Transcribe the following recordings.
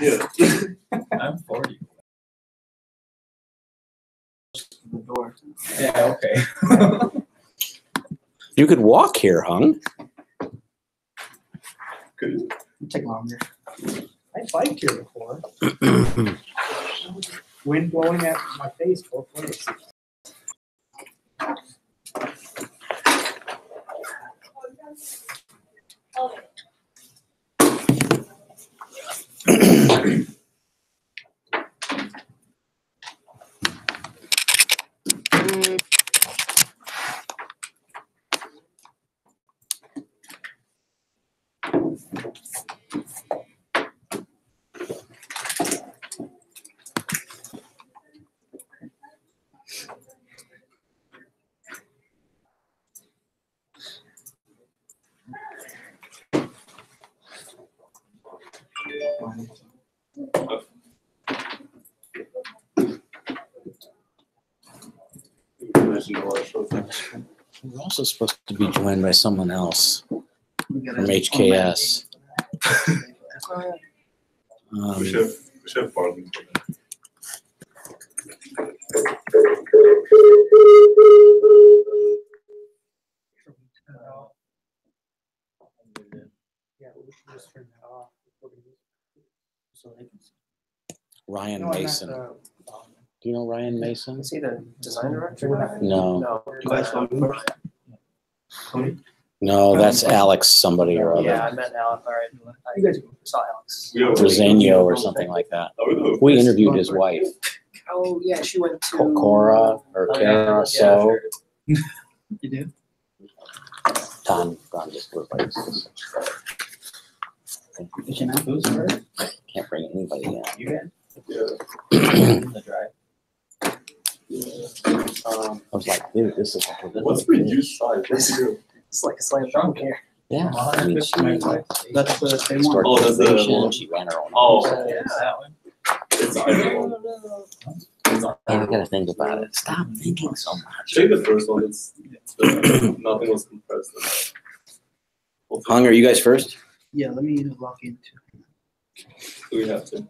Yeah. I'm 40. The door. Yeah, okay. You could walk here, Hung. Good. It'd take longer. I biked here before. Wind blowing at my face both ways. We're also supposed to be joined by someone else We gotta- from HKS. We should have Barley. Yeah, we should just turn that off. So they can see. Ryan No, I'm not, Mason. Do you know Ryan Mason? Is he the design director? No. No. You guys want me first? Tony? No, that's Alex somebody or Yeah, other. I met Alex. All right. You guys go. Saw Alex. Brazeno or something like that. We interviewed his wife, Oh, yeah, she went to. Cora or Kara. So You do? Don just was like, Did you not boost first? can't bring anybody in. You did? The drive. I was like, dude, this is. What's the use size? What's it do? It's like a slam dunk here. Yeah. I mean, she That's the same one. started Oh, that's the innovation, one. she ran her own. Oh, Yeah, that one. it's I gotta think about it. Stop thinking so much. Check the first one. It's nothing was compressed. Hung, are you guys first? Yeah, let me log into. We have to.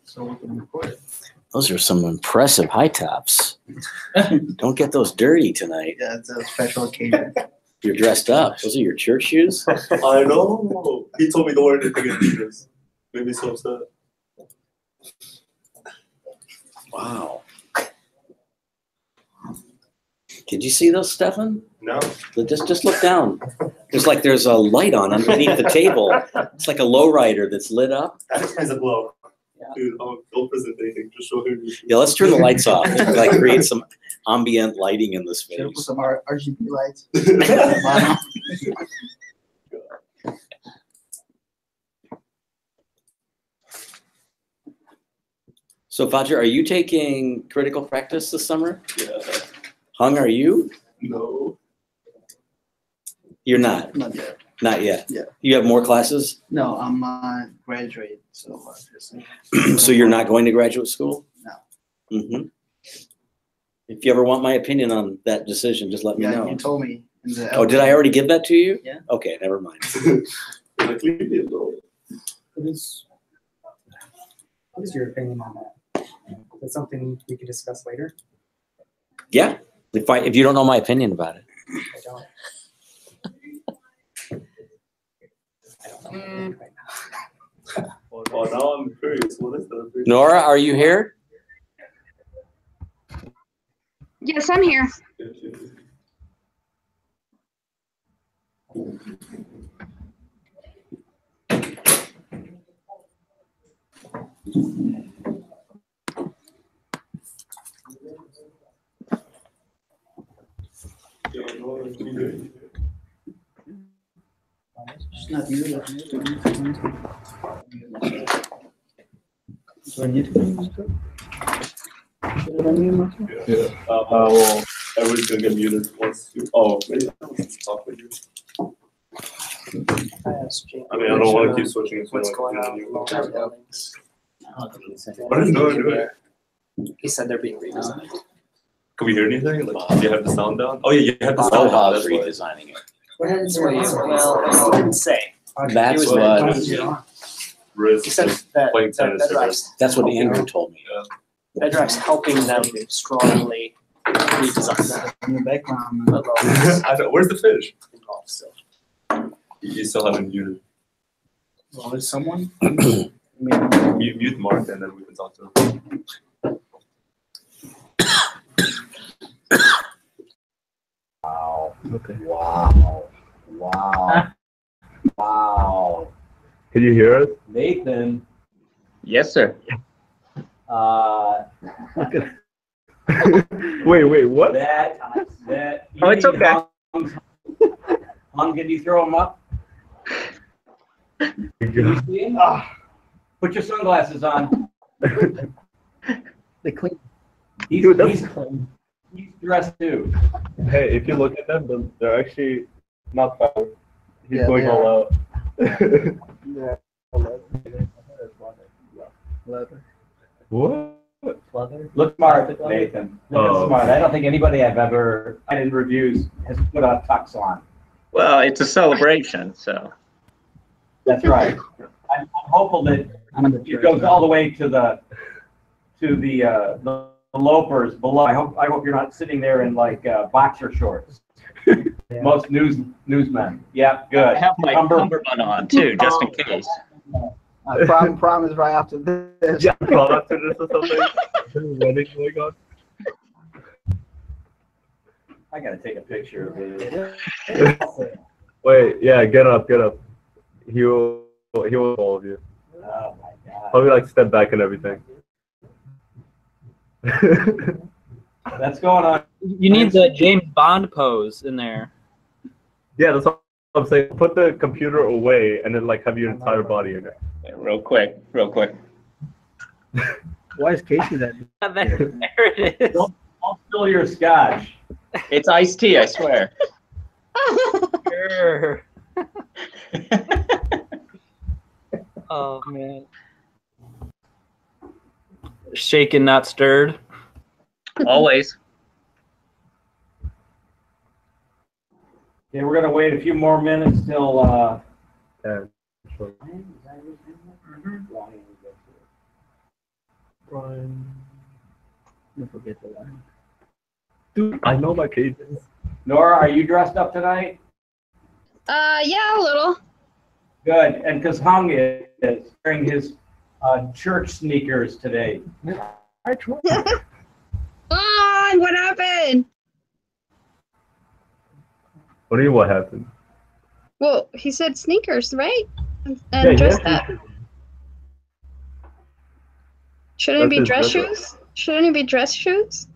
So we can record it. Those are some impressive high tops. Don't get those dirty tonight. Yeah, it's a special occasion. You're dressed up. Those are your church shoes? I know. He told me don't wear anything in Adidas. Made me so upset. Wow. Did you see those, Stefan? No. Just look down. There's a light on underneath the table. It's like a lowrider that's lit up. That explains a glow. Dude, don't present anything. Just show him. Yeah, let's turn the lights off. Like create some ambient lighting in this Should I put space. some RGB lights? So, Fadja, are you taking critical practice this summer? Yeah. Hung, are you? No. You're not. Not yet. Not yet. Yeah. You have more classes? No, I'm graduate, so just. So you're not going to graduate school? No. Mm-hmm. If you ever want my opinion on that decision, just let me Yeah, know. you told me. In the Oh, did I already give that to you? Yeah. Okay, never mind. What is your opinion on that? Is that something we could discuss later? Yeah, if you don't know my opinion about it. I don't. I don't know right now. Oh, now I'm curious. What is that? Nora, are you here? Yes, I'm here. She's not muted. Do I need to mute her? Should I unmute myself? Yeah. Well, everybody's gonna get muted once you. Oh, maybe I'll talk with you. I mean, I don't want to keep switching it. What's going on with long-term buildings? I didn't know I do it. He said they're being redesigned. Can we hear anything? Like, do you have the sound down? Oh yeah, you have the sound down. Bohaw's That's why. redesigning it. That's what he didn't say. That's He was what. meant to. risk He said that playing tennis. Bedrock's That's what Andrew told me. helping them strongly redesign that. In the background. Although I don't, where's the fish? it's involved still. You still haven't muted. Well, there's someone. Mute Mark and then we can talk to him. Wow. Okay. Wow. Wow. Wow. Can you hear us? Nathan, Yes, sir. Wait, what? that. Oh, it's okay. Hung, did you throw him up? Can you see him? Put your sunglasses on. They clean. He's, Dude, that's- he's dressed too. Hey, if you look at them, they're actually not bad. He's Yeah, going they all out. Yeah. Leather. What? Leather. Look smart, Nathan. Look Oh. smart. I don't think anybody I've ever had in reviews has put a tux on. Well, it's a celebration, so. That's right. I'm hopeful that it goes all the way to the loafers below. I hope you're not sitting there in like boxer shorts. Most newsmen. Yeah, good. I have my cummerbund on too, just in case. Prom is right after this. Yeah, call after this or something. There's a wedding going on. I gotta take a picture of it. Wait, yeah, get up. He will follow you. Oh my God. Probably like step back and everything. That's going on. You need the James Bond pose in there. Yeah, that's what I'm saying. Put the computer away and then like have your entire body in it. Real quick. Why is Casey that? There it is. Don't spill your scotch. It's iced tea, I swear. Sure. Oh man. Shaken, not stirred. Always. Okay, we're gonna wait a few more minutes till. And so, Don't forget the line. dude, I know my cases. Nora, are you dressed up tonight? Yeah, a little. Good, and because Hung is wearing his church sneakers today. I tried. Oh, what happened? What do you mean what happened? Well, he said sneakers, right? And Yeah, dress yeah. up. Shouldn't it be That's dress his dress shoes? Shouldn't it be dress shoes?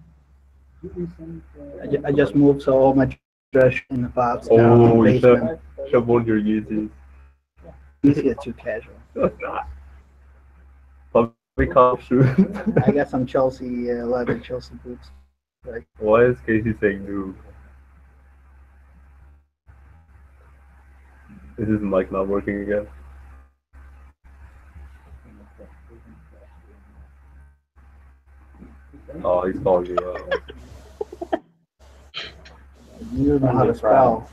I just moved so all my dress in the box. down in Oh, the you basement. should have worn your Yeezys. These get too casual. Probably call shoes. I got some Chelsea leather Chelsea boots. Why is Casey saying noob? Is his mic not working again? Oh, he's calling you out. You don't know how to spell.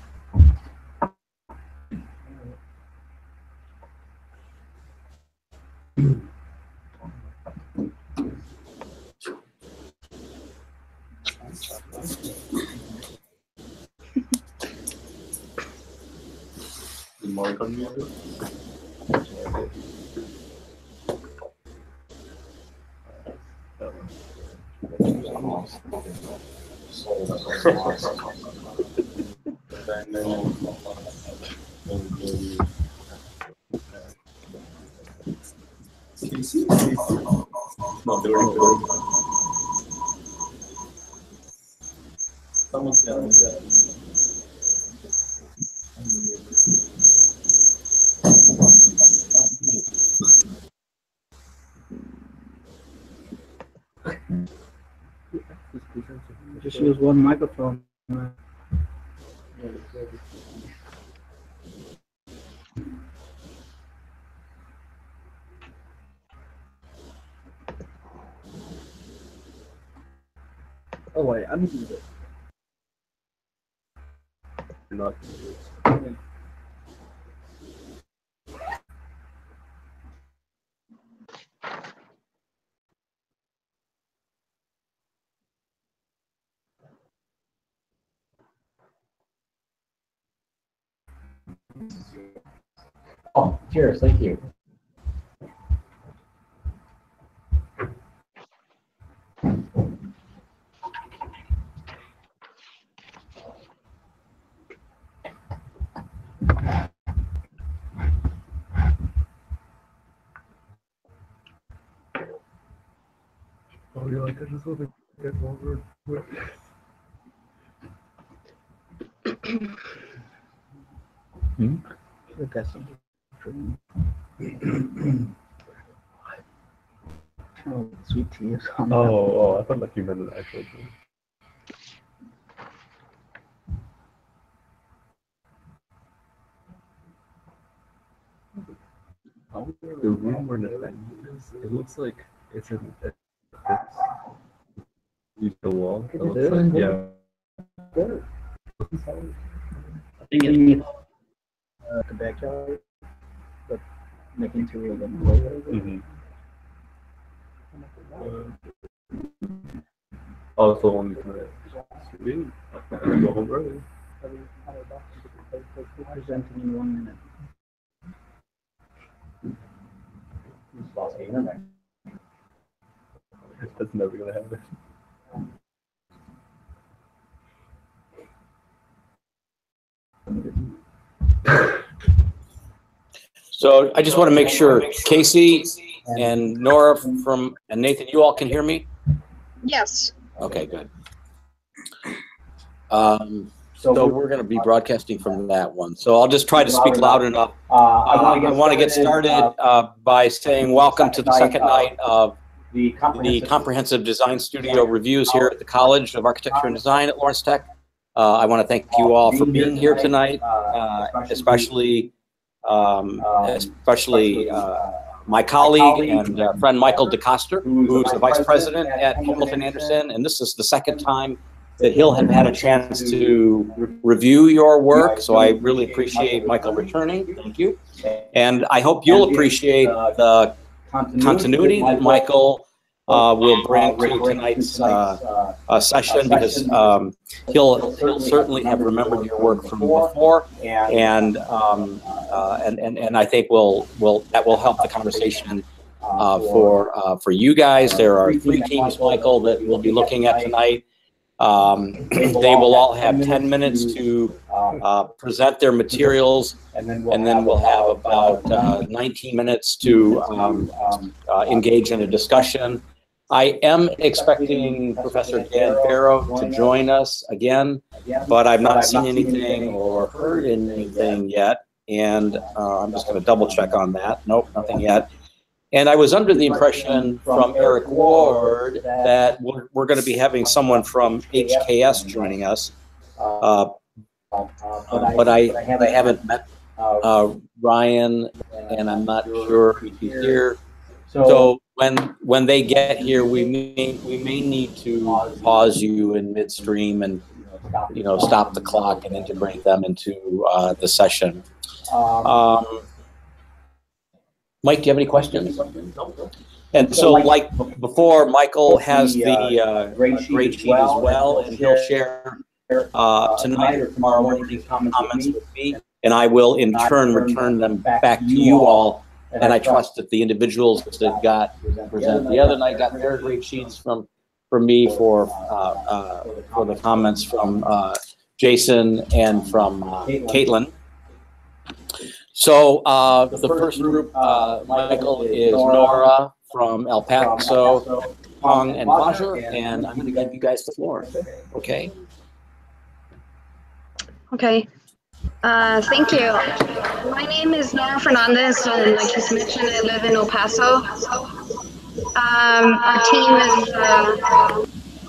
Is Mark on you? Casey? Not doing good. Someone's yelling at us. Just use one microphone. Oh wait, I'm using it. You're not. Oh, cheers, thank you. Oh, yeah, I just want to get over it. I got some. Oh, sweet tea is on. Oh, I thought like you meant an actual drink. The room where Nathaniel is, it looks like it's in this. The wall. It looks like, yeah. The backyard, but making to a little bit. Also on the street. Go home early. Presenting in 1 minute. Lost the internet. That's never gonna happen. So I just want to make sure Casey and Nora and Nathan, you all can hear me? Yes. Okay, good. So we're going to be broadcasting from that one. So I'll just try to speak loud enough. I want to get started by saying welcome to the second night of the Comprehensive Design Studio reviews here at the College of Architecture and Design at Lawrence Tech. I want to thank you all for being here tonight, especially my colleague and friend Michael DeCoster, who's the vice president at Hamilton Anderson, and this is the second time that he'll have had a chance to review your work. So I really appreciate Michael returning. Thank you, and I hope you'll appreciate the continuity that Michael will bring to tonight's session, because he'll certainly have remembered your work from before, and I think that will help the conversation for you guys. There are 3 teams, Michael, that we'll be looking at tonight. They will all have 10 minutes to present their materials, and then we'll have about 19 minutes to engage in a discussion. I am expecting Professor Dan Farrow to join us again, but I've not seen anything or heard anything yet, and I'm just going to double check on that. Nope, nothing yet. And I was under the impression from Eric Ward that we're going to be having someone from HKS joining us, but I haven't met Ryan, and I'm not sure if he's here. So when they get here, we may need to pause you in midstream and stop the clock and integrate them into the session. Mike, do you have any questions? And so, like before, Michael has the grade sheet as well, and he'll share tonight or tomorrow morning comments with me, and I will in turn return them back to you all. And I trust that the individuals that got presented the other night got their grade sheets from me for the comments from Jason and from Caitlin. So the first group, Michael, is Nora from El Paso, Hong, and Fajar, and I'm going to give you guys the floor. Okay. Okay. Thank you. My name is Nora Fernandez, and like he's mentioned, I live in El Paso. Our team is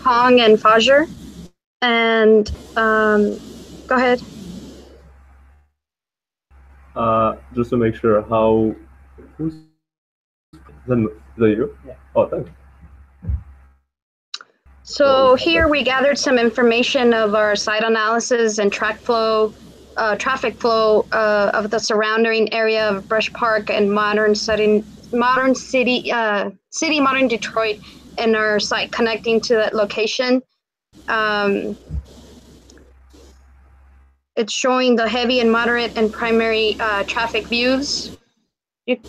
Hong and Fajar. And go ahead. Just to make sure, who's then the you? Yeah. Oh, thanks. So here we gathered some information of our site analysis and traffic flow of the surrounding area of Brush Park and modern city, modern Detroit, and our site connecting to that location. it's showing the heavy and moderate and primary traffic views. Just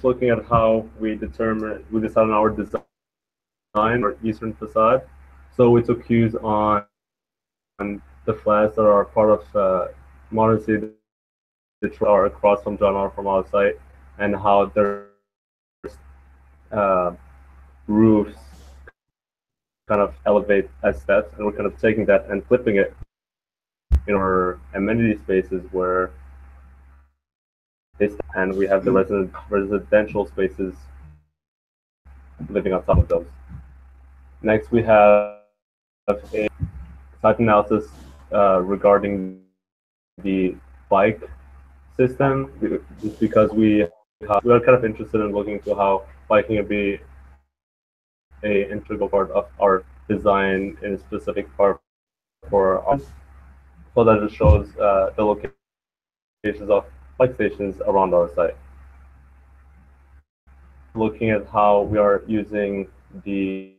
looking at how we decide on our design or eastern facade. So we took cues on the flats that are part of modern city Detroit are across from John R. from our site, and how there's roofs kind of elevate as steps, and we're kind of taking that and flipping it in our amenity spaces where and we have the residential spaces living on top of those. Next, we have a site analysis regarding the bike system, just because we are kind of interested in looking into how biking would be an integral part of our design in a specific part for us. So that it shows the locations of bike stations around our site. Looking at how we are using the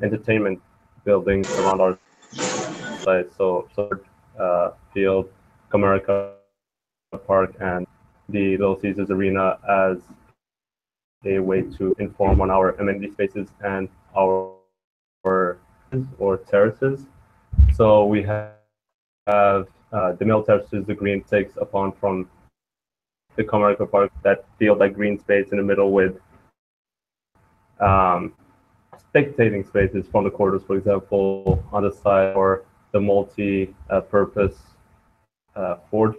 entertainment buildings around our site, so Field, Comerica Park, and the Little Caesars Arena as a way to inform on our amenity spaces and our terraces. So we have the middle terraces, the green takes upon from the Comerica Park, that field, that green space in the middle with spectating spaces from the corridors, for example, on the side, or the multi-purpose Ford,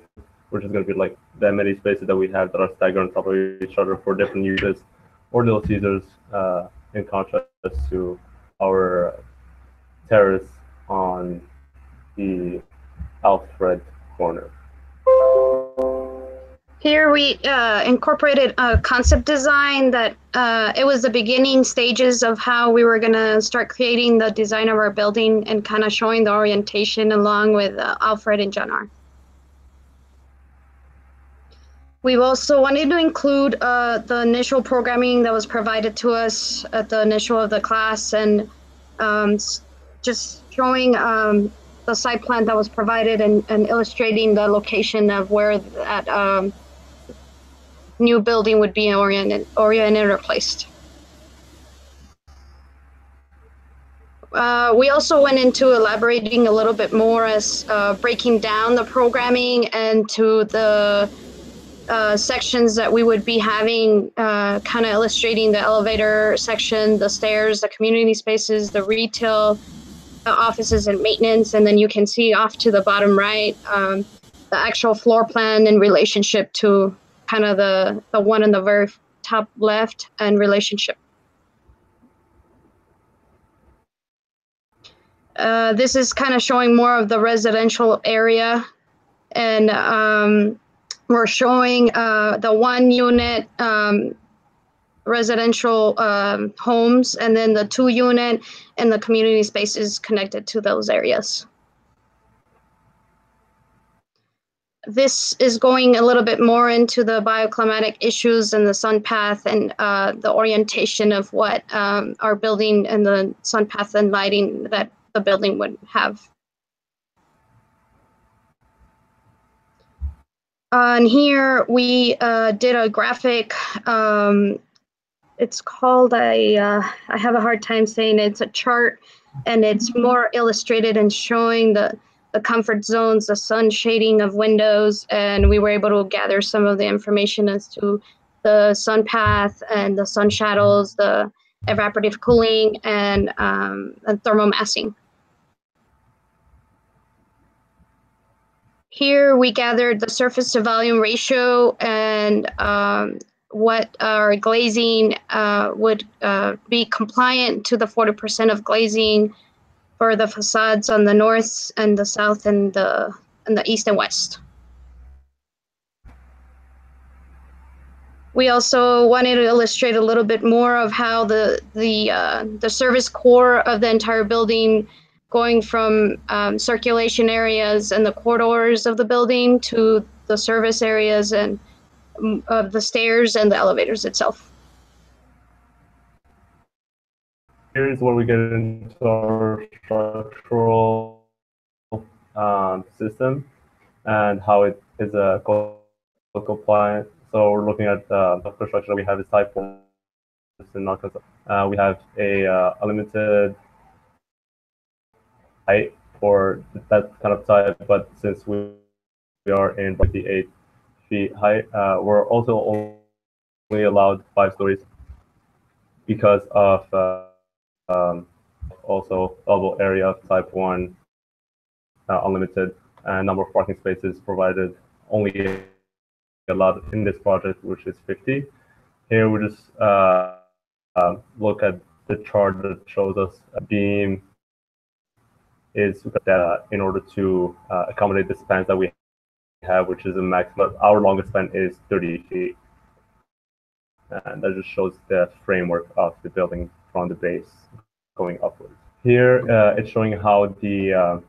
which is going to be like the amenity spaces that we have that are staggered on top of each other for different uses, or Little Caesars in contrast to our terrace on the Alfred corner. Here we incorporated a concept design that it was the beginning stages of how we were going to start creating the design of our building and kind of showing the orientation along with Alfred and John R. We've also wanted to include the initial programming that was provided to us at the initial of the class, and just showing the site plan that was provided and illustrating the location of where that new building would be oriented or placed. We also went into elaborating a little bit more as breaking down the programming and to the sections that we would be having, kind of illustrating the elevator section, the stairs, the community spaces, the retail, offices and maintenance, and then you can see off to the bottom right the actual floor plan in relationship to kind of the one in the very top left and relationship. This is kind of showing more of the residential area, and we're showing the one unit residential homes, and then the 2-unit and the community spaces connected to those areas. This is going a little bit more into the bioclimatic issues and the sun path and the orientation of what our building and the sun path and lighting that the building would have. On here, we did a graphic. It's called I have a hard time saying it. It's a chart, and it's more illustrated and showing the comfort zones, the sun shading of windows, and we were able to gather some of the information as to the sun path and the sun shadows, the evaporative cooling, and thermal massing. Here we gathered the surface to volume ratio and what our glazing would be compliant to the 40% of glazing for the facades on the north and the south and the east and west. We also wanted to illustrate a little bit more of how the service core of the entire building, going from circulation areas and the corridors of the building to the service areas and of the stairs and the elevators itself. here's where we get into our structural system and how it is a compliant. So we're looking at the infrastructure we have is type 1 and not we have a limited height for that kind of type, but since we are in 28 feet height, we're also only allowed 5 stories because of also level area of type 1 unlimited and number of parking spaces provided only allowed in this project, which is 50. Here we just look at the chart that shows us a beam is that in order to accommodate the spans that we have, which is a maximum. Our longest span is 30 feet. And that just shows the framework of the building from the base going upwards. Here it's showing how the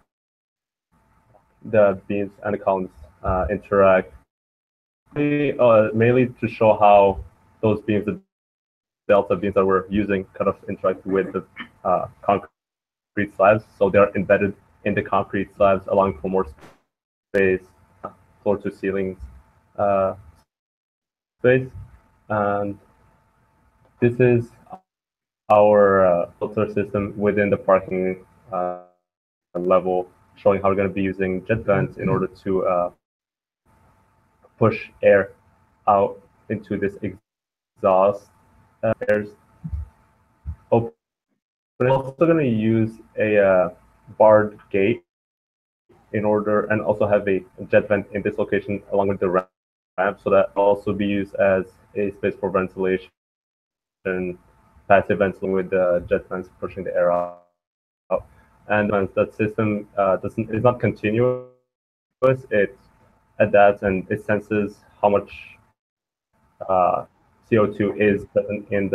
beams and the columns interact, mainly to show how those beams, the delta beams that we're using, kind of interact with the concrete slabs. So they're embedded in the concrete slabs, allowing for more space, floor to ceilings space. And this is our filter system within the parking level, showing how we're going to be using jet vents in order to push air out into this exhaust airs. Oh, we're also going to use a barred gate in order, and also have a jet vent in this location along with the ramp, so that will also be used as a space for ventilation, passive ventilation with the jet vents pushing the air out. And that system is not continuous, it adapts and it senses how much CO2 is present in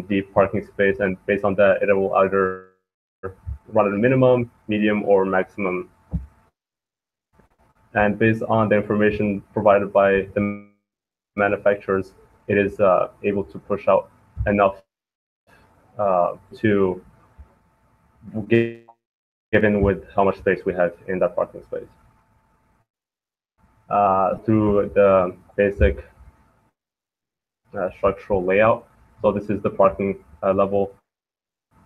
the parking space, and based on that, it will either run at a minimum, medium, or maximum. And based on the information provided by the manufacturers, it is able to push out enough to give in with how much space we have in that parking space. Through the basic structural layout. So this is the parking level.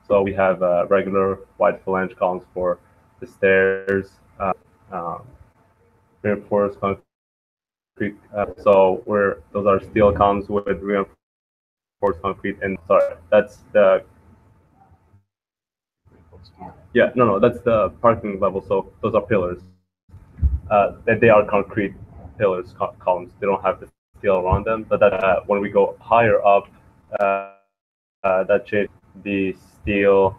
So we have regular wide phalange columns for the stairs, reinforced concrete. So those are steel columns with reinforced concrete. And sorry, that's the that's the parking level. So those are pillars. They are concrete pillars, columns. They don't have the steel around them. But that when we go higher up, that changes the steel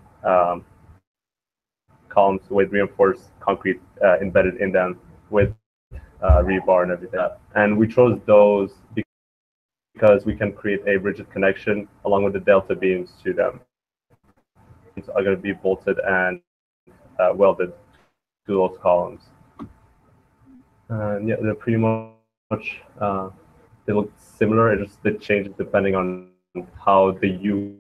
columns with reinforced concrete embedded in them with rebar and everything. And we chose those because we can create a rigid connection along with the delta beams to them. These are going to be bolted and welded to those columns. And yeah, they're pretty much they look similar. It changes depending on how the U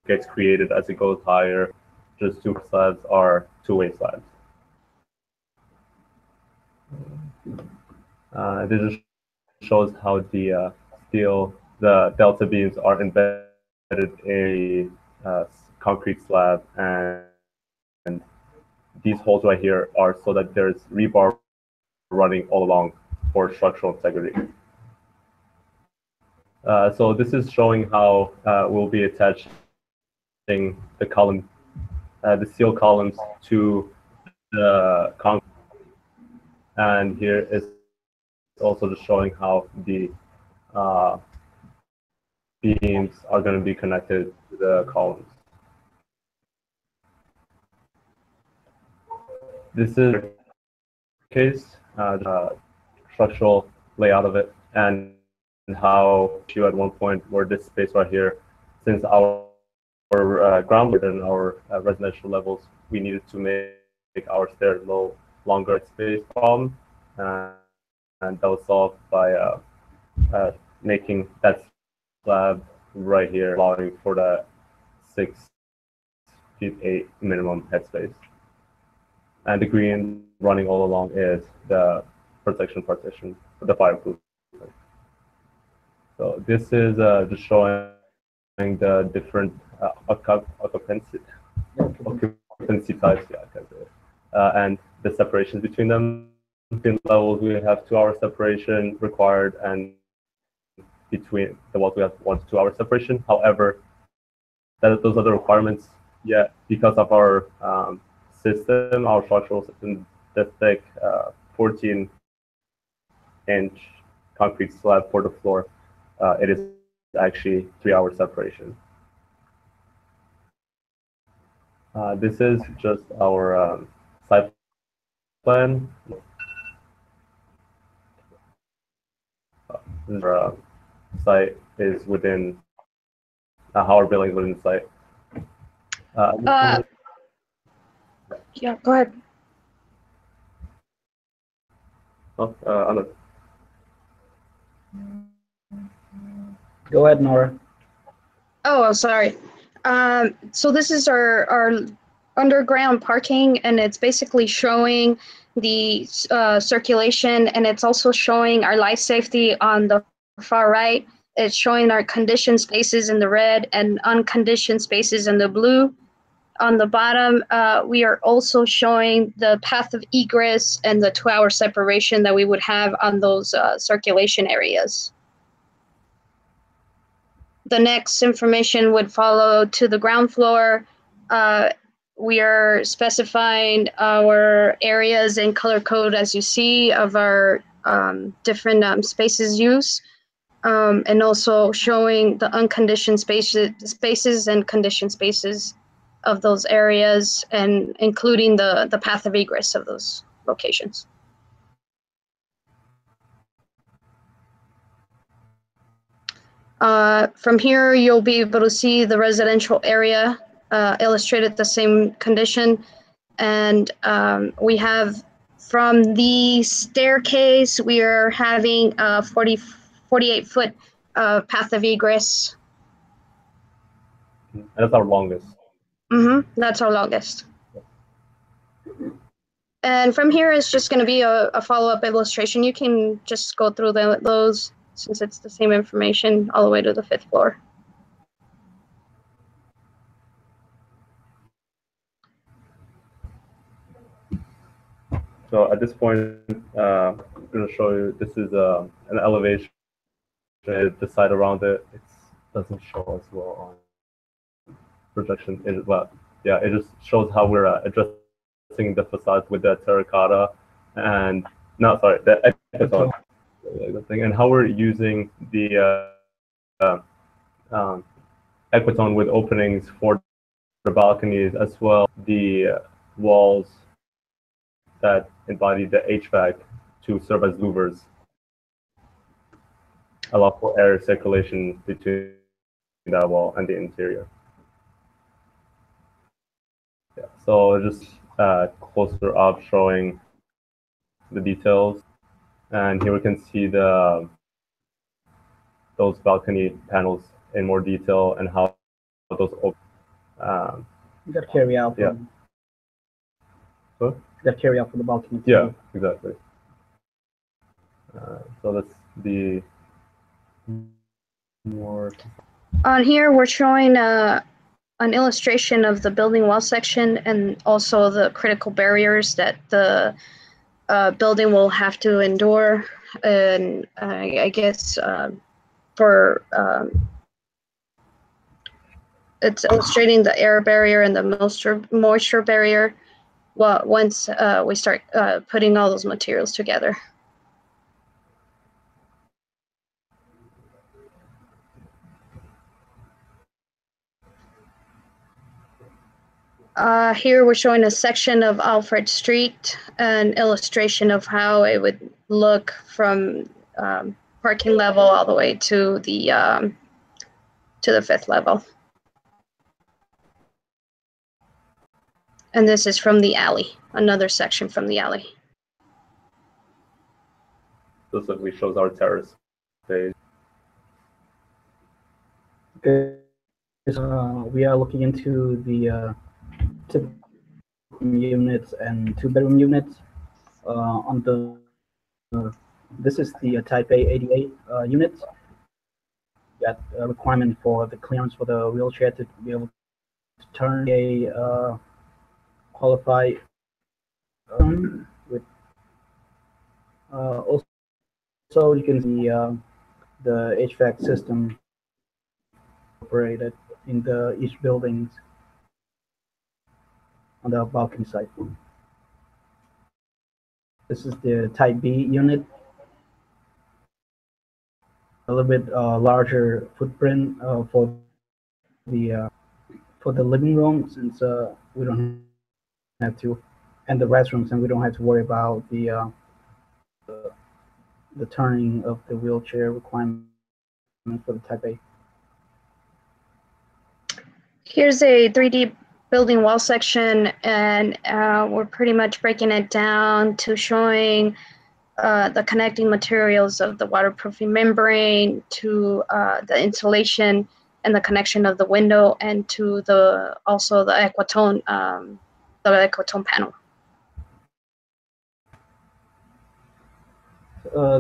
gets created as it goes higher. Just two slabs are two-way slabs. This just shows how the the delta beams are embedded in a concrete slab, and these holes right here are so that there's rebar running all along for structural integrity. So this is showing how we'll be attaching the column, the steel columns to the concrete. And here is also just showing how the beams are going to be connected to the columns. This is the case, the structural layout of it, and how you at one point where this space right here, since our ground and our residential levels, we needed to make our stairs longer space problem, and that was solved by making that slab right here, allowing for that 6'8" minimum headspace. And the green running all along is the protection partition, the fireproof. So this is just showing the different occupancy types, and the separations between them. Between levels, we have 2 hour separation required, and between the walls, we have 1 to 2 hour separation. However, those are the requirements. Yeah, because of our system, our structural system, the thick 14-inch concrete slab for the floor, it is actually 3 hour separation. This is just our site plan. Our site is within how our building is within the site. Yeah, go ahead. Anna. Go ahead, Nora. Oh, I'm sorry. So this is our underground parking, and it's basically showing the circulation, and it's also showing our life safety on the far right. It's showing our conditioned spaces in the red and unconditioned spaces in the blue. On the bottom, we are also showing the path of egress and the 2 hour separation that we would have on those circulation areas. The next information would follow to the ground floor. We are specifying our areas in color code, as you see, of our different spaces use, and also showing the unconditioned spaces and conditioned spaces of those areas, and including the path of egress of those locations. From here, you'll be able to see the residential area illustrated the same condition. And we have, from the staircase, we are having a 48-foot path of egress. That's our longest. That's our longest. And from here, it's just going to be a follow-up illustration. You can just go through those, since it's the same information all the way to the 5th floor. So at this point, I'm going to show you, this is an elevation. The side around it, it doesn't show as well on projection. But yeah, it just shows how we're addressing the facade with the terracotta and, no, sorry, the ecotone. And how we're using the ecotone with openings for the balconies, as well the walls that embody the HVAC to serve as louvers, allow for air circulation between that wall and the interior. Yeah, so just closer up showing the details, and here we can see those balcony panels in more detail and how those open. You got to carry out. Yeah. You got to carry out for the balcony. Yeah, exactly. So that's the more. On here, we're showing an illustration of the building wall section and also the critical barriers that the building will have to endure. And I guess for it's illustrating the air barrier and the moisture barrier. Well, once we start putting all those materials together. Here we're showing a section of Alfred Street, an illustration of how it would look from parking level all the way to the 5th level. And this is from the alley, another section from the alley. This simply shows our terrace stage. We are looking into the typical units and two-bedroom units. On the this is the Type A 88 units. Got a requirement for the clearance for the wheelchair to be able to turn a qualified with also you can see the HVAC system operated in each buildings on the balcony side. This is the Type B unit. A little bit larger footprint for the living room, since we don't have to, and the restrooms, and we don't have to worry about the turning of the wheelchair requirement for the Type A. Here's a 3D building wall section, and we're pretty much breaking it down to showing the connecting materials of the waterproofing membrane to the insulation and the connection of the window, and to also the Equatone panel.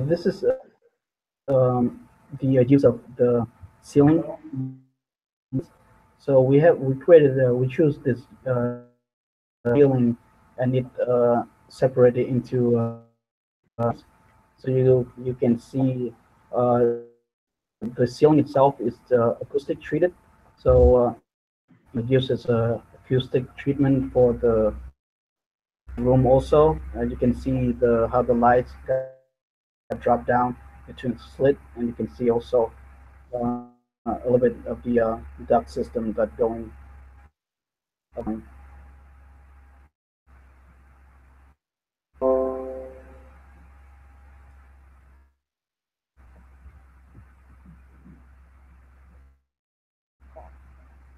This is the use of the ceiling. So we choose this ceiling, and it separated into so you can see the ceiling itself is acoustic treated, so it uses a acoustic treatment for the room also. You can see how the lights drop down between the slit, and you can see also a little bit of the duct system that going.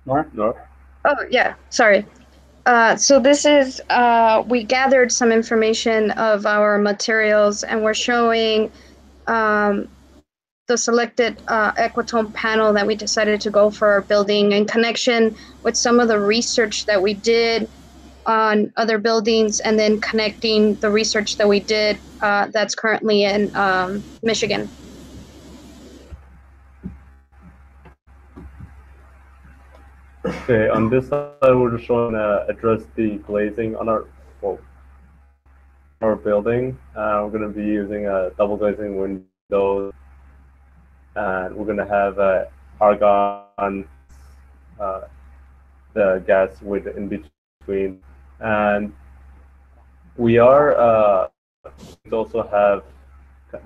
Nora? Oh, yeah, sorry. So this is, we gathered some information of our materials, and we're showing the selected Equatone panel that we decided to go for our building, in connection with some of the research that we did on other buildings, and then connecting the research that we did that's currently in Michigan. Okay, on this side, we're just showing address the glazing on our building. We're going to be using double glazing windows, and we're going to have argon, the gas with in between, and we are also have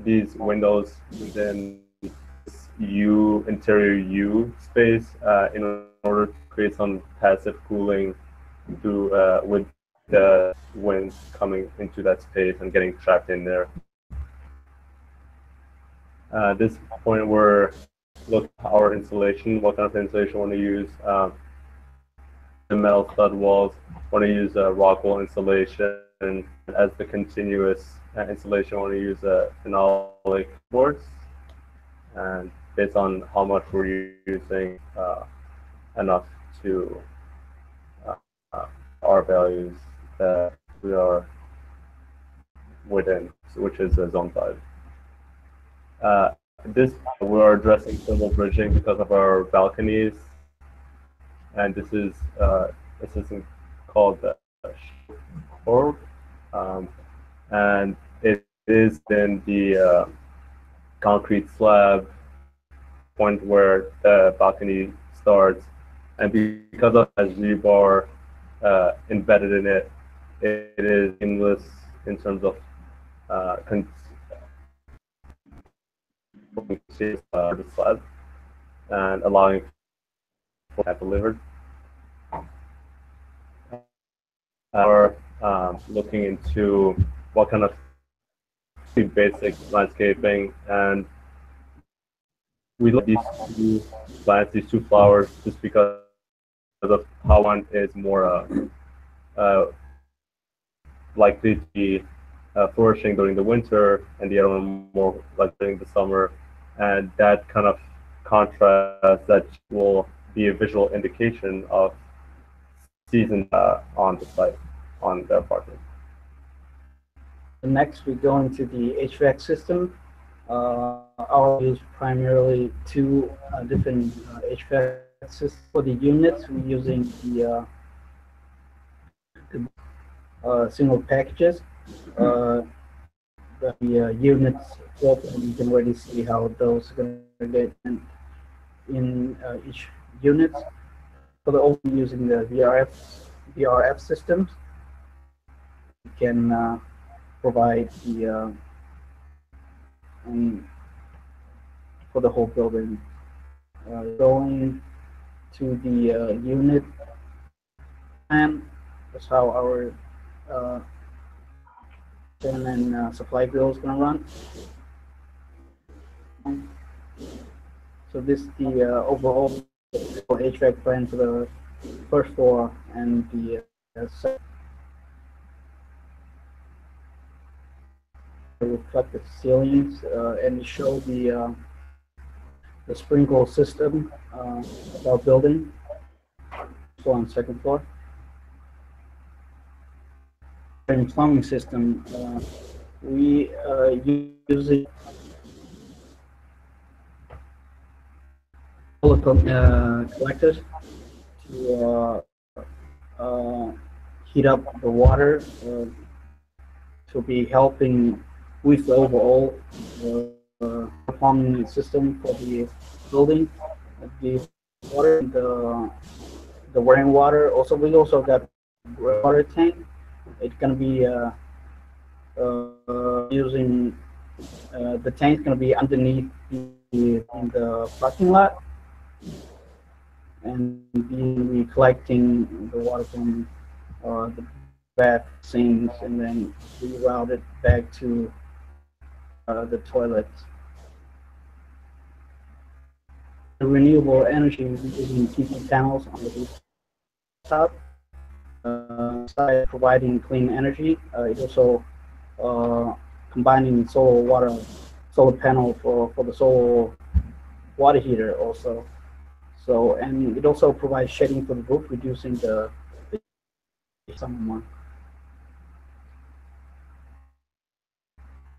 these windows within interior U space in order to create some passive cooling with the wind coming into that space and getting trapped in there. At this point, we're looking at our insulation, what kind of insulation we want to use. The metal stud walls, want to use rock wool insulation, and as the continuous insulation, want to use phenolic boards. And based on how much we're using, enough to our values that we are within, which is zone 5. This we are addressing thermal bridging because of our balconies, and this is a system called the orb, and it is in the concrete slab point where the balcony starts, and because of that rebar embedded in it, it is seamless in terms of the slab and allowing for that delivered. We're looking into what kind of basic landscaping, and we love these two plants, these two flowers, just because of how one is more likely to be flourishing during the winter, and the other one more like during the summer, and that kind of contrast that will be a visual indication of season on the site, on the apartment. Next, we go into the HVAC system. I'll use primarily two different HVAC systems. For the units, we're using the single packages. The units, and you can already see how those are going to get in each unit. For the old using the VRF systems, you can provide the for the whole building. Going to the unit plan, that's how our and supply bill is going to run. So this is the overall HVAC plan for the first floor and the second. Reflect the ceilings and show the sprinkler system of our building. So on second floor. And plumbing system, we use it collectors to heat up the water to be helping with the overall plumbing system for the building. The water, the rainwater. Also, we also got water tank. It's gonna be using the tank's gonna be underneath in the parking lot, and be collecting the water from the bath sinks, and then reroute it back to the toilets. The renewable energy using PV panels on the rooftop. Besides providing clean energy, it also combining solar panel for the solar water heater also. So, and it also provides shading for the roof, reducing the summer month.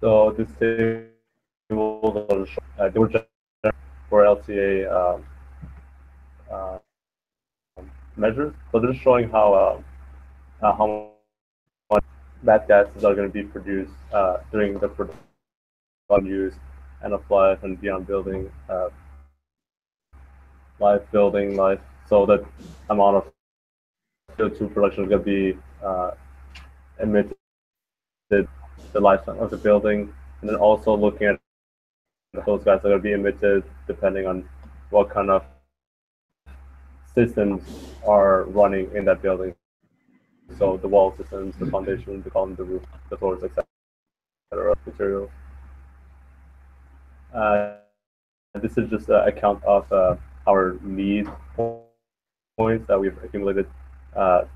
So this table for LCA measures. So this is showing how much bad gases are going to be produced during the production use, end of life, and beyond building life. So that amount of CO2 production is going to be emitted the lifetime of the building, and then also looking at those gases are going to be emitted depending on what kind of systems are running in that building. So the wall systems, the foundation, the column, the roof, the floors, etc. Materials. This is just an account of our lead points that we've accumulated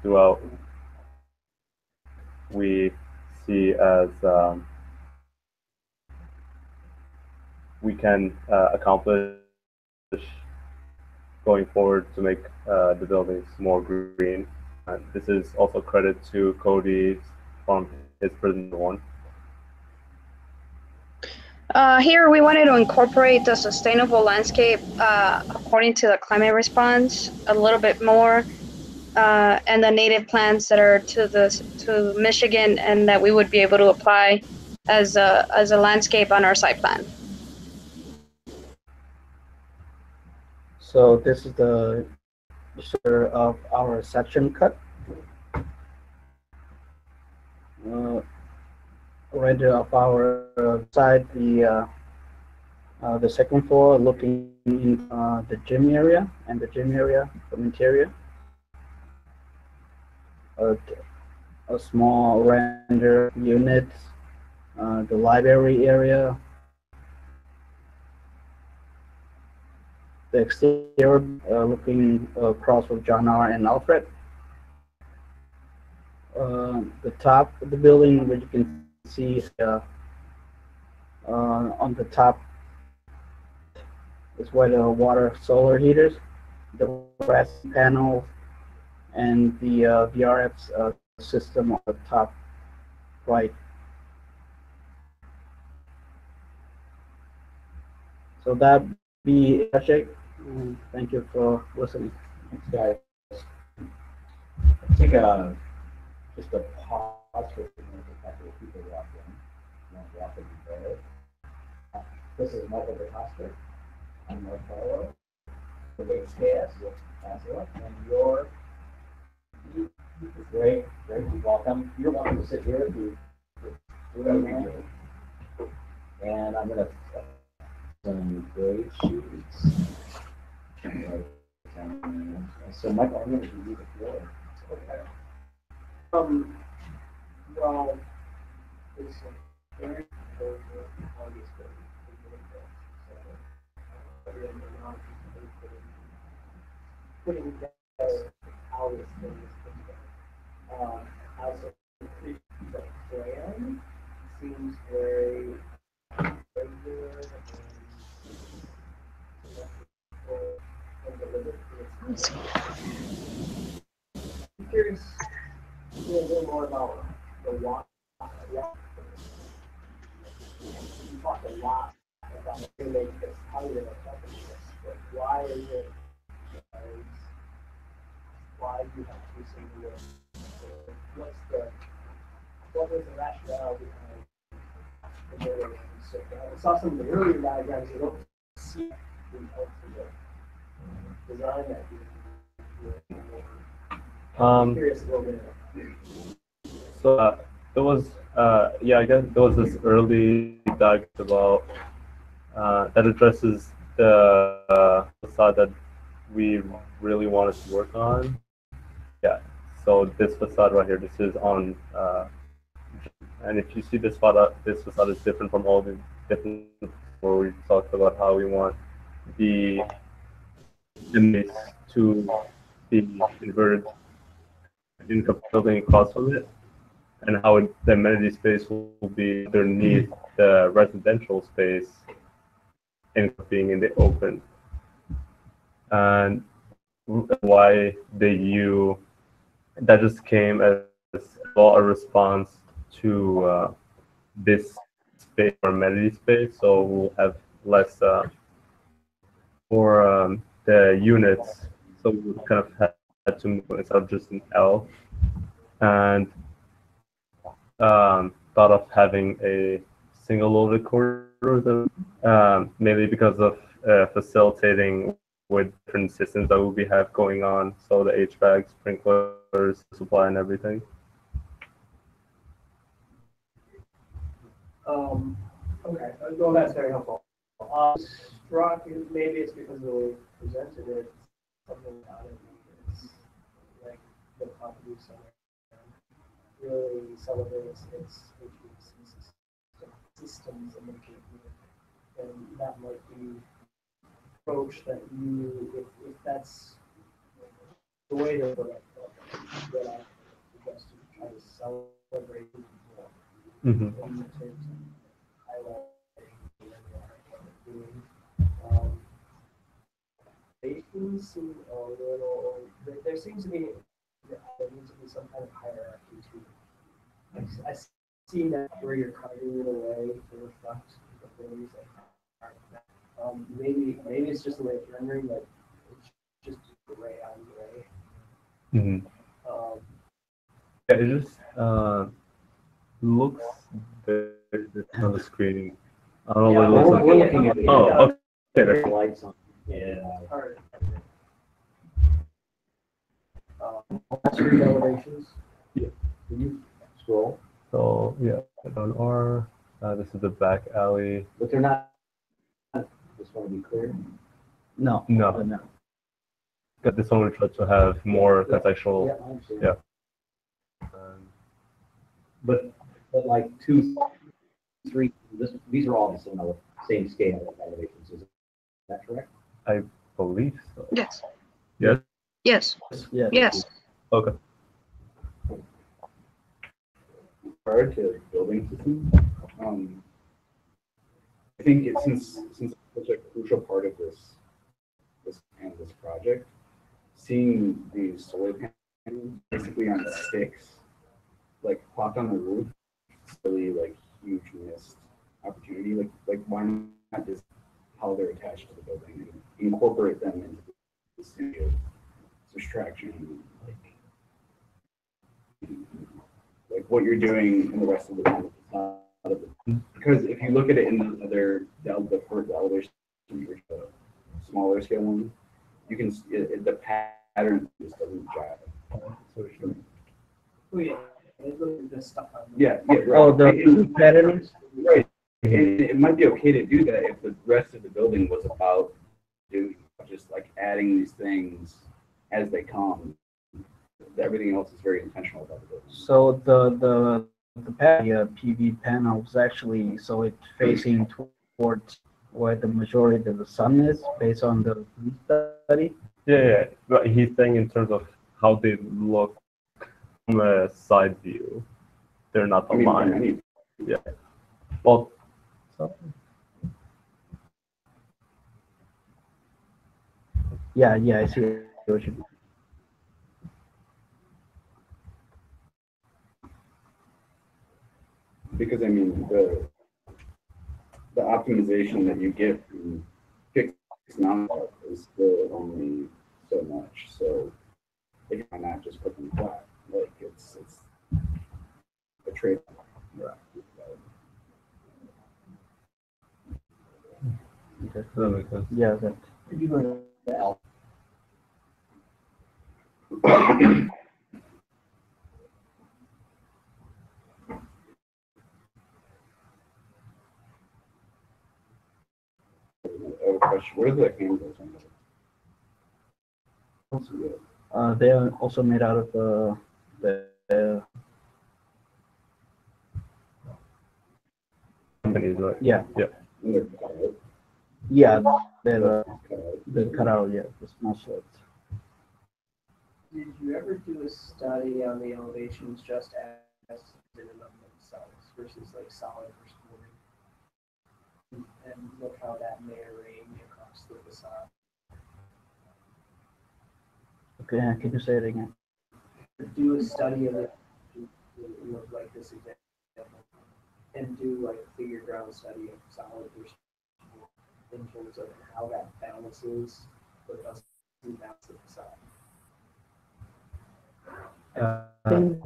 throughout. We see as we can accomplish going forward to make the buildings more green. This is also credit to Cody from his prison one. Here we wanted to incorporate the sustainable landscape according to the climate response a little bit more, and the native plants that are to Michigan, and that we would be able to apply as a landscape on our site plan. So this is the picture of our section cut. Render of our side, the second floor, looking in the gym area and the gym area from interior. A small render unit, the library area. The exterior, looking across with John R. and Alfred. The top of the building, where you can see on the top It's where the water solar heaters, the RES panels, and the VRF system on the top right. So that be project. Thank you for listening. Thanks, guys. Take just a pause for a minute after people walk in. Won't walk in there. This is Michael DeCosta. I'm Mark Barlow. The big KS, and you're great. Welcome. You're welcome to sit here if you want. And I'm gonna some grade sheets. So Michael, I'm gonna give you the floor. Okay. Well, it's very obvious that putting together how this thing is put together. As a plan seems very regular and deliberate. I'm curious to hear a little more about the why. You talked a lot about to make this tighter of a company, but why is it? Why do you have to do something with? What was the rationale behind the building? So I saw some of the earlier diagrams. You don't see the ultimate design that I'm curious a little bit. So there was, yeah, I guess there was this early diagram about that addresses the facade that we really wanted to work on. Yeah, so this facade right here, this is on, and if you see this facade is different from all the different where we talked about how we want the image to be inverted income building across from it, and how the amenity space will be underneath the residential space, income being in the open. And why the U, that just came as well a response to this space or amenity space, so we'll have less for the units, so we kind of had to move instead of just an L, and thought of having a single loaded corridor, mainly because of facilitating with different systems that we have going on, so the HVAC, sprinklers, supply, and everything. Okay, well, that's very helpful. Struck, maybe it's because the way you presented it, something about it, it's like the property somewhere really celebrates its systems and making it, and that might be approach that you, if that's the way to that I suggest you try to celebrate more in terms of highlighting what they're doing. They seem a little, there seems to be, there needs to be some kind of hierarchy to, I see that where you're cutting it away to reflect the things that are, maybe it's just the way it's rendering, but it's just gray on gray. Yeah, it just looks very different on the screen. I don't know what it looks like. We're looking at oh, okay. Lights on. Yeah. Street elevations. Yeah. Can you scroll? So yeah, on R. This is the back alley. But they're not. Just want to be clear. No. No. Got this one we try to have more contextual. Yeah, I understand. Yeah. But like 2, 3. These are all the same scale of elevations. Is that correct? I believe so. Yes. Yes. Yes. Yes. Yes. Okay. Prior to building system, I think since such a crucial part of this project. Seeing these solar panels basically on sticks, like plopped on the roof, it's really like huge missed opportunity. Like why not just how they're attached to the building and incorporate them into the studio abstraction, like what you're doing in the rest of the room. Because if you look at it in the other the elevation, the smaller scale one, you can see the pattern just doesn't jive. So Oh yeah, the stuff on yeah, right. Oh, the patterns. Right. And it might be okay to do that if the rest of the building was about doing just like adding these things as they come. Everything else is very intentional about the building. So the PV panel was actually so it's facing towards where the majority of the sun is based on the study. Yeah, but he's saying in terms of how they look from a side view, they're not aligned. Yeah. Well, Yeah, I see what you mean. Because I mean the optimization that you get from fixed non-flat is still only so much. So like, why not just put them flat? Like it's a trade-off. Right. Okay. that makes sense. Yeah, that. you go to L. Where's the handles on that? They are also made out of the Companies, right? yeah. Yeah, they're cut out, yeah, the small slits. Did you ever do a study on the elevations just as in and of themselves versus like solid versus boring? And look how that may range across the facade. Okay, can you say it again? Do a study of it, look like this example, and do like a figure ground study of solid versus boring in terms of how that balances, but doesn't balance the facade. A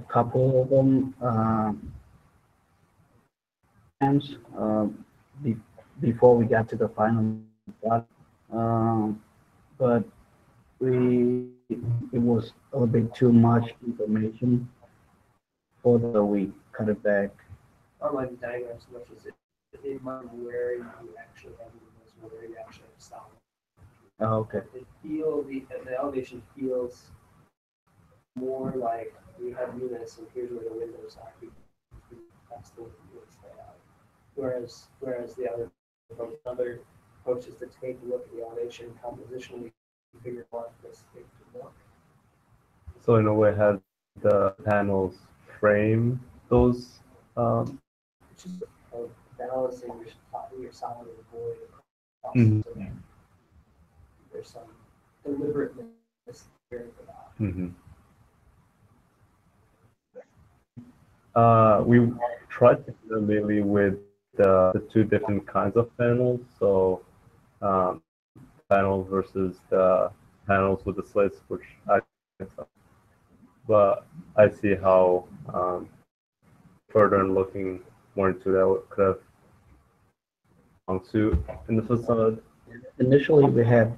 couple of them times before we got to the final product, but it was a little bit too much information for the we cut it back. Unlike the diagram, so much as it might be where you actually have those where you actually have solid. Oh, okay. The elevation feels more like we have units and here's where the windows are. That's the way the units lay out. Whereas the other approach is to take a look at the elevation compositionally, figure out this thing to look. So in a way, have the panels frame those. It's just balancing your solid and void across. Mhm. So there's some deliberateness there for that. Mm-hmm. We tried to do mainly with the two different kinds of panels. So panels versus the panels with the slits, which but I see how further and looking more into that could have gone to in the facade. Initially, we had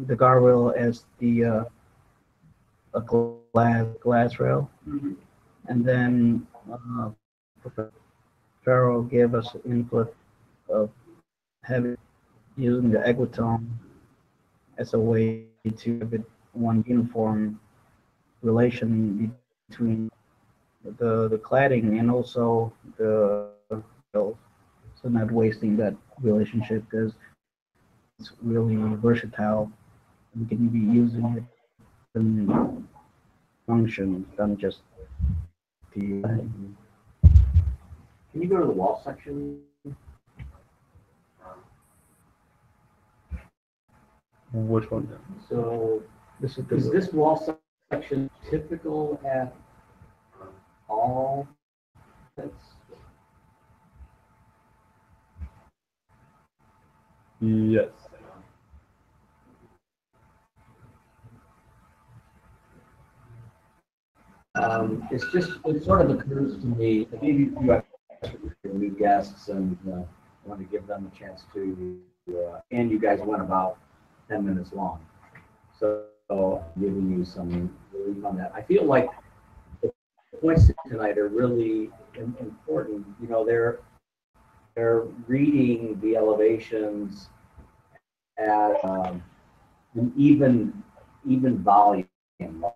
the guardrail as the a glass rail, and then Professor Farrell gave us input of having using the egletone as a way to have it one uniform relation between the cladding and also the rails, so not wasting that relationship because it's really versatile. We can be using it in functions than just the. Can you go to the wall section? Which one? So This is is this wall section typical at all? Yes. It's just, it sort of occurs to me, maybe you have new guests and I want to give them a chance to, and you guys went about 10 minutes long. So I'm giving you some relief on that. I feel like the points tonight are really important. You know, they're reading the elevations at an even volume.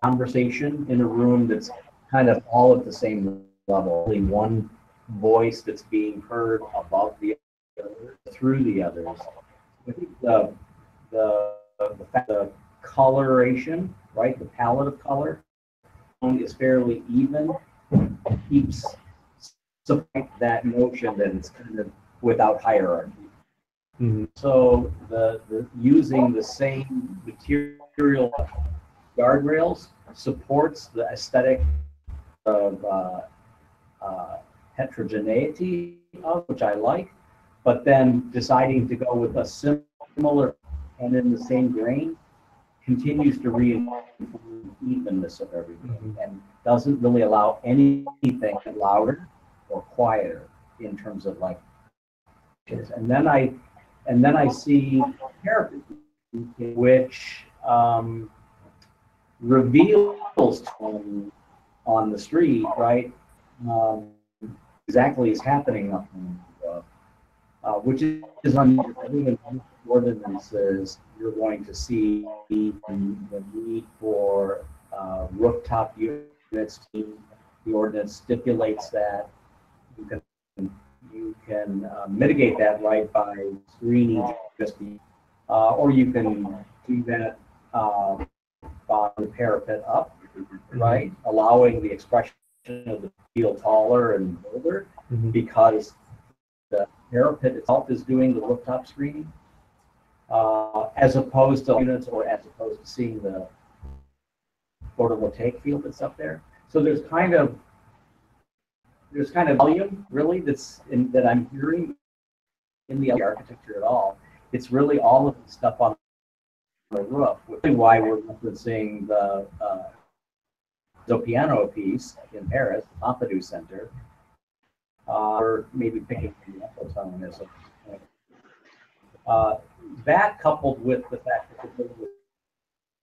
Conversation in a room that's kind of all at the same level. Only one voice that's being heard above the other, through the others. I think the coloration, right, the palette of color is fairly even, keeps supporting that notion that it's kind of without hierarchy. Mm-hmm. So the using the same material guardrails supports the aesthetic of heterogeneity of, which I like, but then deciding to go with a similar and in the same grain continues to reinforce the evenness of everything and doesn't really allow anything louder or quieter in terms of like. And then I see parapet, which reveals tone on the street, right? Exactly is happening up in which is unusual. In ordinances, you're going to see the need for rooftop units. The ordinance stipulates that you can mitigate that right by screening just or you can do that by the parapet up, right? Allowing the expression of the feel taller and bolder because the parapet itself is doing the rooftop screening, as opposed to units or as opposed to seeing the photovoltaic field that's up there. So there's kind of volume really that I'm hearing in the architecture at all. It's really all of the stuff on the roof, which is why we're referencing the piano piece in Paris, Pompidou Center, or maybe picking the Ecotone as that coupled with the fact that the building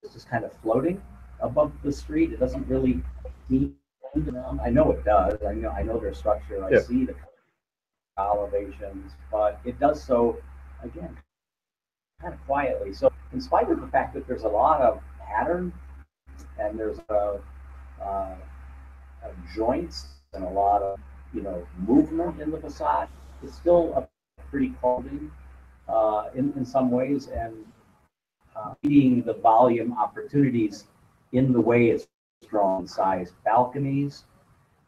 is just kind of floating above the street. It doesn't really seem. I know it does. I know their structure. I see the elevations, but it does so again kind of quietly. So in spite of the fact that there's a lot of pattern and there's joints and a lot of movement in the facade, it's still a pretty calming in some ways, and meeting the volume opportunities in the way it's drawn, size balconies,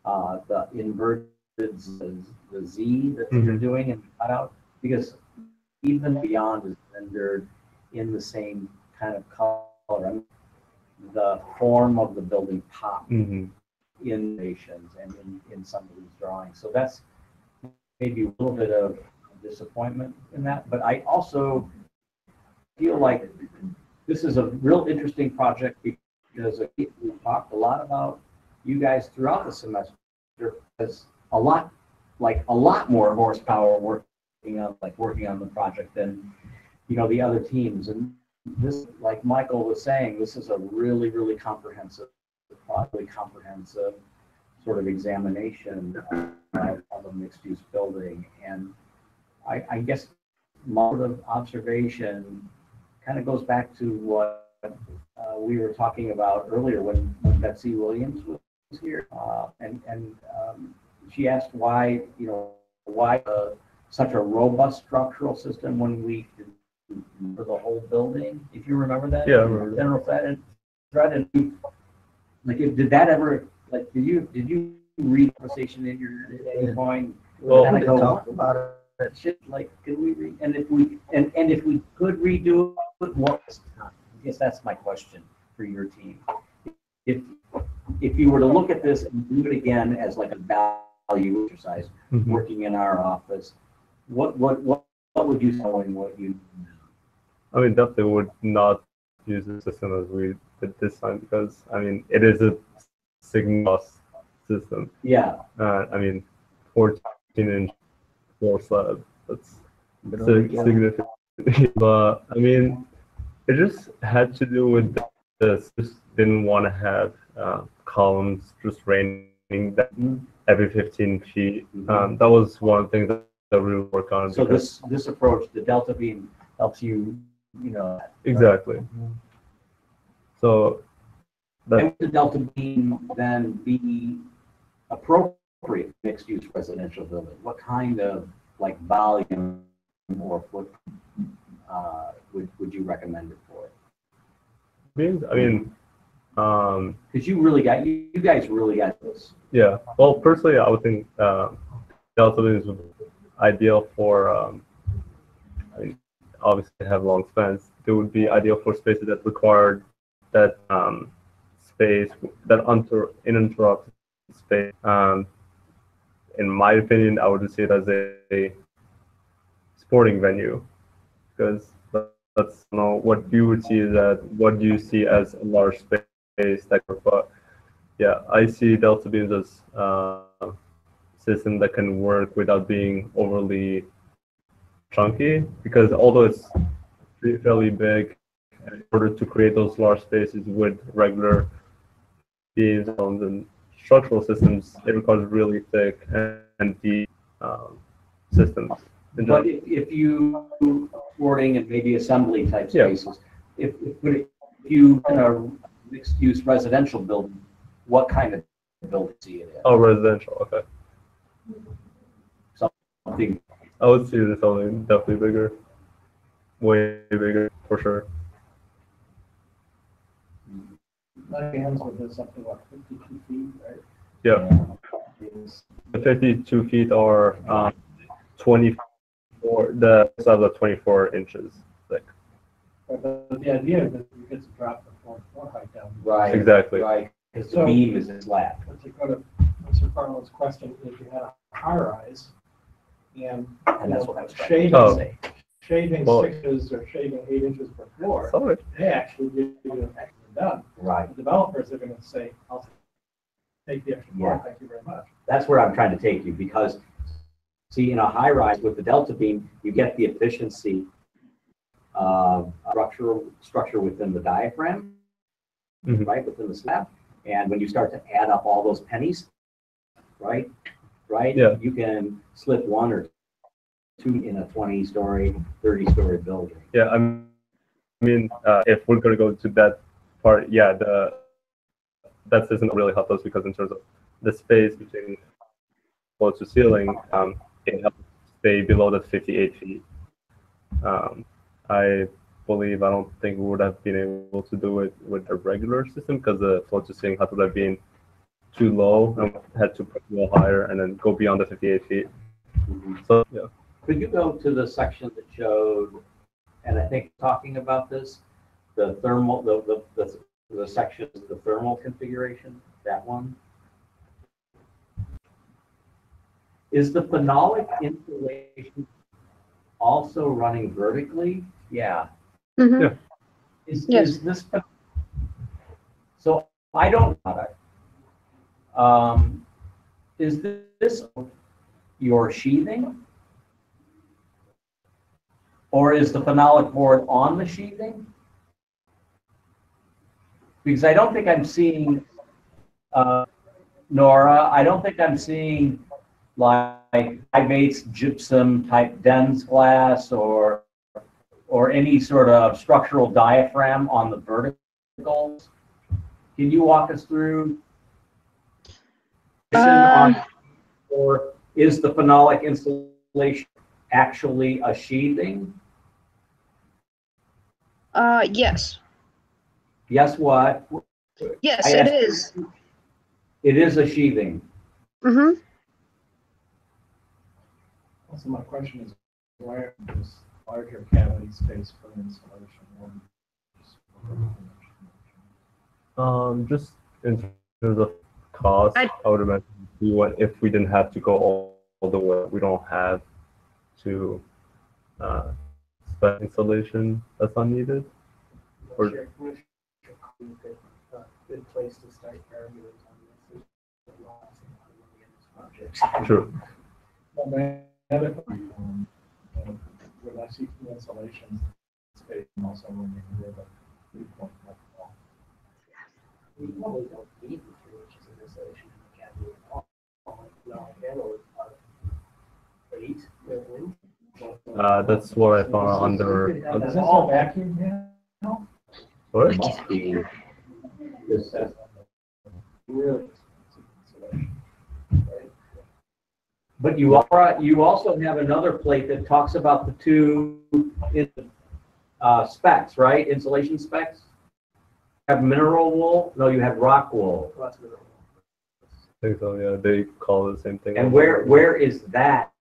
the inverted the Z that you're doing and cut out, because even beyond is rendered in the same kind of color. I mean, the form of the building pop in nations and in some of these drawings. So that's maybe a little bit of disappointment in that. But I also feel like this is a real interesting project because we talked a lot about you guys throughout the semester. There's a lot more horsepower working on the project than the other teams. And this, like Michael was saying, this is a really, really comprehensive sort of examination of a mixed-use building. And I guess my observation kind of goes back to what we were talking about earlier when Betsy Williams was here, and she asked why such a robust structural system when we for the whole building. If you remember that, yeah, I remember. General threat and like, did that ever did you read the conversation in your at any point? Well, kind of go talk about it. Shit, like, can we read? And if we could redo more? I guess that's my question for your team. If you were to look at this and do it again as like a value exercise, working in our office, what would you know and what you know? I mean, definitely would not use the system as we did this time because, I mean, it is a signal system. Yeah. I mean, 14-inch floor slab, that's significant. But, I mean, it just had to do with this. Just didn't want to have columns just raining down every 15 feet. That was one of the things that we would work on. So this approach, the delta beam, helps you, Exactly. So and would the delta beam then be appropriate mixed-use residential building? What kind of like volume or footprint would you recommend it for? I mean, because you guys really got this. Yeah. Well, personally, I would think delta beams would be ideal for. I mean, obviously, they have long spans. It would be ideal for spaces that required that space, that uninterrupted space. In my opinion, I would just see it as a sporting venue, because that's what you would see is that what you see as a large space that. But yeah, I see delta beams as a system that can work without being overly chunky, because although it's fairly big, in order to create those large spaces with regular beams and structural systems, it requires really thick and deep systems. But if you boarding and maybe assembly type spaces, if you in a mixed-use residential building, what kind of building do you have? Oh, residential, okay. Something. I would see this something definitely bigger, way bigger for sure. My hands with this something like 52 feet, right? Yeah. The 52 feet are 24. The size of 24 inches thick. But the idea is that you get to drop the floor height down. Right. Exactly. Right. Because the beam is flat. To go to Mr. Farland's question, if you had a high rise and that's what I was trying to say. Shaving 6 inches or shaving 8 inches per floor, they actually give you an extra done. Right. The developers are going to say, I'll take the extra floor, thank you very much. That's where I'm trying to take you, because see, in a high rise with the delta beam, you get the efficiency of structure within the diaphragm, right, within the slab. And when you start to add up all those pennies, right, you can slip 1 or 2 in a 20-story, 30-story building. Yeah, I mean, if we're going to go to that part, that doesn't really help us, because in terms of the space between floor to ceiling, it helps stay below the 58 feet. I don't think we would have been able to do it with a regular system, because the floor to ceiling height would have been too low and had to put a little higher and then go beyond the 58 feet. So, yeah. Could you go to the section that showed, and I think talking about this, the thermal, the section, the thermal configuration, that one? Is the phenolic insulation also running vertically? Yeah. Mm-hmm. Yeah. Is this, so I don't know. Is this your sheathing? Or is the phenolic board on the sheathing? Because I don't think I'm seeing, Nora, I don't think I'm seeing like high-base gypsum type dense glass or any sort of structural diaphragm on the verticals. Can you walk us through? Or is the phenolic insulation actually a sheathing? Yes. Yes, what? Yes, it is. It is a sheathing. Mm-hmm. Also, my question is, why is larger cavity space for installation? Just in terms of cost, I would imagine if we didn't have to go all the way, we don't have to spend installation that's unneeded. Or Good place to start arguments on this. There's a lot of money in this project. true. When I see installations, space and also when you hear the 3.5 wall. We probably don't need the 3 inches of insulation in the cavity at all. No, panel is about 8 built-in. That's what I found under. Is this all vacuum panel? What? It must be this Really insulation. Right? But you also have another plate that talks about the two specs, right? Insulation specs. You have mineral wool? No, you have rock wool. I think so, yeah. They call it the same thing. And where is that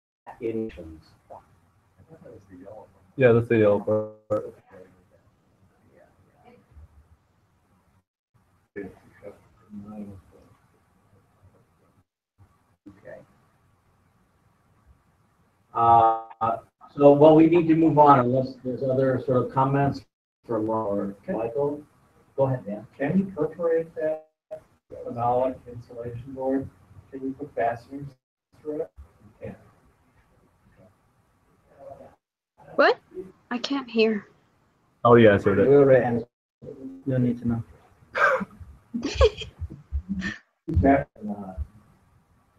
in? Yeah, that's the yellow part. Okay. So, well, we need to move on unless there's other sort of comments from Michael. Go ahead, Dan. Can you perforate that phenolic insulation board? Can you put fasteners through it? Yeah. What? I can't hear. Oh, yeah, I said We it. already answered. You don't need to know. That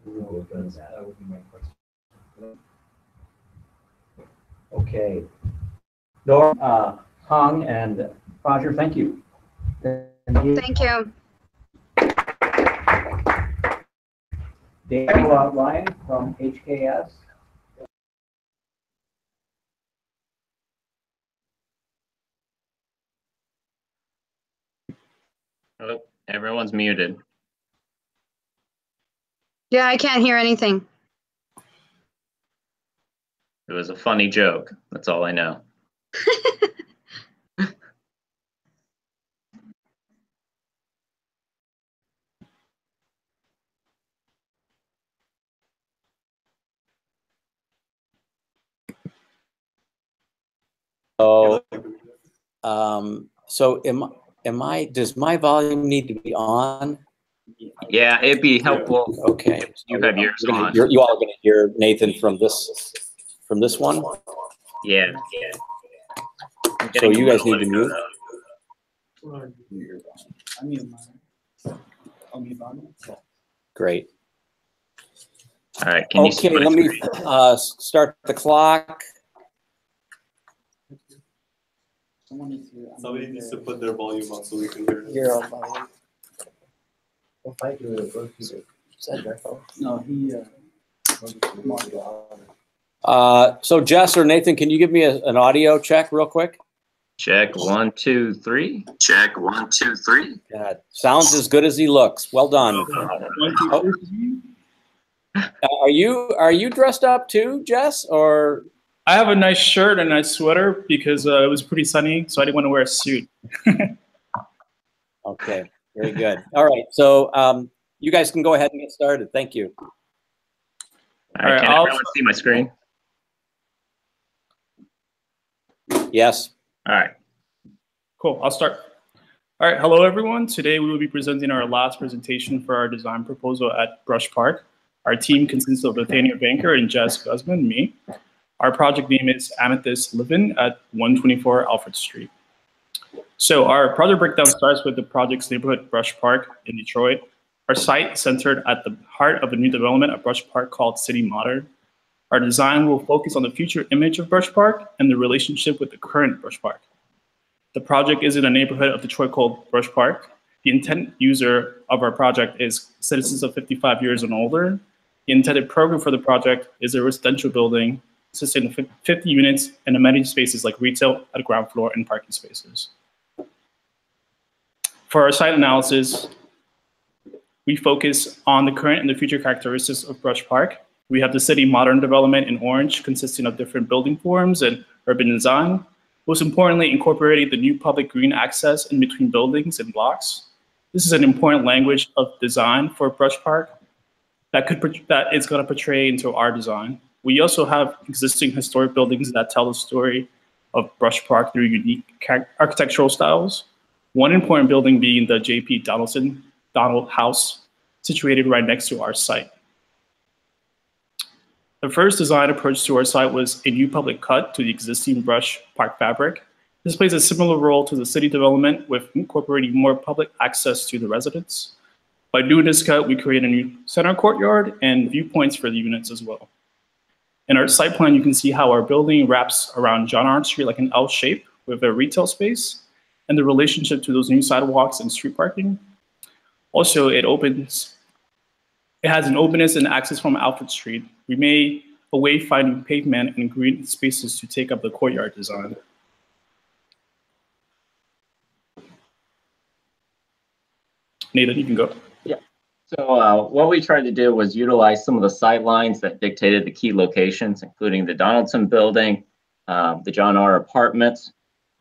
would be my question. Okay. Nora, Hung, and Roger, thank you. Thank you. Daniel Ryan from HKS. Hello, everyone's muted. Yeah, I can't hear anything. It was a funny joke. That's all I know. So, does my volume need to be on? Yeah, it'd be helpful. Okay. If you have yours on. You all are going to hear Nathan from this one? Yeah. So you guys need to mute? Great. All right, can you see Okay, my let me screen? start the clock. Somebody needs to put their volume up so we can hear it. You're all volume. If I do it, no, he. So Jess or Nathan, can you give me an audio check real quick? Check 1, 2, 3. Check 1, 2, 3. God, sounds as good as he looks. Well done. Oh. Are you dressed up too, Jess? Or I have a nice shirt and a nice sweater because it was pretty sunny, so I didn't want to wear a suit. Okay, very good. All right, so you guys can go ahead and get started. Thank you. All right, can everyone see my screen? Yes. All right. Cool, I'll start. All right, hello everyone. Today we will be presenting our last presentation for our design proposal at Brush Park. Our team consists of Nathaniel Banker and Jess Guzman, me. Our project name is Amethyst Living at 124 Alfred Street. So our project breakdown starts with the project's neighborhood, Brush Park in Detroit. Our site is centered at the heart of a new development at Brush Park called City Modern. Our design will focus on the future image of Brush Park and the relationship with the current Brush Park. The project is in a neighborhood of Detroit called Brush Park. The intent user of our project is citizens of 55 years and older. The intended program for the project is a residential building consisting of 50 units and amenity spaces like retail at the ground floor and parking spaces. For our site analysis, we focus on the current and the future characteristics of Brush Park We have the city modern development in orange, consisting of different building forms and urban design. Most importantly, incorporating the new public green access in between buildings and blocks. This is an important language of design for Brush Park that is going to portray into our design. We also have existing historic buildings that tell the story of Brush Park through unique architectural styles. One important building being the J.P. Donald House, situated right next to our site. The first design approach to our site was a new public cut to the existing Brush Park fabric. This plays a similar role to the city development with incorporating more public access to the residents. By doing this cut, we create a new center courtyard and viewpoints for the units as well. In our site plan, you can see how our building wraps around John R. Street like an L shape with a retail space and the relationship to those new sidewalks and street parking. Also, it has an openness and access from Alfred Street. We made a way finding pavement and green spaces to take up the courtyard design. Nathan, you can go. Yeah. So what we tried to do was utilize some of the sight lines that dictated the key locations, including the Donaldson Building, the John R. Apartments.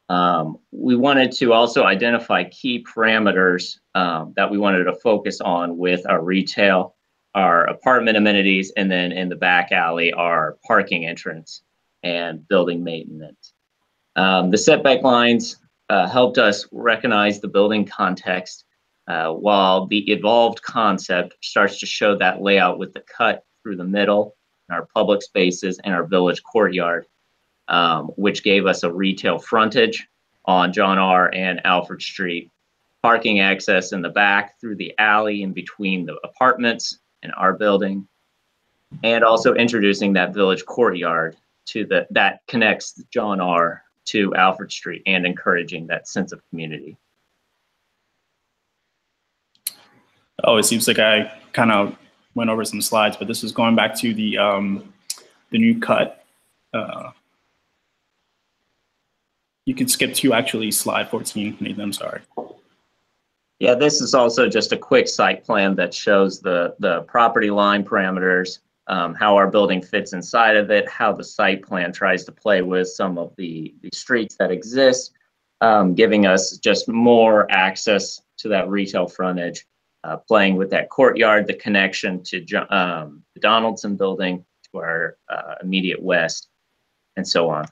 We wanted to also identify key parameters that we wanted to focus on with our retail, our apartment amenities, and then in the back alley, our parking entrance and building maintenance. The setback lines helped us recognize the building context, while the evolved concept starts to show that layout with the cut through the middle, our public spaces, and our village courtyard, which gave us a retail frontage on John R. and Alfred Street, parking access in the back through the alley in between the apartments and our building, and also introducing that village courtyard that connects John R. to Alfred Street and encouraging that sense of community. Oh, it seems like I kind of went over some slides, but this is going back to the new cut. You can skip to actually slide 14, Nathan, I'm sorry. Yeah, this is also just a quick site plan that shows the property line parameters, how our building fits inside of it, how the site plan tries to play with some of the streets that exist, giving us just more access to that retail frontage, playing with that courtyard, the connection to the Donaldson Building, to our immediate west, and so on.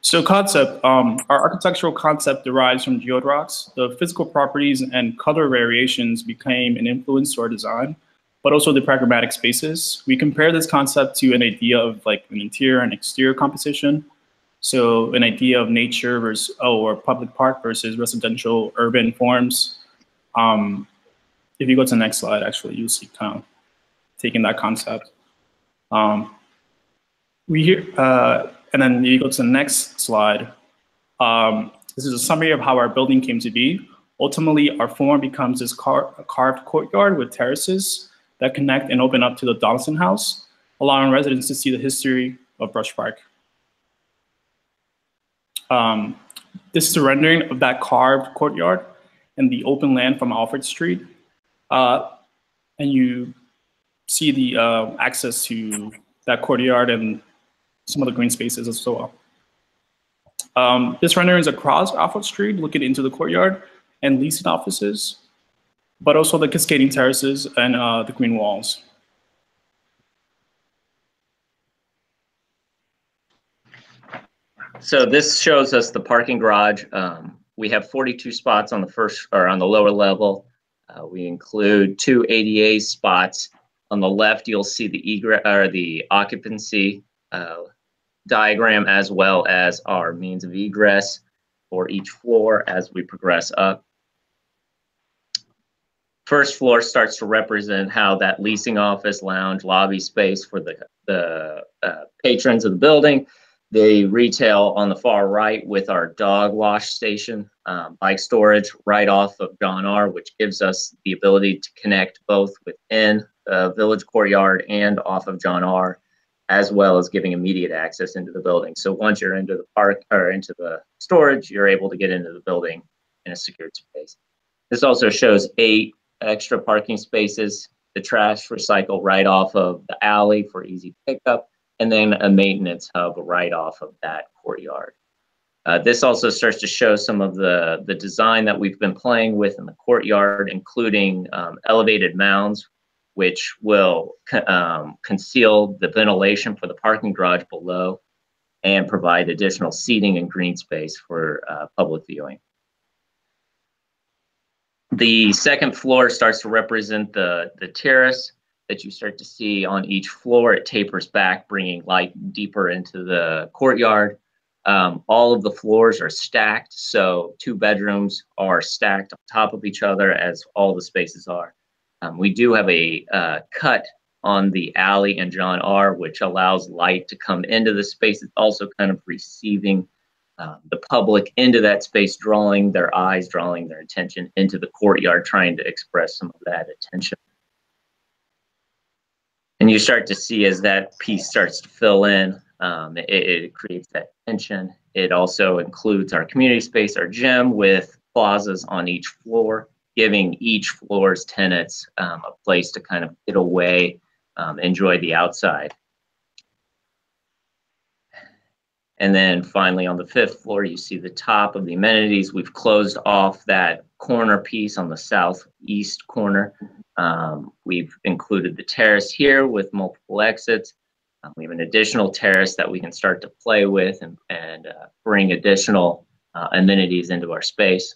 So concept, our architectural concept derives from geode rocks. The physical properties and color variations became an influence to our design, but also the pragmatic spaces. We compare this concept to an idea of like an interior and exterior composition. So an idea of nature versus, or public park versus residential urban forms. If you go to the next slide, actually, you'll see kind of taking that concept. And then you go to the next slide. This is a summary of how our building came to be. Ultimately, our form becomes this carved courtyard with terraces that connect and open up to the Donaldson House, allowing residents to see the history of Brush Park. This is a rendering of that carved courtyard and the open land from Alfred Street. And you see the access to that courtyard and some of the green spaces as well. This rendering is across Alfred Street, looking into the courtyard and leasing offices, but also the cascading terraces and the green walls. So this shows us the parking garage. We have 42 spots on the lower level. We include 2 ADA spots. On the left, you'll see the occupancy diagram, as well as our means of egress for each floor as we progress up. First floor starts to represent how that leasing office, lounge, lobby space for the patrons of the building. The retail on the far right with our dog wash station, bike storage right off of John R., which gives us the ability to connect both within the village courtyard and off of John R., as well as giving immediate access into the building. So once you're into the park or into the storage, you're able to get into the building in a secured space. This also shows 8 extra parking spaces the trash recycle right off of the alley for easy pickup, and then a maintenance hub right off of that courtyard. This also starts to show some of the design that we've been playing with in the courtyard, including elevated mounds, which will conceal the ventilation for the parking garage below and provide additional seating and green space for public viewing. The second floor starts to represent the terrace that you start to see on each floor. It tapers back, bringing light deeper into the courtyard. All of the floors are stacked, so 2 bedrooms are stacked on top of each other, as all the spaces are. We do have a cut on the alley in John R, which allows light to come into the space. It's also kind of receiving the public into that space, drawing their eyes, drawing their attention into the courtyard, trying to express some of that attention. And you start to see as that piece starts to fill in, it creates that tension. It also includes our community space, our gym, with plazas on each floor, giving each floor's tenants a place to kind of get away, enjoy the outside. And then finally on the 5th floor, you see the top of the amenities. We've closed off that corner piece on the southeast corner. We've included the terrace here with multiple exits. We have an additional terrace that we can start to play with and bring additional amenities into our space.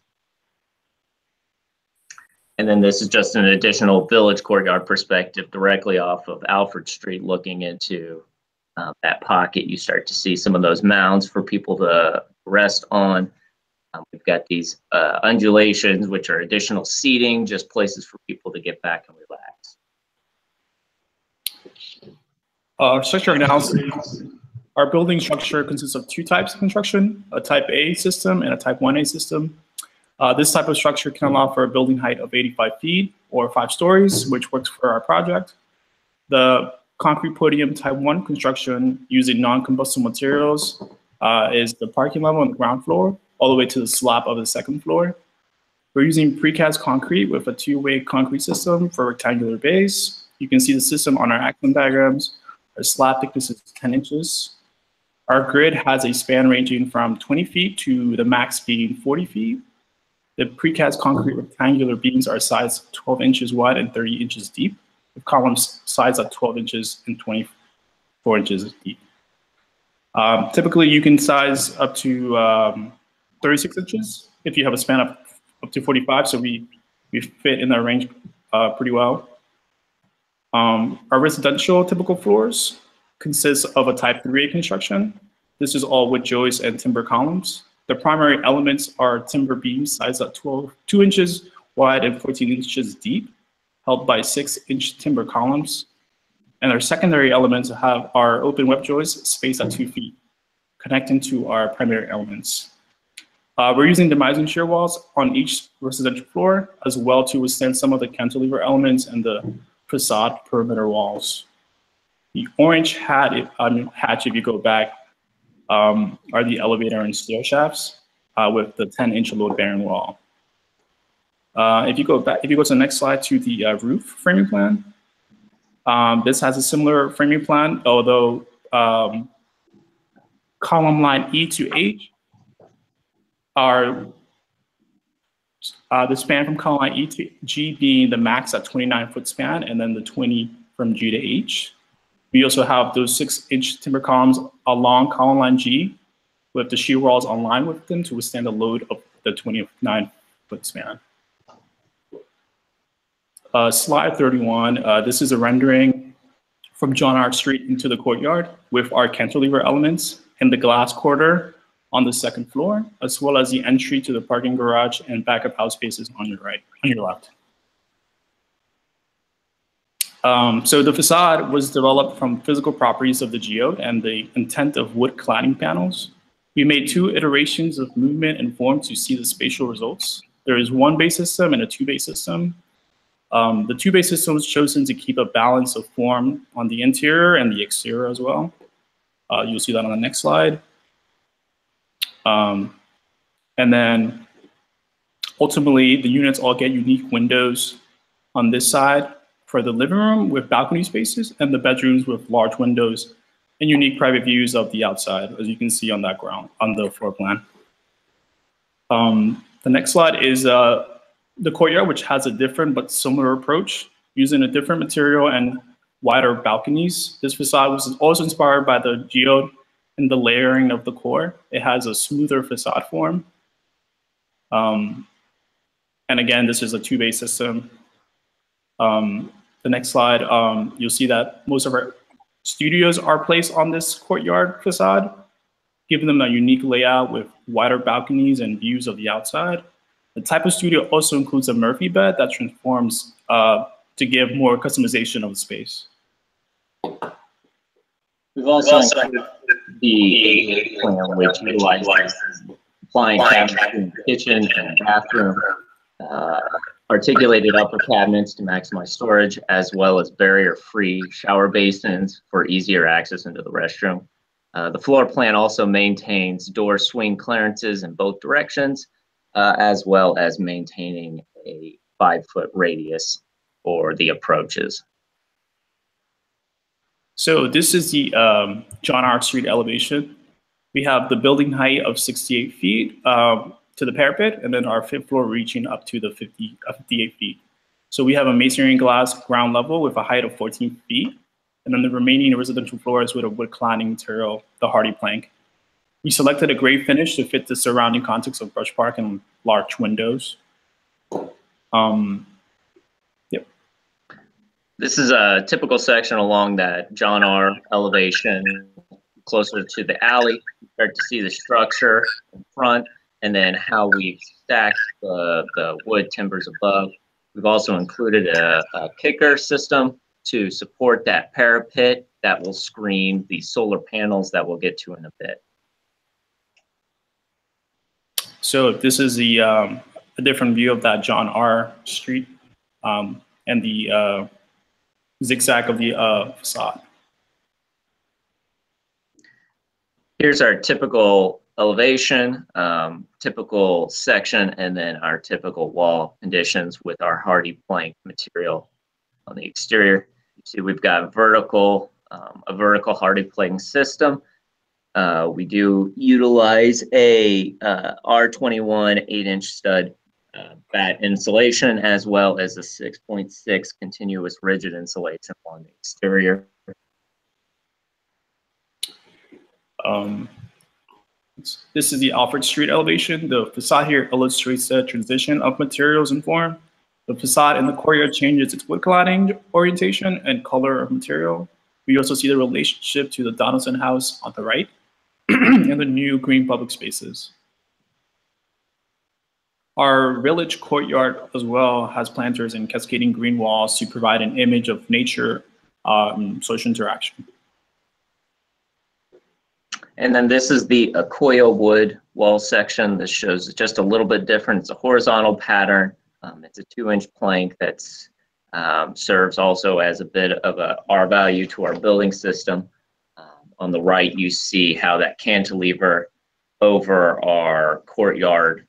And then this is just an additional village courtyard perspective directly off of Alfred Street, looking into that pocket. You start to see some of those mounds for people to rest on. We've got these undulations, which are additional seating, just places for people to get back and relax. Structure analysis. Our building structure consists of 2 types of construction, a type A system and a type 1A system. This type of structure can allow for a building height of 85 feet or 5 stories, which works for our project. The concrete podium type 1 construction using non-combustible materials is the parking level on the ground floor all the way to the slab of the 2nd floor. We're using precast concrete with a 2-way concrete system for rectangular base. You can see the system on our accent diagrams. Our slab thickness is 10 inches. Our grid has a span ranging from 20 feet to the max being 40 feet. The precast concrete rectangular beams are sized 12 inches wide and 30 inches deep, with columns sized at 12 inches and 24 inches deep. Typically, you can size up to 36 inches if you have a span of up to 45, so we fit in that range pretty well. Our residential typical floors consist of a type 3A construction. This is all wood joists and timber columns. The primary elements are timber beams sized at 2 inches wide and 14 inches deep, held by 6-inch timber columns. And our secondary elements have our open web joists spaced at 2 feet, connecting to our primary elements. We're using demising shear walls on each residential floor, as well to withstand some of the cantilever elements and the facade perimeter walls. The orange hatch, if you go back, are the elevator and stair shafts with the 10-inch load-bearing wall. If you go to the next slide to the roof framing plan, this has a similar framing plan, although column line E to H are the span from column line E to G being the max at 29-foot span, and then the 20 from G to H. We also have those 6-inch timber columns along column line G with the shear walls online with them to withstand the load of the 29-foot span. Slide 31, this is a rendering from John R. Street into the courtyard with our cantilever elements and the glass corridor on the 2nd floor, as well as the entry to the parking garage and backup house spaces on your right, on your left. So the facade was developed from physical properties of the geode and the intent of wood cladding panels. We made 2 iterations of movement and form to see the spatial results. There is 1 bay system and a 2 bay system. The 2 bay system was chosen to keep a balance of form on the interior and the exterior as well. You'll see that on the next slide. And then ultimately, the units all get unique windows on this side for the living room with balcony spaces and the bedrooms with large windows and unique private views of the outside, as you can see on that on the floor plan. The next slide is the courtyard, which has a different but similar approach, using a different material and wider balconies. This facade was also inspired by the geode and the layering of the core. It has a smoother facade form. And again, this is a two-bay system. The next slide, you'll see that most of our studios are placed on this courtyard facade, giving them a unique layout with wider balconies and views of the outside. The type of studio also includes a Murphy bed that transforms to give more customization of the space. We've also included the plan, which utilizes applying cabinets in the kitchen and bathroom, articulated upper cabinets to maximize storage, as well as barrier-free shower basins for easier access into the restroom. The floor plan also maintains door swing clearances in both directions, as well as maintaining a 5-foot radius for the approaches. So this is the John R. Street elevation. We have the building height of 68 feet to the parapet, and then our 5th floor reaching up to the 58 feet. So we have a masonry and glass ground level with a height of 14 feet, and then the remaining residential floors with a wood cladding material, the hardy plank. We selected a gray finish to fit the surrounding context of Brush Park and large windows. Yep. This is a typical section along that John R. elevation, closer to the alley. You start to see the structure in front, and then how we've stacked the wood timbers above. We've also included a kicker system to support that parapet that will screen the solar panels that we'll get to in a bit. So this is the a different view of that John R. Street and the zigzag of the facade. Here's our typical elevation, typical section, and then our typical wall conditions with our hardy plank material on the exterior. You see we've got a vertical hardy plank system. We do utilize a R21 8-inch stud bat insulation, as well as a 6.6 continuous rigid insulation on the exterior. This is the Alfred Street elevation. The facade here illustrates the transition of materials and form. The facade in the courtyard changes its wood cladding orientation and color of material. We also see the relationship to the Donaldson House on the right and the new green public spaces. Our village courtyard as well has planters and cascading green walls to provide an image of nature, social interaction. And then this is the Akoya wood wall section. This shows just a little bit different. It's a horizontal pattern. It's a 2-inch plank that serves also as a bit of a R value to our building system. On the right, you see how that cantilever over our courtyard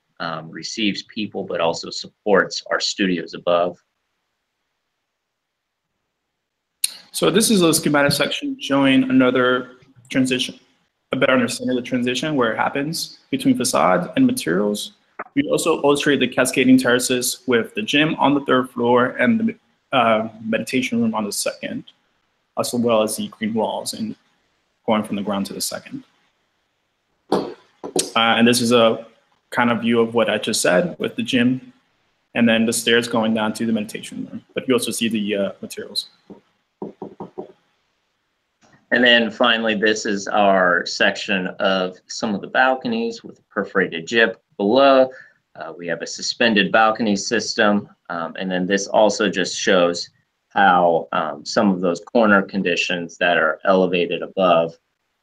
receives people, but also supports our studios above. So this is a schematic section showing another transition, a better understanding of the transition where it happens between facade and materials. We also illustrate the cascading terraces with the gym on the 3rd floor and the meditation room on the 2nd, as well as the green walls and going from the ground to the 2nd. And this is a kind of view of what I just said with the gym and then the stairs going down to the meditation room. But you also see the materials. And then finally, this is our section of some of the balconies with perforated gyp below. We have a suspended balcony system. And then this also just shows how some of those corner conditions that are elevated above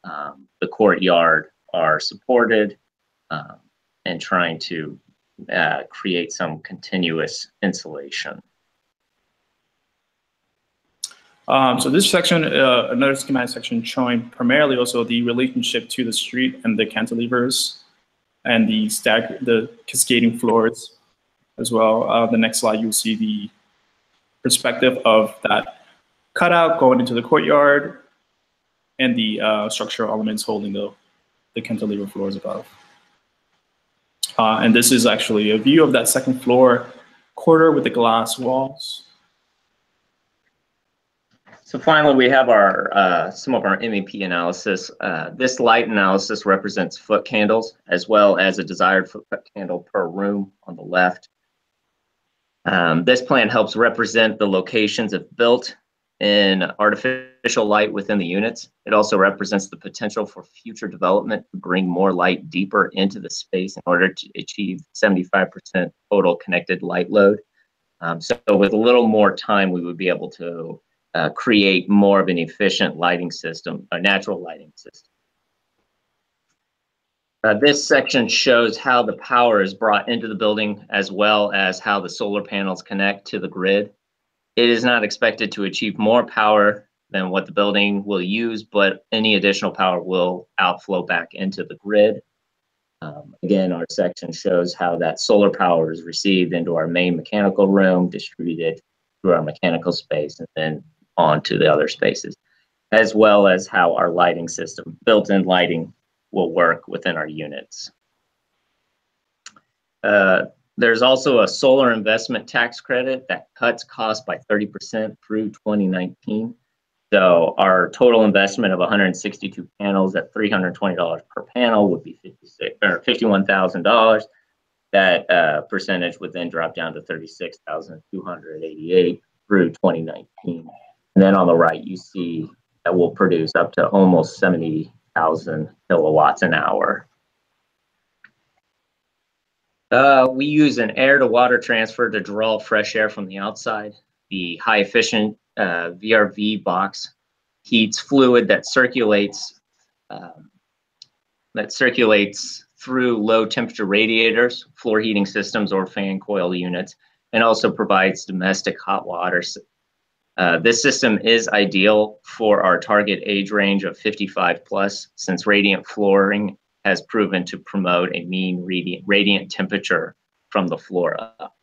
the courtyard are supported and trying to create some continuous insulation. So this section, another schematic section showing primarily also the relationship to the street and the cantilevers and the cascading floors as well. The next slide, you'll see the perspective of that cutout going into the courtyard and the structural elements holding the cantilever floors above. And this is actually a view of that second floor corridor with the glass walls. So finally, we have our some of our MEP analysis. This light analysis represents foot candles as well as a desired foot candle per room on the left. This plan helps represent the locations of built in artificial light within the units. It also represents the potential for future development to bring more light deeper into the space in order to achieve 75% total connected light load. So with a little more time, we would be able to create more of an efficient lighting system, a natural lighting system. This section shows how the power is brought into the building as well as how the solar panels connect to the grid. It is not expected to achieve more power than what the building will use, but any additional power will outflow back into the grid. Again, our section shows how that solar power is received into our main mechanical room, distributed through our mechanical space, and then on to the other spaces, as well as how our lighting system, built-in lighting, will work within our units. There's also a solar investment tax credit that cuts costs by 30% through 2019. So our total investment of 162 panels at $320 per panel would be $51,000. That percentage would then drop down to 36,288 through 2019. And then on the right, you see that will produce up to almost 70,000 kilowatts an hour. We use an air to water transfer to draw fresh air from the outside. The high efficient VRV box heats fluid that circulates through low temperature radiators, floor heating systems, or fan coil units, and also provides domestic hot water. This system is ideal for our target age range of 55 plus, since radiant flooring has proven to promote a mean radiant temperature from the floor up.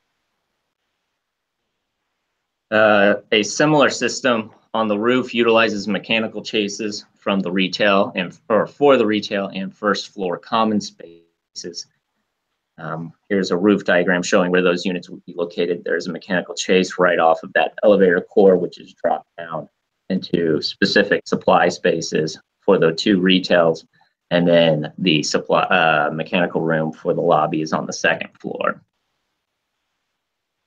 A similar system on the roof utilizes mechanical chases from the retail for the retail and first floor common spaces. Here's a roof diagram showing where those units would be located. There's a mechanical chase right off of that elevator core, which is dropped down into specific supply spaces for the two retails, and then the mechanical room for the lobby is on the second floor.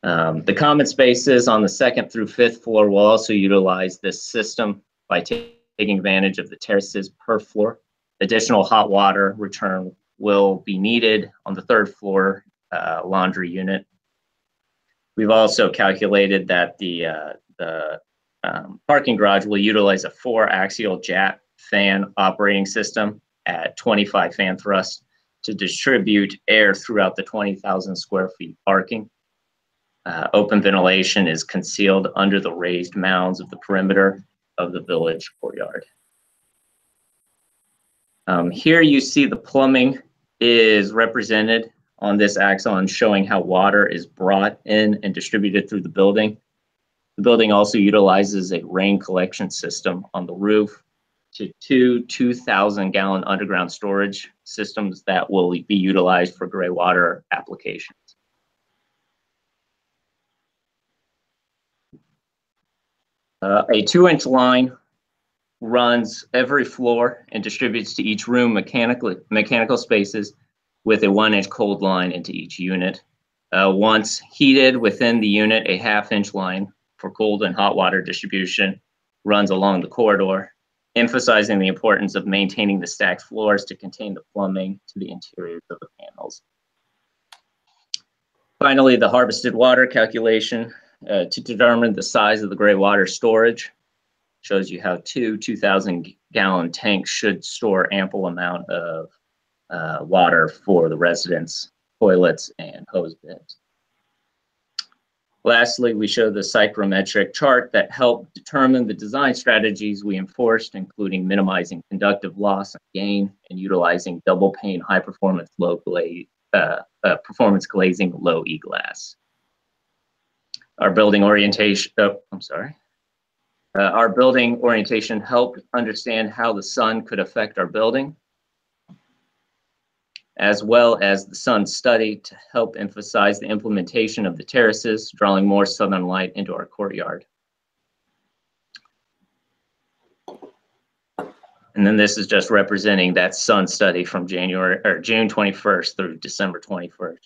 The common spaces on the second through fifth floor will also utilize this system by taking advantage of the terraces per floor. Additional hot water return will be needed on the third floor laundry unit. We've also calculated that the parking garage will utilize a 4-axial jet fan operating system at 25 fan thrust to distribute air throughout the 20,000 square feet parking. Open ventilation is concealed under the raised mounds of the perimeter of the village courtyard. Here you see the plumbing is represented on this axon, showing how water is brought in and distributed through the building. The building also utilizes a rain collection system on the roof to two 2,000-gallon underground storage systems that will be utilized for gray water applications. A 2-inch line runs every floor and distributes to each room mechanical spaces with a 1-inch cold line into each unit. Once heated within the unit, a 1/2-inch line for cold and hot water distribution runs along the corridor, emphasizing the importance of maintaining the stacked floors to contain the plumbing to the interiors of the panels. Finally, the harvested water calculation to determine the size of the gray water storage shows you how two 2,000-gallon tanks should store ample amount of water for the residents' toilets and hose bibs. Lastly, we show the psychrometric chart that helped determine the design strategies we enforced, including minimizing conductive loss and gain and utilizing double pane high performance performance glazing low E glass. Our building orientation, our building orientation helped understand how the sun could affect our building, as well as the sun study to help emphasize the implementation of the terraces, drawing more southern light into our courtyard. And then this is just representing that sun study from June 21st through December 21st.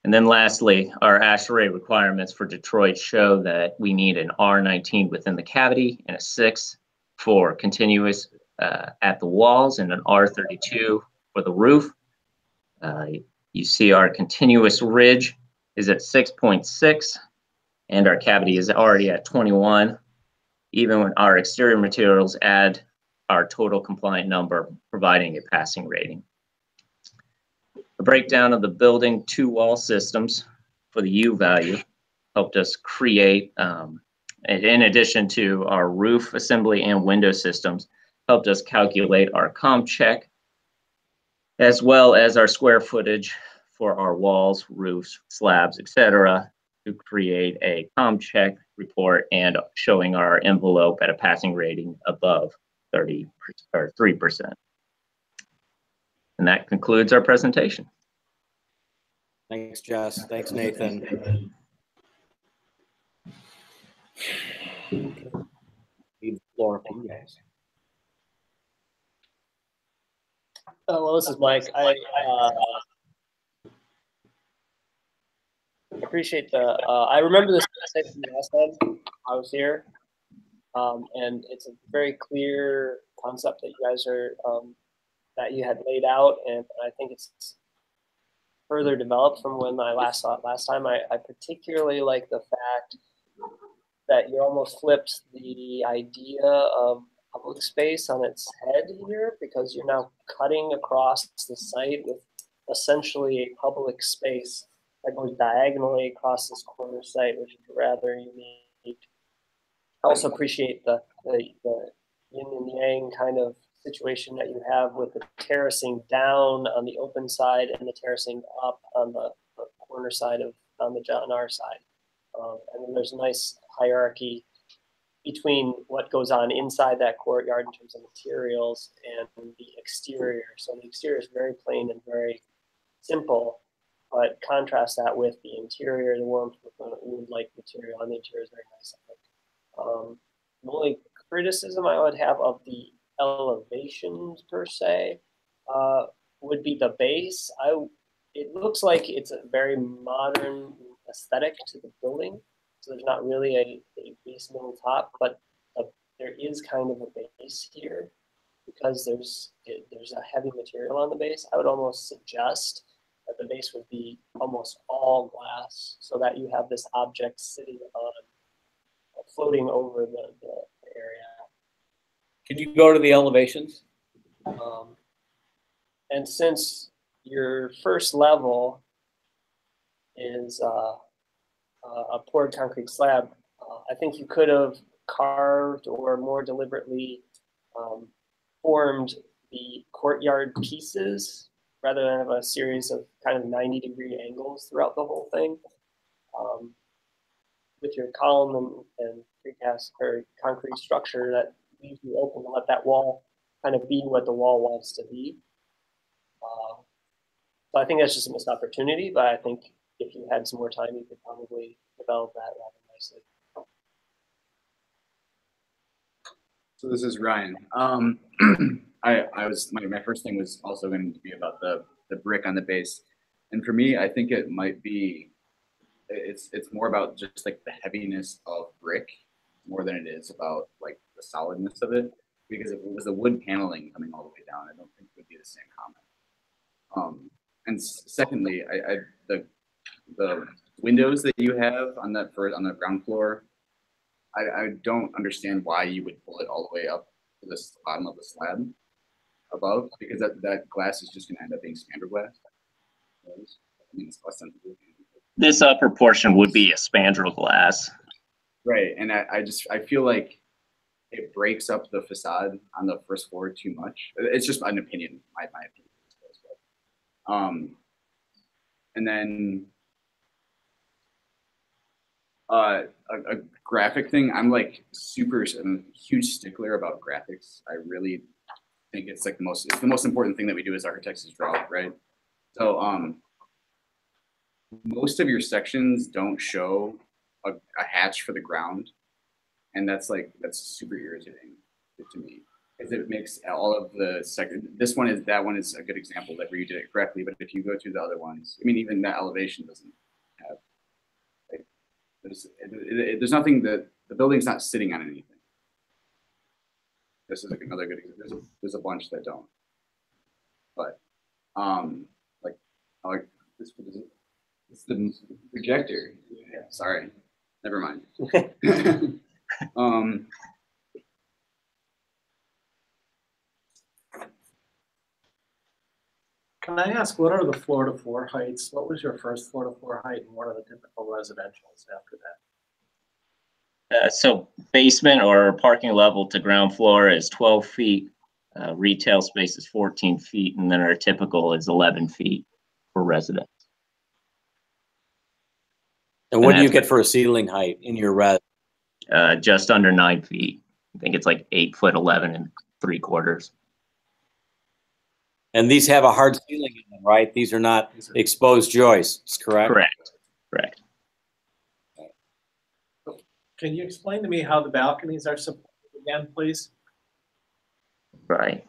And then lastly, our ASHRAE requirements for Detroit show that we need an R19 within the cavity and a 6 for continuous at the walls and an R32 for the roof. You see our continuous ridge is at 6.6 and our cavity is already at 21. Even when our exterior materials add our total compliant number, providing a passing rating. A breakdown of the building 2 wall systems for the U value helped us create, in addition to our roof assembly and window systems, helped us calculate our COM check, as well as our square footage for our walls, roofs, slabs, etc., to create a COM check report and showing our envelope at a passing rating above 30 or 3%. And that concludes our presentation. Thanks, Jess. Thanks, Nathan. Leave the floor for you guys. Oh, well, this is Mike. I appreciate I remember this from last time I was here, and it's a very clear concept that you guys are that you had laid out, and I think it's further developed from when I last saw it last time. I particularly like the fact that you almost flipped the idea of public space on its head here, because you're now cutting across the site with essentially a public space that goes diagonally across this corner site, which is rather unique. I also appreciate the yin and yang kind of situation that you have with the terracing down on the open side and the terracing up on the corner side on the John R side. And then there's a nice hierarchy between what goes on inside that courtyard in terms of materials and the exterior. So the exterior is very plain and very simple, but contrast that with the interior, the warmth with the wood-like material on the interior is very nice, I think. The only criticism I would have of the elevations per se would be the base. It looks like it's a very modern aesthetic to the building, so there's not really a base middle top, but there is kind of a base here because there's a heavy material on the base. I would almost suggest that the base would be almost all glass, so that you have this object sitting on, floating over the area. Can you go to the elevations? And since your first level is a poured concrete slab, I think you could have carved or more deliberately formed the courtyard pieces rather than have a series of kind of 90-degree angles throughout the whole thing. With your column and precast or concrete structure that leaves you open to let that wall kind of be what the wall wants to be. So I think that's just a missed opportunity, but I think if you had some more time, you could probably develop that rather nicely. So this is Ryan. My first thing was also going to be about the brick on the base, and for me, I think it might be it's more about just like the heaviness of brick more than it is about like the solidness of it. Because if it was the wood paneling coming all the way down, I don't think it would be the same comment. And secondly, the windows that you have on the ground floor, I don't understand why you would pull it all the way up to the bottom of the slab above, because that glass is just going to end up being standard glass. I mean, it's less sensitive. This upper portion would be a spandrel glass. Right, and I feel like it breaks up the facade on the first floor too much. It's just an opinion, my opinion. And then a graphic thing. I'm a huge stickler about graphics. I really think it's like the most important thing that we do as architects is draw, right? So most of your sections don't show a hatch for the ground, and that's super irritating to me, because it makes all of the that one is a good example where you did it correctly, but if you go through the other ones, I mean, even that elevation doesn't have, like, there's nothing that the building's not sitting on anything. This is like another good example. There's a bunch that don't, but like this. It's the projector. Yeah, sorry, never mind. Can I ask, what are the floor-to-floor heights? What was your first floor-to-floor height, and what are the typical residentials after that? So basement or parking level to ground floor is 12 feet. Retail space is 14 feet, and then our typical is 11 feet for residents. And what do you get for a ceiling height in your res? Just under 9 feet. I think it's like 8'11" 3/4. And these have a hard ceiling in them, right? These are not exposed joists, correct? Correct. Can you explain to me how the balconies are supported again, please? Right.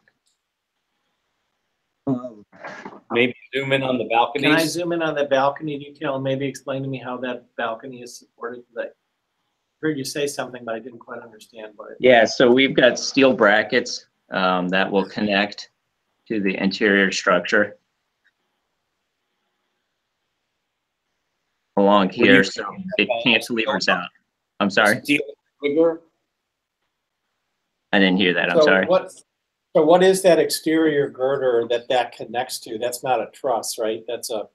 Maybe zoom in on the balconies. Can I zoom in on the balcony detail and maybe explain to me how that balcony is supported? I heard you say something, but I didn't quite understand what it. Yeah, so we've got steel brackets that will connect to the interior structure along here, so it cantilevers out. I'm sorry? I didn't hear that, I'm sorry. So what is that exterior girder that connects to? That's not a truss, right? That's a...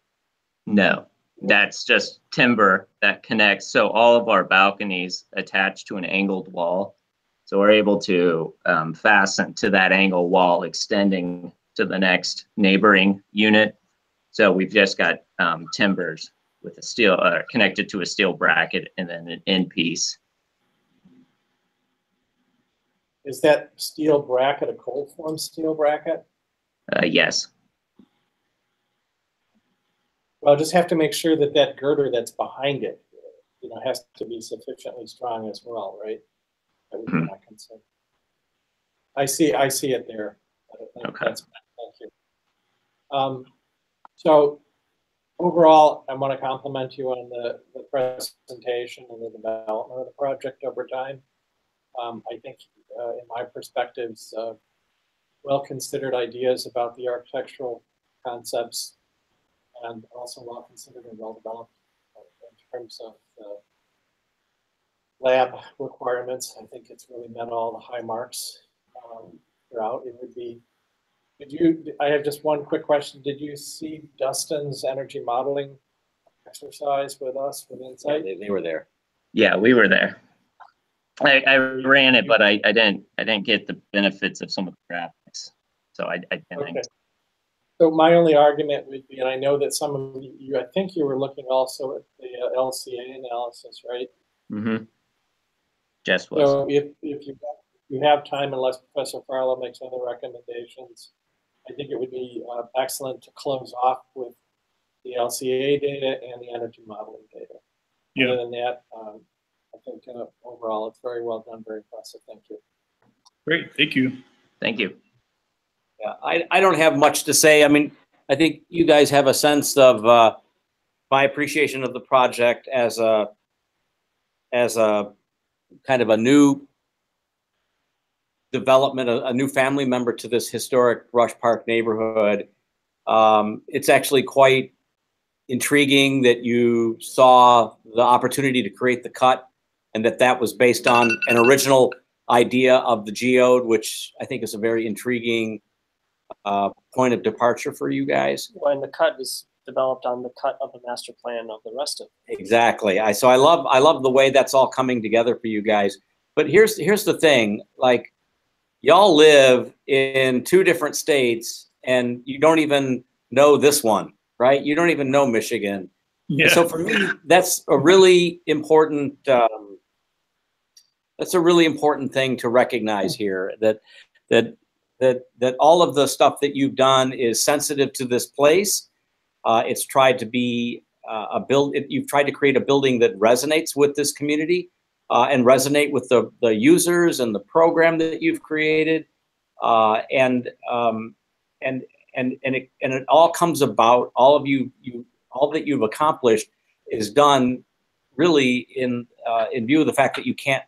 No, that's just timber that connects. So all of our balconies attach to an angled wall. So we're able to fasten to that angle wall extending to the next neighboring unit. So we've just got timbers with a steel connected to a steel bracket and then an end piece. Is that steel bracket a cold form steel bracket? Yes. Well, just have to make sure that that girder that's behind it, has to be sufficiently strong as well, right? That would be my concern. I see it there. Okay. Thank you. So overall, I want to compliment you on the presentation and the development of the project over time. I think, in my perspectives, well-considered ideas about the architectural concepts, and also well-considered and well-developed in terms of the lab requirements. I think it's really met all the high marks throughout. It would be. I have just one quick question. Did you see Dustin's energy modeling exercise with us with Insight? Yeah, they were there. Yeah, we were there. I ran it, but I didn't get the benefits of some of the graphics. So I didn't. Okay. So my only argument would be, and I know that some of you, I think you were looking also at the LCA analysis, right? Mm-hmm. Just was. So if you have time, unless Professor Farlow makes other recommendations, I think it would be excellent to close off with the LCA data and the energy modeling data. Yeah. Other than that, I think overall it's very well done, very impressive. Thank you. Great, thank you. Thank you. Yeah, I don't have much to say. I mean, I think you guys have a sense of my appreciation of the project as a kind of a new development, a new family member to this historic Brush Park neighborhood. It's actually quite intriguing that you saw the opportunity to create the cut, and that was based on an original idea of the geode, which I think is a very intriguing point of departure for you guys. When the cut is developed on the cut of the master plan of the rest of it. Exactly. So I love the way that's all coming together for you guys. But here's the thing, like, y'all live in 2 different states and you don't even know this one, right? You don't even know Michigan. Yeah. And so for me, that's a really important. That's a really important thing to recognize here. That all of the stuff that you've done is sensitive to this place. It's tried to be you've tried to create a building that resonates with this community and resonate with the users and the program that you've created. And it all comes about, all that you've accomplished is done really in view of the fact that you can't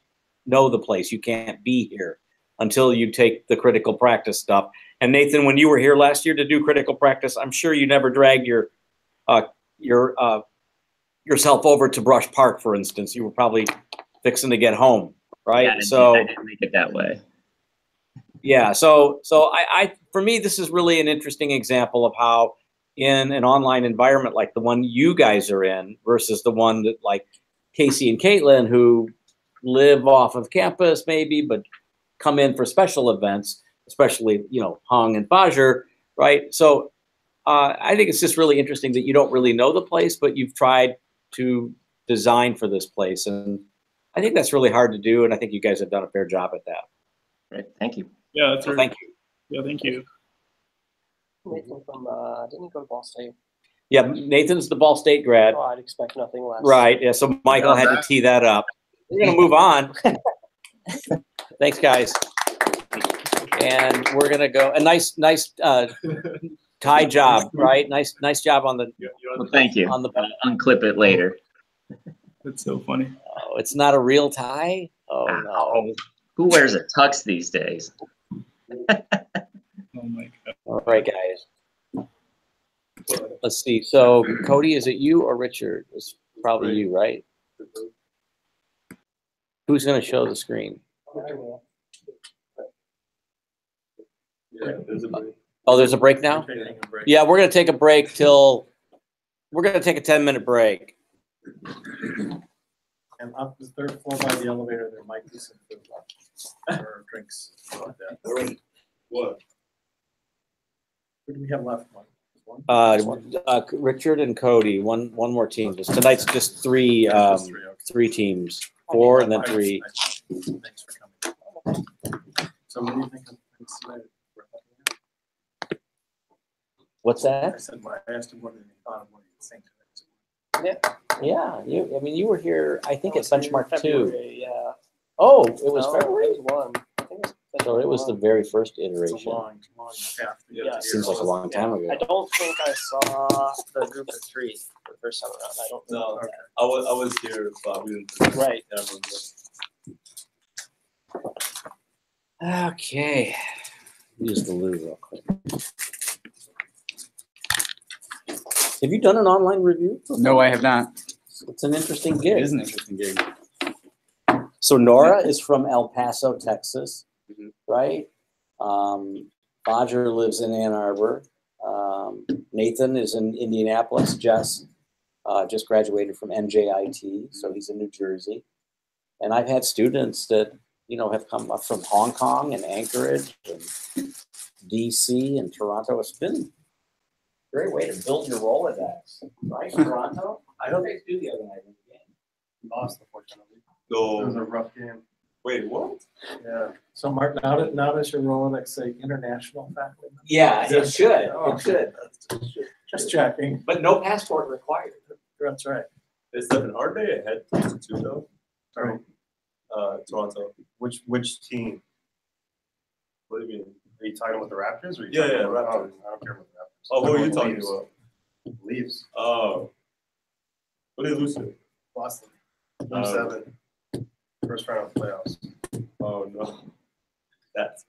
know the place, you can't be here until you take the critical practice stuff. And Nathan, when you were here last year to do critical practice, I'm sure you never dragged yourself over to Brush Park, for instance. You were probably fixing to get home, right? Yeah, I didn't make it that way. Yeah, so I for me, this is really an interesting example of how in an online environment like the one you guys are in versus the one that like Casey and Caitlin, who live off of campus maybe, but come in for special events, especially, Hong and Fajer, right? So I think it's just really interesting that you don't really know the place, but you've tried to design for this place. And I think that's really hard to do. And I think you guys have done a fair job at that. Great, thank you. Yeah, that's So thank you. Yeah, thank you. Nathan from, didn't he go to Ball State? Yeah, Nathan's the Ball State grad. Oh, I'd expect nothing less. Right, yeah, so Michael had to tee that up. We're gonna move on. Thanks, guys. And we're gonna go, a nice tie job, right? Nice job on the. Well, thank you. I'll unclip it later. That's so funny. Oh, it's not a real tie? Oh, no. Who wears a tux these days? Oh my God. All right, guys. Let's see. So, Cody, is it you or Richard? It's probably you, right? Who's going to show the screen? Oh, there's a break now? Yeah, we're going to take a break till, we're going to take a 10-minute break. And up the third floor by the elevator, there might be some food left or drinks like that. Great. What? What do we have left? Richard and Cody, one more team. Tonight's just three teams, 4 and then 3. Thanks for coming. So what do you think of this tonight? What's that? I said, I asked him what he thought of what he was saying Yeah. Yeah, you were here, I think, at Benchmark-2. February, yeah. Oh, it was No, February? It was 1. I think it was So it was the very first It's a iteration. long path. to get Yeah. to Seems here. like a long time ago. I don't think I saw the group of 3 for the first time around. I don't know. Okay. I was here, but we didn't. Right. Okay. Use the loo real quick. Have you done an online review? No, I have not. It's an interesting gig. It is an interesting gig. So Nora is from El Paso, Texas, Mhm. right? Fajer lives in Ann Arbor. Nathan is in Indianapolis. Jess just graduated from NJIT, so he's in New Jersey. And I've had students that, have come up from Hong Kong and Anchorage and DC and Toronto. It's been a great way to build your Rolodex, right? Toronto? I don't think do the other night in the game. Lost, unfortunately. No. It was a rough game. Wait, what? Yeah. So Mark, now does your Rolodex say international faculty? Yeah, it should. Oh, It should. Just checking. But no passport required. That's right. Aren't they ahead 2-2 though? Sorry. Toronto. Which team? What do you mean? Are you talking about the Raptors? Or are you Yeah, talking yeah, about, Raptors. I don't care about the Raptors. Oh, who are you Leafs. talking about? Leafs. Oh. What did they lose to? Boston. Game 7. First round of playoffs. Oh no. That's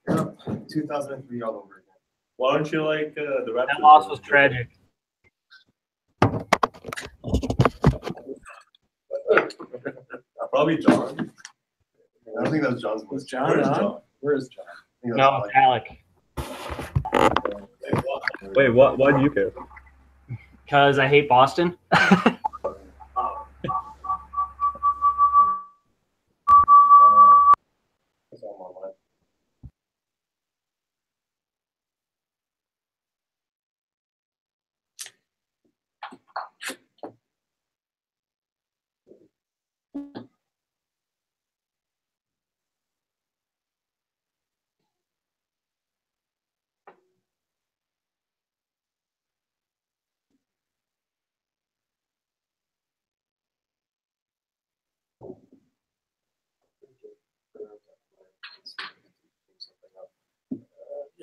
2003 all over again. Why don't you like the Raptors? That loss was tragic. Probably John. I don't think that was John's voice. Was John Where's on? John? Where is John? I think that No, was Alec. Wait, why do you care? Because I hate Boston.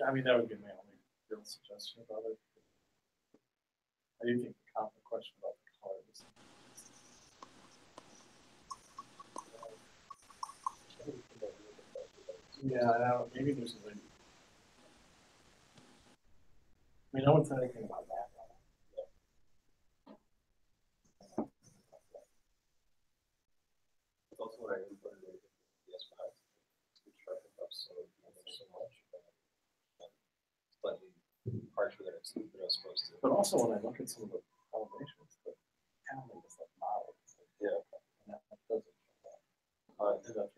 Yeah, I mean, that would be my only real suggestion about it. I do think the question about the color is. Yeah, I don't, maybe there's a way. I mean, no one said anything about that. That's also what I inputted in the PS5. We tried it up so much. Slightly harsher than it's supposed to. But also when I look at some of the elevations, the paneling is like mild. Yeah. And that doesn't show that.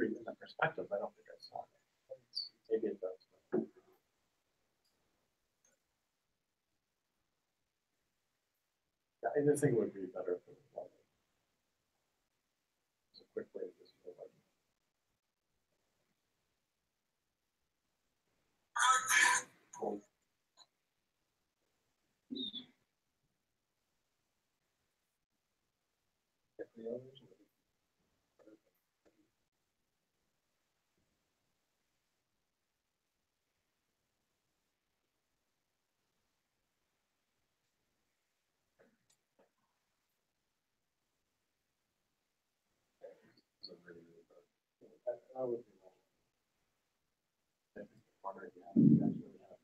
In the perspective, I don't think I saw it. Maybe it does. Yeah, I just think it would be better if it was like a quick way to just feel like.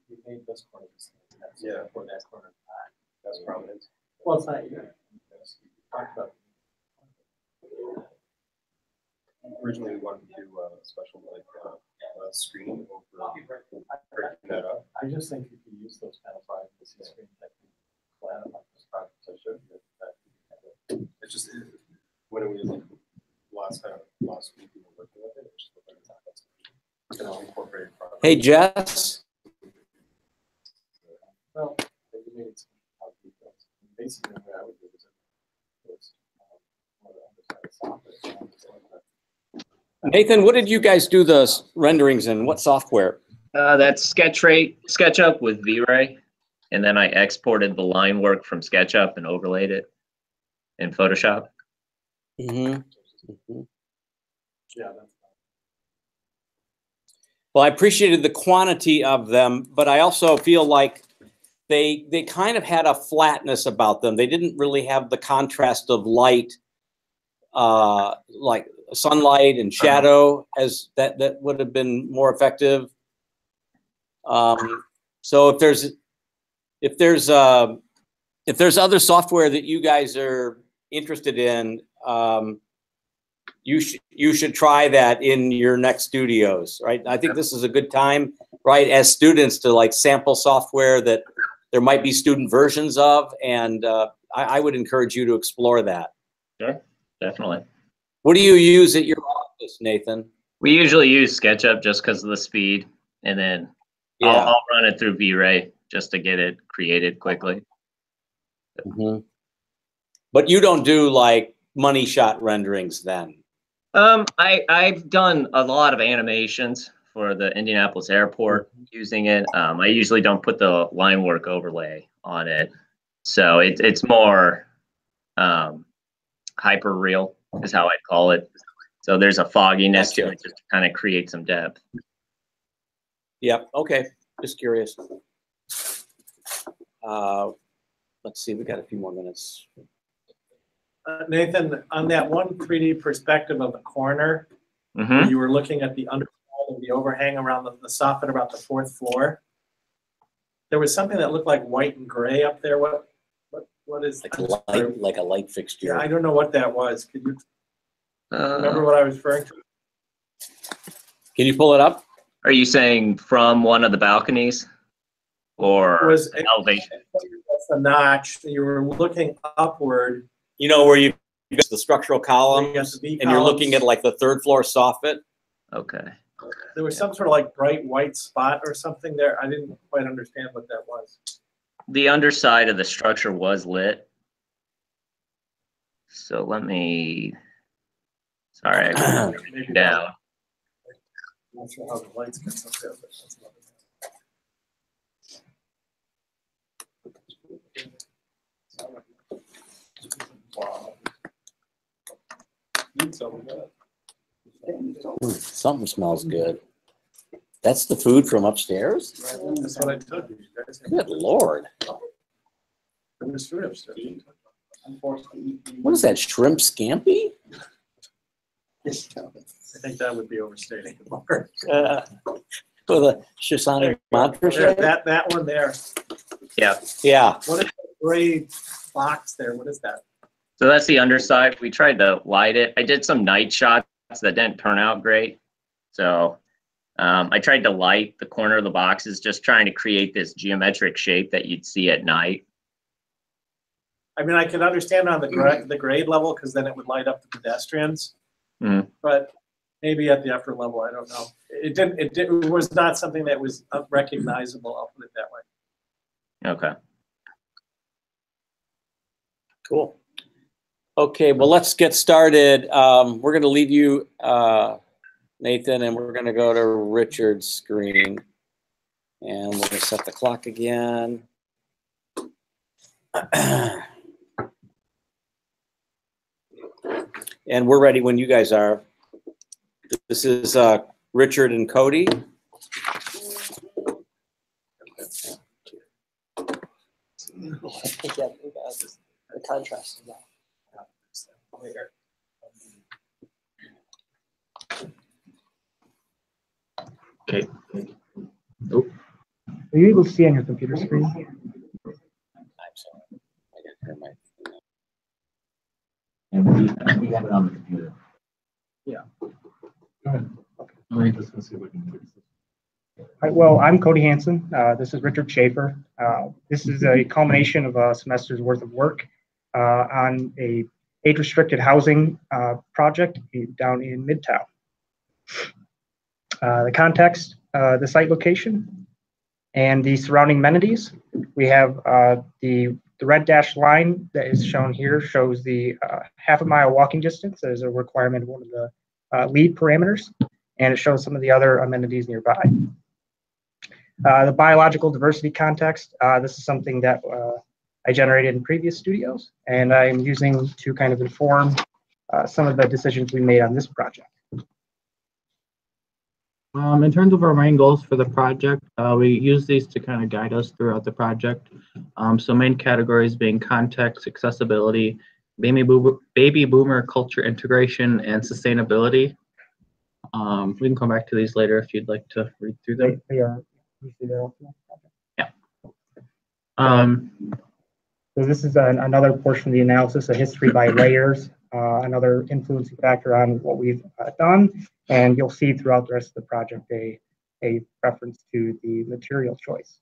You made this corner. Yeah. Or that corner. That's prominent. Well, it's not even. Talked about. Originally, we wanted to do a special like screen over breaking that up. I just think if you use those kind of privacy screens that you plan like this project, I showed you that. It's just when it was like last week we were working with it. It's just like it's not incorporate. Hey, Jess. Well, you made some details. Basically, what I would do is Nathan, what did you guys do the renderings in? What software? That's SketchUp with V-Ray, and then I exported the line work from SketchUp and overlaid it in Photoshop. Mm-hmm. Yeah. That's well, I appreciated the quantity of them, but I also feel like they kind of had a flatness about them. They didn't really have the contrast of light, like sunlight and shadow, as that would have been more effective. So if there's other software that you guys are interested in, you should try that in your next studios, right? I think this is a good time, right, as students to like sample software that there might be student versions of, and I would encourage you to explore that. Sure, definitely. What do you use at your office, Nathan? We usually use SketchUp just because of the speed, and then I'll run it through V-Ray just to get it created quickly. Mm-hmm. But you don't do like money shot renderings then? I've done a lot of animations for the Indianapolis airport using it. I usually don't put the line work overlay on it, so it's more hyper real is how I'd call it. So there's a fogginess to it just to kind of create some depth. Yep. Okay. Just curious. Let's see. We got a few more minutes. Nathan, on that one 3D perspective of the corner, where you were looking at the underside of the overhang around the soffit about the 4th floor, there was something that looked like white and gray up there. What is like a light fixture? Yeah, I don't know what that was. Could you remember what I was referring to? Can you pull it up? Are you saying from one of the balconies or elevation? That's the notch. You were looking upward. You know where you got the structural columns, and you're looking at like the 3rd floor soffit. Okay. There was some sort of like bright white spot or something there. I didn't quite understand what that was. The underside of the structure was lit. So let me, sorry, I put everything down. I'm not sure how the lights get up there, but that's not wow. Something smells good. That's the food from upstairs? That's what I told you. Good Lord. There was food upstairs. What is that, shrimp scampi? I think that would be overstating it more. With a Shoshani mantra shake? That one there. Yeah. Yeah. What is that gray box there? What is that? So that's the underside. We tried to light it. I did some night shots that didn't turn out great. So I tried to light the corner of the boxes, just trying to create this geometric shape that you'd see at night. I mean, I could understand on the grade level because then it would light up the pedestrians. Mm. But maybe at the upper level, I don't know. It was not something that was recognizable. I'll put it that way. Okay. Cool. Okay, well, let's get started. We're going to leave you, Nathan, and we're going to go to Richard's screen. And we're going to set the clock again. And we're ready when you guys are. This is Richard and Cody. The contrast of that. Okay. Are you able to see on your computer screen? I'm sorry. I didn't hear my. And we have it on the computer. Yeah. Go ahead. Okay. Let me just see if we can fix it. Hi, well, I'm Cody Hansen. This is Richard Schaefer. This is a culmination of a semester's worth of work on a age-restricted housing project down in Midtown. The context, the site location, and the surrounding amenities. We have the red dashed line that is shown here shows the half-a-mile walking distance as a requirement of one of the lead parameters, and it shows some of the other amenities nearby. The biological diversity context, this is something that I generated in previous studios, and I'm using to kind of inform some of the decisions we made on this project. In terms of our main goals for the project, we use these to kind of guide us throughout the project. So main categories being context, accessibility, baby boomer culture integration, and sustainability. We can come back to these later if you'd like to read through them. Yeah. So this is another portion of the analysis, a history by layers, another influencing factor on what we've done. And you'll see throughout the rest of the project a reference to the material choice.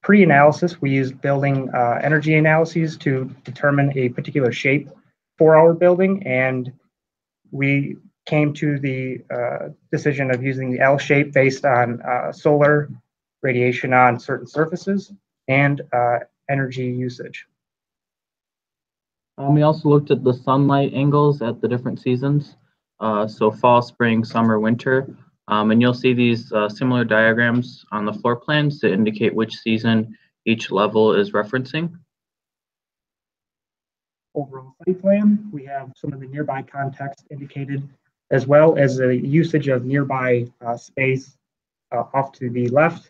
Pre-analysis, we used building energy analyses to determine a particular shape for our building, and we came to the decision of using the L shape based on solar radiation on certain surfaces and energy usage. We also looked at the sunlight angles at the different seasons. So fall, spring, summer, winter. And you'll see these similar diagrams on the floor plans to indicate which season each level is referencing. Overall site plan, we have some of the nearby context indicated, as well as the usage of nearby space off to the left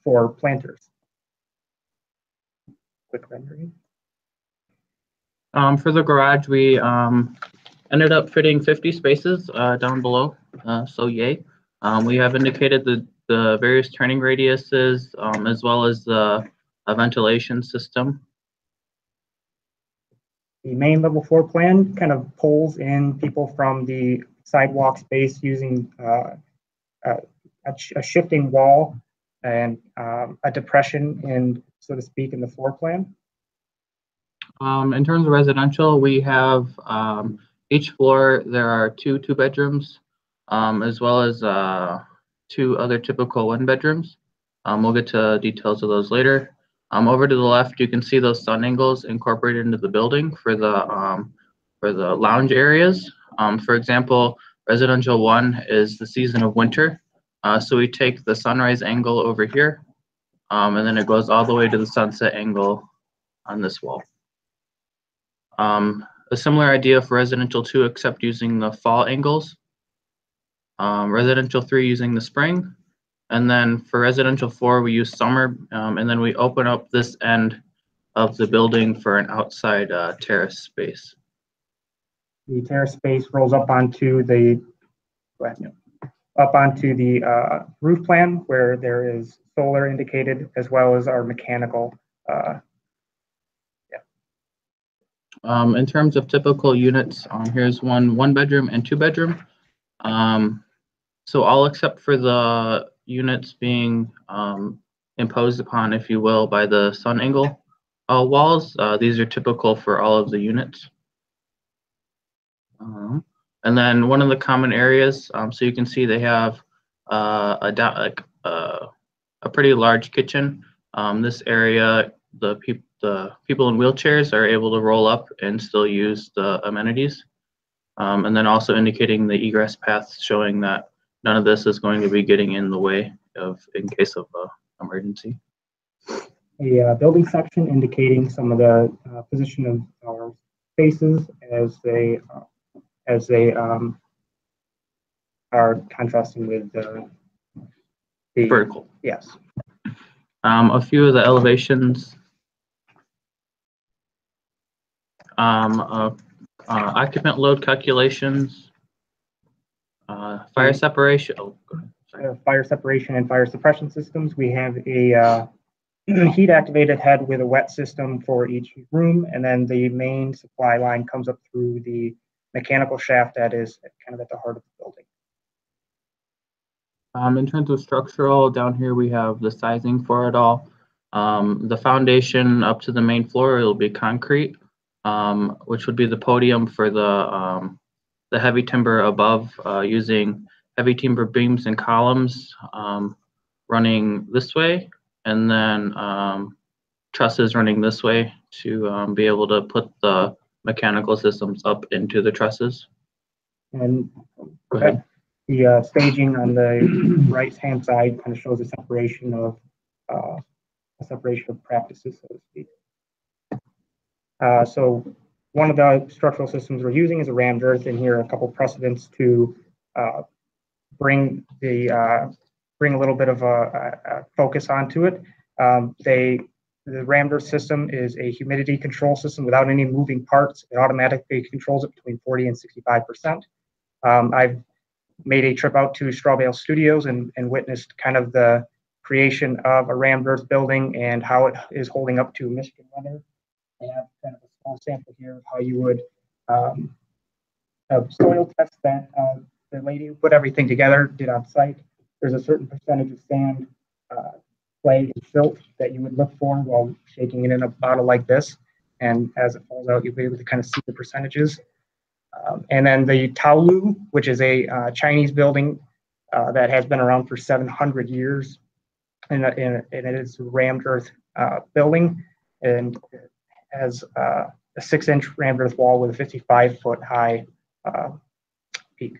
for planters. Quick rendering. For the garage, we ended up fitting 50 spaces down below, so yay. We have indicated the various turning radiuses as well as the ventilation system. The main level floor plan kind of pulls in people from the sidewalk space using a shifting wall and a depression in, so to speak, in the floor plan. In terms of residential, we have each floor, there are two bedrooms, as well as two other typical one bedrooms. We'll get to details of those later. Over to the left, you can see those sun angles incorporated into the building for the lounge areas. For example, residential 1 is the season of winter. So we take the sunrise angle over here, and then it goes all the way to the sunset angle on this wall. A similar idea for residential 2, except using the fall angles. residential 3 using the spring, and then for residential 4 we use summer, and then we open up this end of the building for an outside terrace space. The terrace space rolls up onto the roof plan where there is solar indicated, as well as our mechanical. In terms of typical units, here's one bedroom and 2 bedroom. So all except for the units being imposed upon, if you will, by the sun angle walls. These are typical for all of the units. And then one of the common areas, so you can see they have a pretty large kitchen. This area, the people in wheelchairs are able to roll up and still use the amenities. And then also indicating the egress paths, showing that none of this is going to be getting in the way in case of emergency. A building section indicating some of the position of our spaces as they are contrasting with the vertical. Yes. A few of the elevations. Occupant load calculations. Fire separation. Oh, go ahead. Fire separation and fire suppression systems. We have a heat activated head with a wet system for each room, and then the main supply line comes up through the mechanical shaft that is kind of at the heart of the building. In terms of structural, down here we have the sizing for it all. The foundation up to the main floor, it will be concrete, which would be the podium for the heavy timber above, using heavy timber beams and columns running this way, and then trusses running this way to be able to put the mechanical systems up into the trusses. And go ahead. The staging on the right-hand side kind of shows a separation of practices, so to speak. So one of the structural systems we're using is a rammed earth, and here are a couple precedents to bring a little bit of a focus onto it. The rammed earth system is a humidity control system without any moving parts. It automatically controls it between 40 and 65%. I've made a trip out to Strawbale Studios and witnessed kind of the creation of a rammed earth building and how it is holding up to Michigan weather. I have kind of a small sample here of how you would a soil test that the lady who put everything together did on site. There's a certain percentage of sand, clay, and silt that you would look for while shaking it in a bottle like this. And as it falls out, you'll be able to kind of see the percentages. And then the Taolu, which is a Chinese building that has been around for 700 years. And it is a rammed earth building, and it has a 6-inch rammed earth wall with a 55-foot high peak.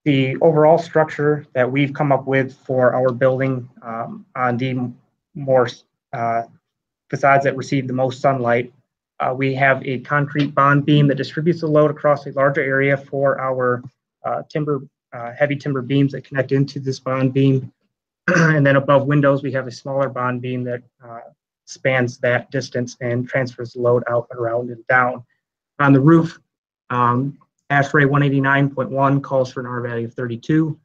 The overall structure that we've come up with for our building on the more facades that receive the most sunlight, we have a concrete bond beam that distributes the load across a larger area for our heavy timber beams that connect into this bond beam. And then above windows, we have a smaller bond beam that spans that distance and transfers the load out, around, and down. On the roof, ASHRAE 189.1 calls for an R value of 32.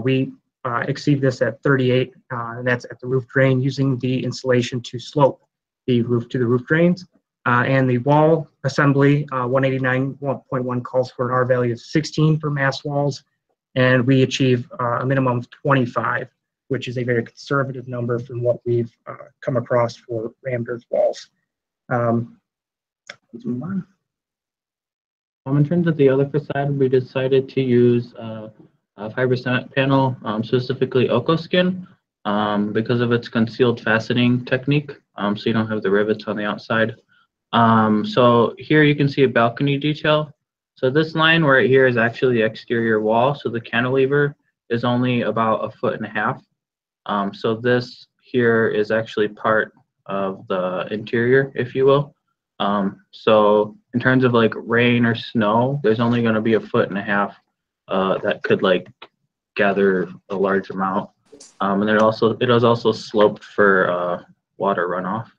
We exceed this at 38, and that's at the roof drain, using the insulation to slope the roof to the roof drains. And the wall assembly, 189.1 calls for an R value of 16 for mass walls, and we achieve a minimum of 25, which is a very conservative number from what we've come across for rammed earth walls. Let's move on. In terms of the other facade, we decided to use a fiber cement panel, specifically Okoskin, because of its concealed fastening technique, so you don't have the rivets on the outside. So here you can see a balcony detail. So this line right here is actually the exterior wall, so the cantilever is only about 1.5 feet. So this here is actually part of the interior, if you will. So in terms of like rain or snow, there's only going to be 1.5 feet that could like gather a large amount. And it was also sloped for water runoff.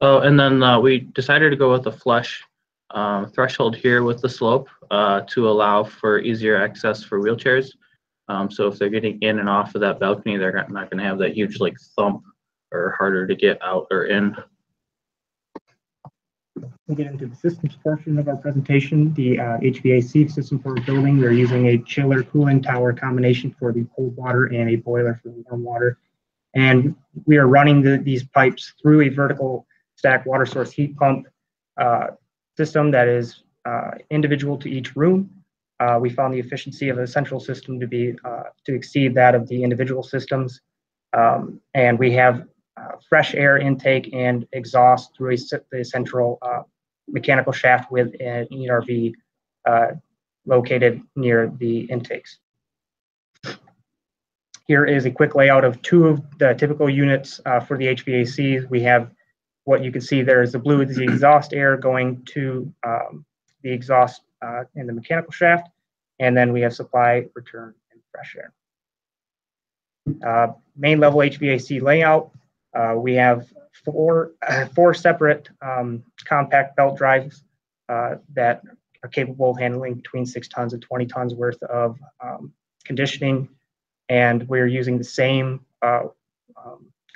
Oh, and then we decided to go with a flush threshold here with the slope to allow for easier access for wheelchairs. So if they're getting in and off of that balcony, they're not going to have that huge like thump or harder to get out or in. We'll get into the systems portion of our presentation. The HVAC system for the building, we're using a chiller cooling tower combination for the cold water and a boiler for the warm water. And we are running these pipes through a vertical stack water source heat pump system that is individual to each room. We found the efficiency of the central system to be to exceed that of the individual systems. And we have fresh air intake and exhaust through the central mechanical shaft with an ERV located near the intakes. Here is a quick layout of two of the typical units for the HVAC. We have what you can see there is the blue is the exhaust air going to the exhaust in the mechanical shaft, and then we have supply, return, and fresh air. Main level HVAC layout. We have four separate compact belt drives that are capable of handling between 6 tons and 20 tons worth of conditioning, and we're using the same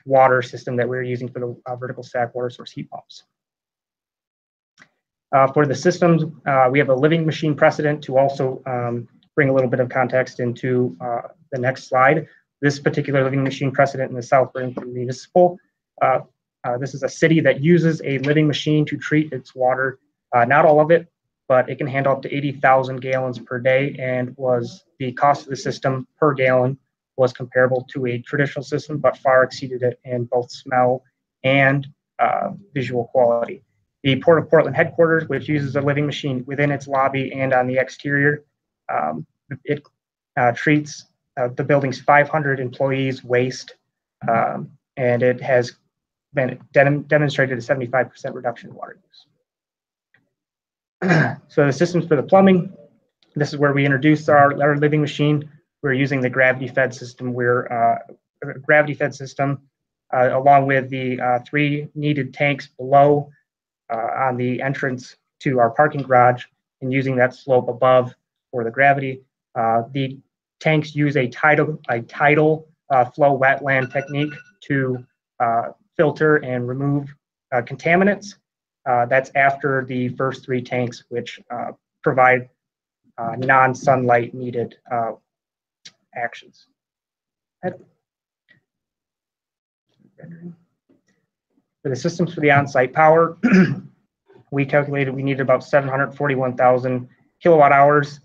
water system that we're using for the vertical stack water source heat pumps. For the systems, we have a living machine precedent to also bring a little bit of context into the next slide. This particular living machine precedent in the South Burlington Municipal. This is a city that uses a living machine to treat its water. Not all of it, but it can handle up to 80,000 gallons per day, and was the cost of the system per gallon was comparable to a traditional system, but far exceeded it in both smell and visual quality. The Port of Portland headquarters, which uses a living machine within its lobby and on the exterior, it treats the building's 500 employees' waste, and it has been demonstrated a 75% reduction in water use. So the systems for the plumbing, this is where we introduced our living machine. We're using the gravity-fed system. Along with the 3 needed tanks below on the entrance to our parking garage, and using that slope above for the gravity. The tanks use a tidal flow wetland technique to filter and remove contaminants. That's after the first 3 tanks, which provide non-sunlight needed actions. For the systems for the on-site power, we calculated we needed about 741,000 kilowatt hours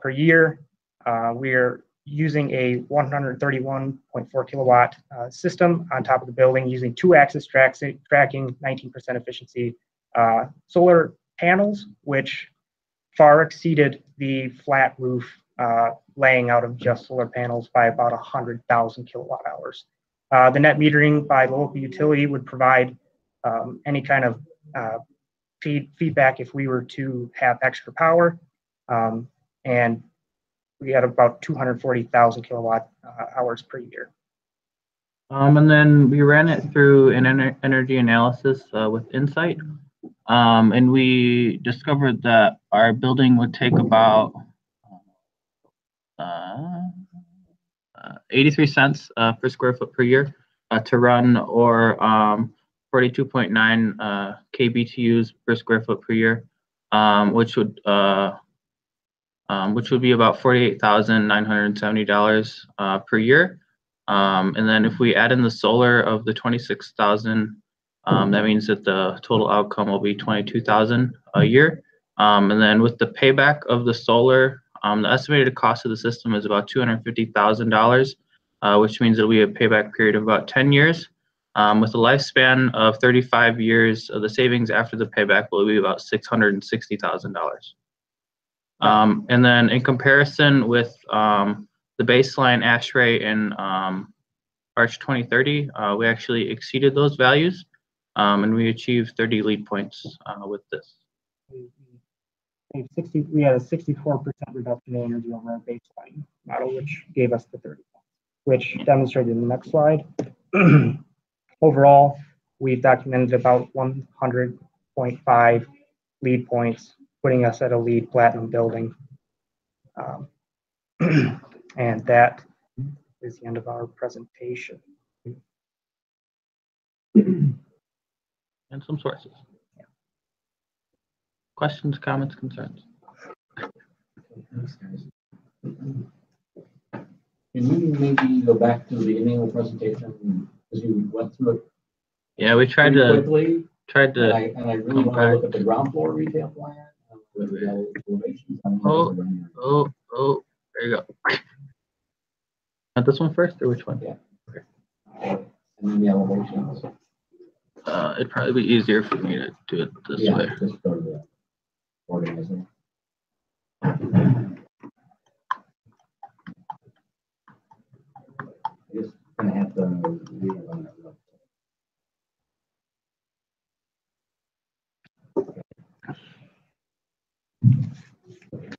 per year. We're using a 131.4 kilowatt system on top of the building using 2-axis tracking, 19% efficiency. Solar panels, which far exceeded the flat roof laying out of just solar panels by about 100,000 kilowatt hours. The net metering by the local utility would provide any kind of feedback if we were to have extra power, and we had about 240,000 kilowatt hours per year. And then we ran it through an energy analysis with Insight, and we discovered that our building would take about 83 cents per square foot per year to run, or 42.9 kBTUs per square foot per year, which would be about $48,970 per year. And then if we add in the solar of the 26,000, that means that the total outcome will be 22,000 a year. And then with the payback of the solar, the estimated cost of the system is about $250,000, which means that we have a payback period of about 10 years. With a lifespan of 35 years, the savings after the payback will be about $660,000. And then in comparison with the baseline ASHRAE in March 2030, we actually exceeded those values, and we achieved 30 lead points with this. we had a 64% reduction in energy over our baseline model, which gave us the 30 points, which demonstrated in the next slide. Overall, we've documented about 100.5 lead points, putting us at a LEED Platinum building. And that is the end of our presentation. And some sources. Yeah. Questions, comments, concerns? Can you maybe go back to the beginning of the presentation because you went through it? Yeah, we tried to quickly. And I really want to look at the ground floor retail plan with the elevations. Oh, there you go. Want this one first or which one? Yeah. Okay. And then the elevations. It'd probably be easier for me to do it this way. Just go to the organizer. Just gonna have to read it on that.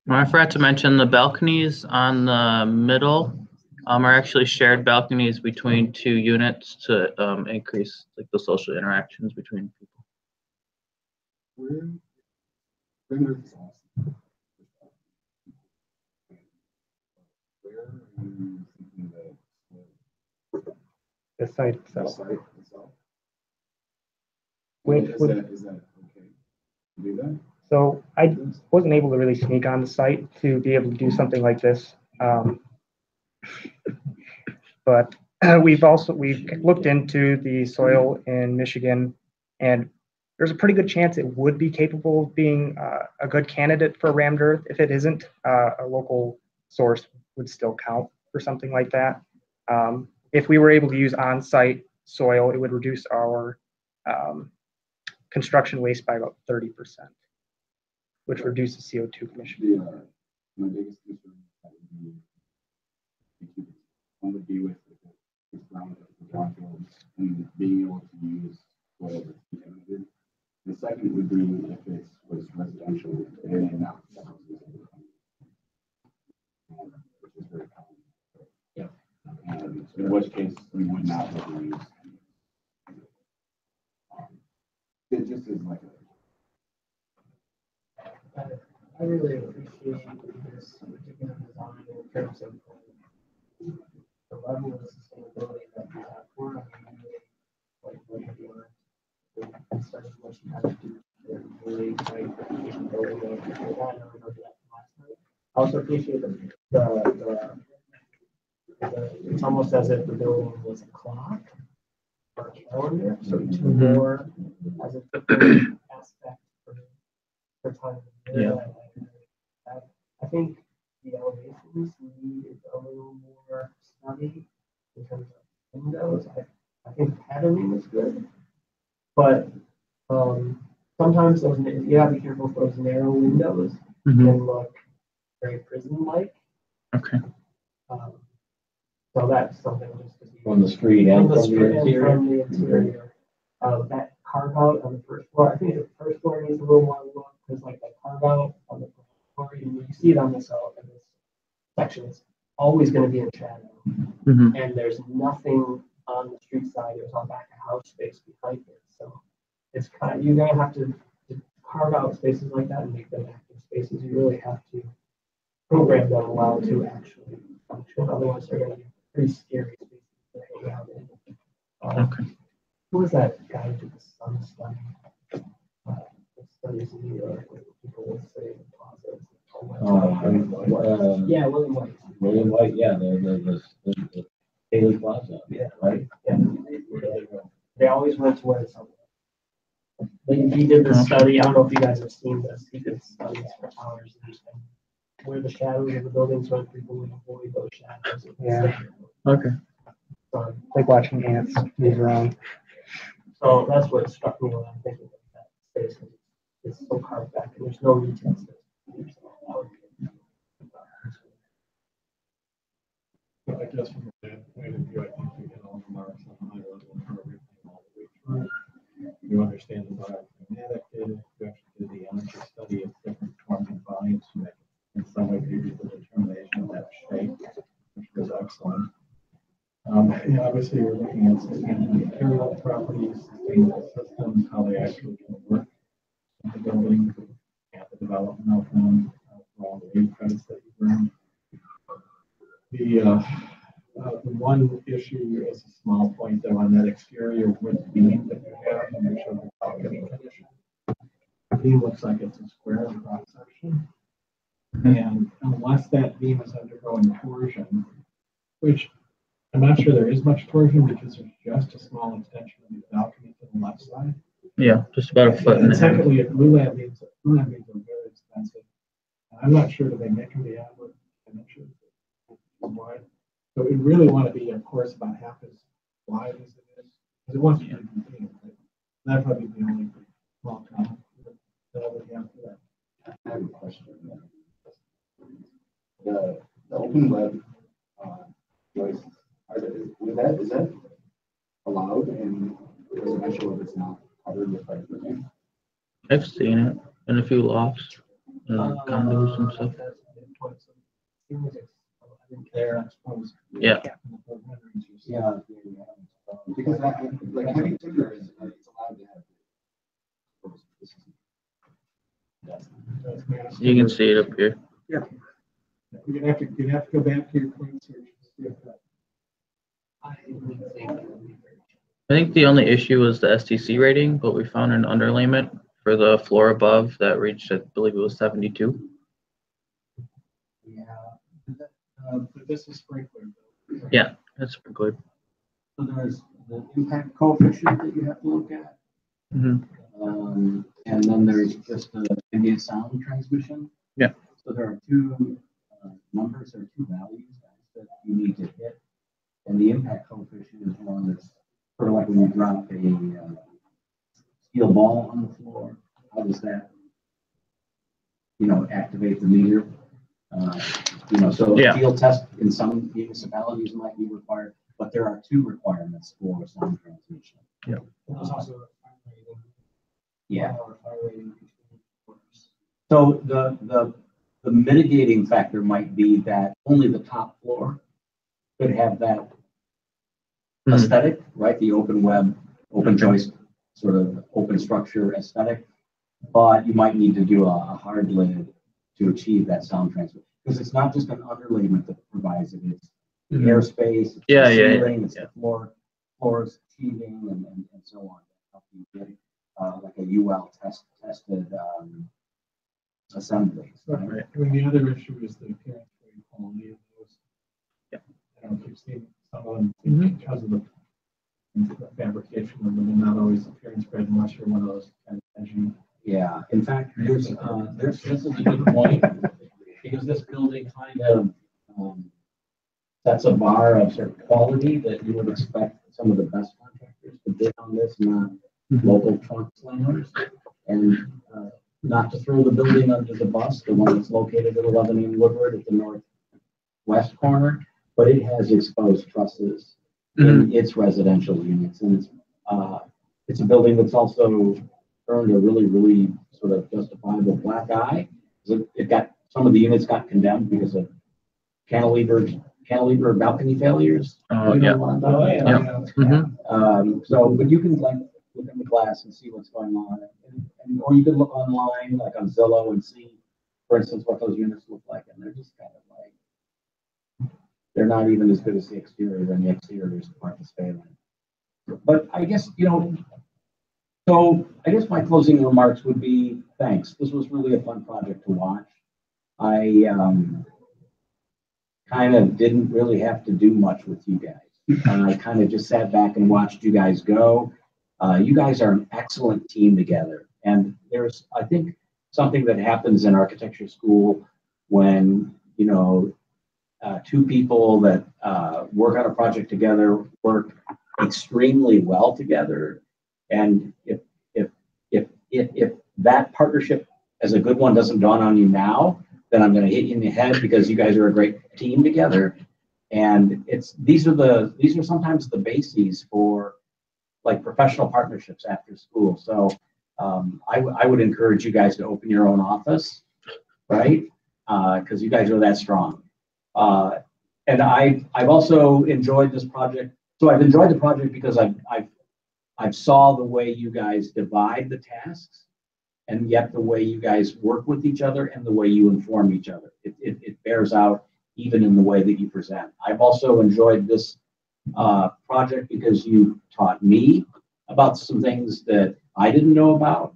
I forgot to mention the balconies on the middle are actually shared balconies between 2 units to increase like the social interactions between people. The site itself. Is that okay to do that? So I wasn't able to really sneak on the site to be able to do something like this. But we've looked into the soil in Michigan, and there's a pretty good chance it would be capable of being a good candidate for rammed earth. If it isn't, a local source would still count for something like that. If we were able to use on-site soil, it would reduce our construction waste by about 30%, which reduces CO2 emissions. My biggest concern would be with the ground and being able to use soil that's contaminated. The second would be if it was residential and not houses, which is very common. Yeah. In which case we would not have to use. It just is like I really appreciate this particular design in terms of the level of sustainability that you have for it. I mean, like what you want, especially what you have to do. Really tight capability of that. I know we looked at that last night. I also appreciate the it's almost as if the building was a clock or a calendar, so each more as a different aspect for time. Yeah. I think the elevations need a little more study in terms of windows. I think patterning is good, but sometimes those you have to be careful with those narrow windows can look very prison-like. Okay. So that's something just to be From the street and from the interior. interior. That carve out on the first floor. I think the first floor needs a little more look because like that carve out on the first floor, you see it on this section. It's always going to be in shadow, and there's nothing on the street side. There's all back of house space behind it. So it's kind of, you're going to have to carve out spaces like that and make them active spaces. You really have to program them well to actually function. Otherwise, they're going to be pretty scary spaces to hang out in. Okay. Who was that guy who did the sun study? Studies in New York, where people would say the plazas. Yeah, William White. William White, yeah, the Haley Plaza. Yeah, right. Yeah, they always went to where the sun was. He did this study. I don't know if you guys have seen this. He did studies for hours and where the shadows of the buildings went, people would avoid those shadows. Yeah. Okay. Like watching ants move around. So that's what struck me when I'm thinking of that space. It's so carved back, and there's no retail space. I guess from that point of view, I think you hit all the marks on the high level program all the way through. You understand the biokinetic data, you actually did the energy study of different carbon excellent. Obviously, we're looking at sustainable material properties, sustainable systems, how they actually can work in the building, and the development of them, for all the lead credits that you bring. The one issue is a small point though on that exterior wood beam that you have, and you show the balcony condition. The beam looks like it's a square cross section. And unless that beam is undergoing torsion, which I'm not sure there is much torsion because there's just a small extension of the balcony to the left side. Yeah, just about a foot and a half. Secondly, blue lab beams are very expensive. And I'm not sure that they make them the outward dimensions wide. So we really want to be, of course, about half as wide as it is. Because it wants to be contained. That'd probably be the only small comment that I would have for that. I have a question. The open web joists, is that allowed in residential if it's not covered with fiberglass? I've seen it in a few lofts, condos and stuff. There, I suppose. Yeah. Yeah. Because like heavy timber is it's allowed to have. You can see it up here. Yeah. You'd have to go back to your point search to see if that. I think the only issue was the STC rating, but we found an underlayment for the floor above that reached, I believe it was 72. Yeah. But this is sprinkler. Yeah, that's good. So there's the impact coefficient that you have to look at. Mm-hmm. And then there's just the ambient sound transmission. Yeah. So there are two numbers or two values that you need to hit. And the impact coefficient is one that's sort of like when you drop a steel ball on the floor. How does that, activate the meter? So yeah. Field test in some municipalities might be required, but there are two requirements for sound transmission. Yeah. There's also a fire rating. Yeah. Fire rating. So the mitigating factor might be that only the top floor could have that aesthetic, right? The open web, open joist, sort of open structure aesthetic. But you might need to do a hard lid to achieve that sound transfer. Because it's not just an underlayment that provides it, it's the airspace, it's the ceiling, it's the floors achieving, and so on. Help you get like a UL tested assemblies. Right. I mean, the other issue is the appearance and quality of those. Yeah. I don't know if you've seen some of them because of the fabrication of them, and not always appearance great unless you're one of those kind of edgy. Yeah. In fact, this is a good point because this building kind of sets a bar of sort of quality that you would expect some of the best contractors to bid on this, not local trunk slingers. And not to throw the building under the bus, the one that's located at 11 in Woodward at the northwest corner, but it has exposed trusses in its residential units. And it's a building that's also earned a really, really sort of justifiable black eye. It got, some of the units got condemned because of cantilever balcony failures. So, but you can like look in the glass and see what's going on, or you can look online, like on Zillow, and see, for instance, what those units look like, and they're just kind of like, they're not even as good as the exterior, and the exterior is part of failing. But I guess, so I guess my closing remarks would be, thanks. This was really a fun project to watch. I kind of didn't really have to do much with you guys. I kind of just sat back and watched you guys go. You guys are an excellent team together. And there's, I think, something that happens in architecture school when, two people that work on a project together work extremely well together. And if that partnership as a good one doesn't dawn on you now, then I'm going to hit you in the head because you guys are a great team together. And these are sometimes the bases for like professional partnerships after school. So I would encourage you guys to open your own office, right? Because you guys are that strong. and I've also enjoyed this project. So I've enjoyed the project because I've saw the way you guys divide the tasks, and yet the way you guys work with each other and the way you inform each other. It bears out even in the way that you present. I've also enjoyed this project because you taught me about some things that I didn't know about,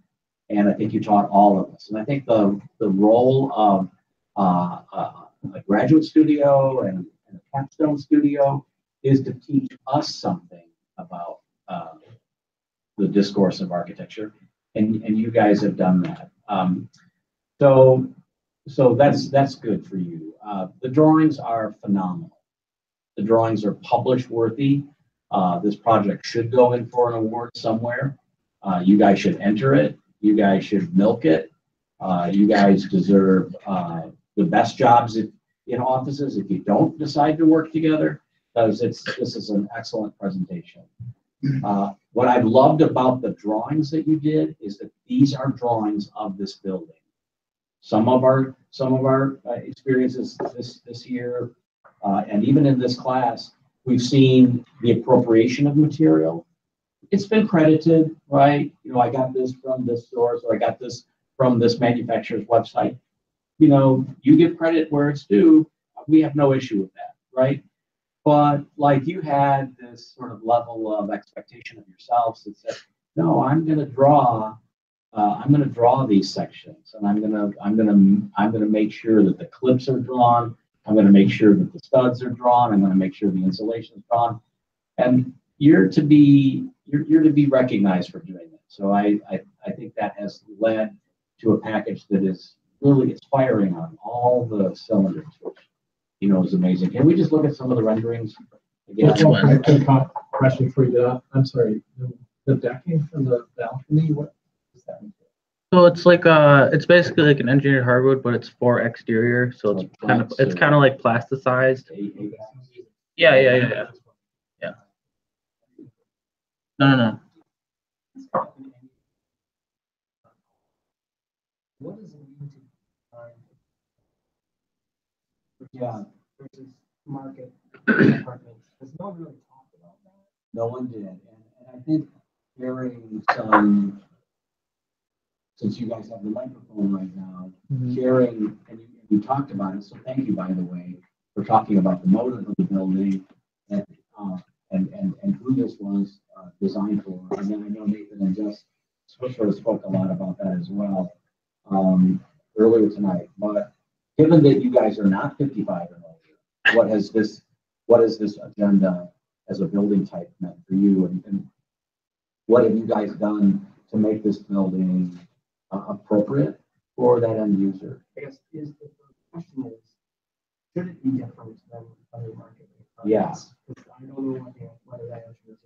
and I think you taught all of us. And I think the role of a graduate studio and a capstone studio is to teach us something about the discourse of architecture, and you guys have done that. So that's good for you. The drawings are phenomenal. The drawings are publish worthy. This project should go in for an award somewhere. You guys should enter it. You guys should milk it. You guys deserve the best jobs in offices if you don't decide to work together, because this is an excellent presentation. What I've loved about the drawings that you did is that these are drawings of this building. Some of our experiences this year, and even in this class, we've seen the appropriation of material. It's been credited, right? You know, I got this from this source, or I got this from this manufacturer's website. You know, you give credit where it's due. We have no issue with that, right? But like, you had this sort of level of expectation of yourselves that said, no, I'm going to draw these sections, and I'm going to make sure that the clips are drawn. I'm going to make sure that the studs are drawn. I'm going to make sure the insulation is drawn. And you're to be recognized for doing that. So I think that has led to a package that is really, it's firing on all the cylinders, which, you know, is amazing. Can we just look at some of the renderings again? I have a question for you. I'm sorry, the decking for the balcony, what does that mean? So it's like it's basically like an engineered hardwood, but it's for exterior. So it's kind of like plasticized. Yeah. No. What does it mean to find? Yeah. Versus market apartments? Because no one really talked about that. No one did, and I think sharing some, since you guys have the microphone right now, sharing, and you talked about it, so thank you, by the way, for talking about the motive of the building and who this was designed for. And then I know Nathan and Jess sort of spoke a lot about that as well earlier tonight. But given that you guys are not 55 and older, what has this agenda as a building type meant for you, and what have you guys done to make this building appropriate for that end user? I guess the question is, should it be different than other market? Yeah. I don't know whether that answer is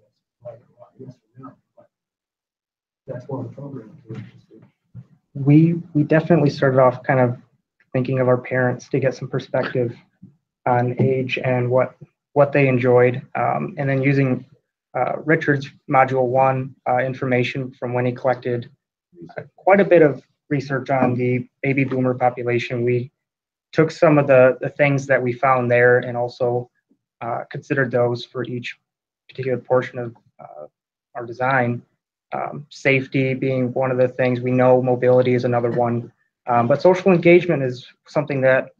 yes or no, but that's one of the programs we're interested in. We definitely started off kind of thinking of our parents to get some perspective on age and what they enjoyed, and then using Richard's Module 1 information from when he collected quite a bit of research on the baby boomer population. We took some of the things that we found there and also considered those for each particular portion of our design. Safety being one of the things. We know mobility is another one, but social engagement is something that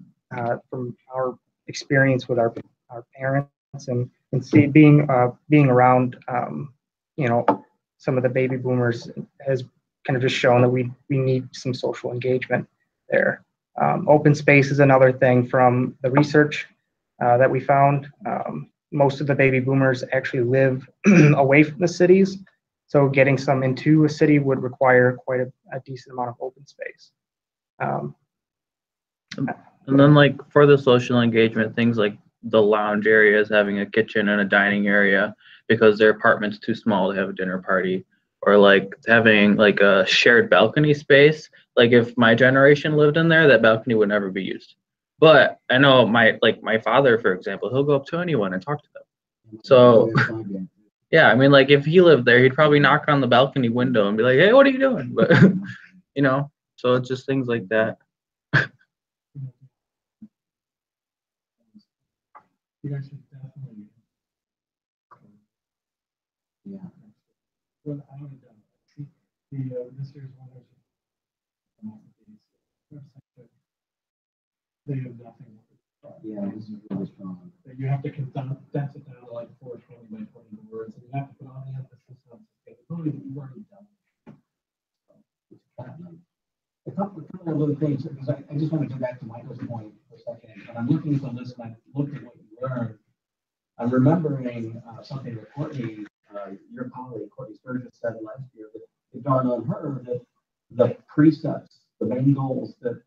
from our experience with our parents and see being around you know, some of the baby boomers has kind of just shown that we need some social engagement there. Open space is another thing from the research that we found. Most of the baby boomers actually live away from the cities, so getting some into a city would require quite a decent amount of open space. And then, like, for the social engagement, things like the lounge areas, having a kitchen and a dining area because their apartment's too small to have a dinner party, or like having like a shared balcony space. Like, if my generation lived in there, that balcony would never be used. But I know my father, for example, he'll go up to anyone and talk to them. So yeah, I mean, like, if he lived there, he'd probably knock on the balcony window and be like, "Hey, what are you doing?" But you know, so it's just things like that. You guys should definitely. Yeah. Well, I would, this year's one is. They have nothing. Yeah, this is really strong. You have to condense it down to like 420 by 20 words, and you have to put all the emphasis on sustainability that you've already done. A couple of other things, because I just want to go back to Michael's point for a second. When I'm looking at the list and I looked at what you learned, I'm remembering something that Courtney, your colleague, Courtney Sturgis, said last year, that it dawned on her that the precepts, the main goals that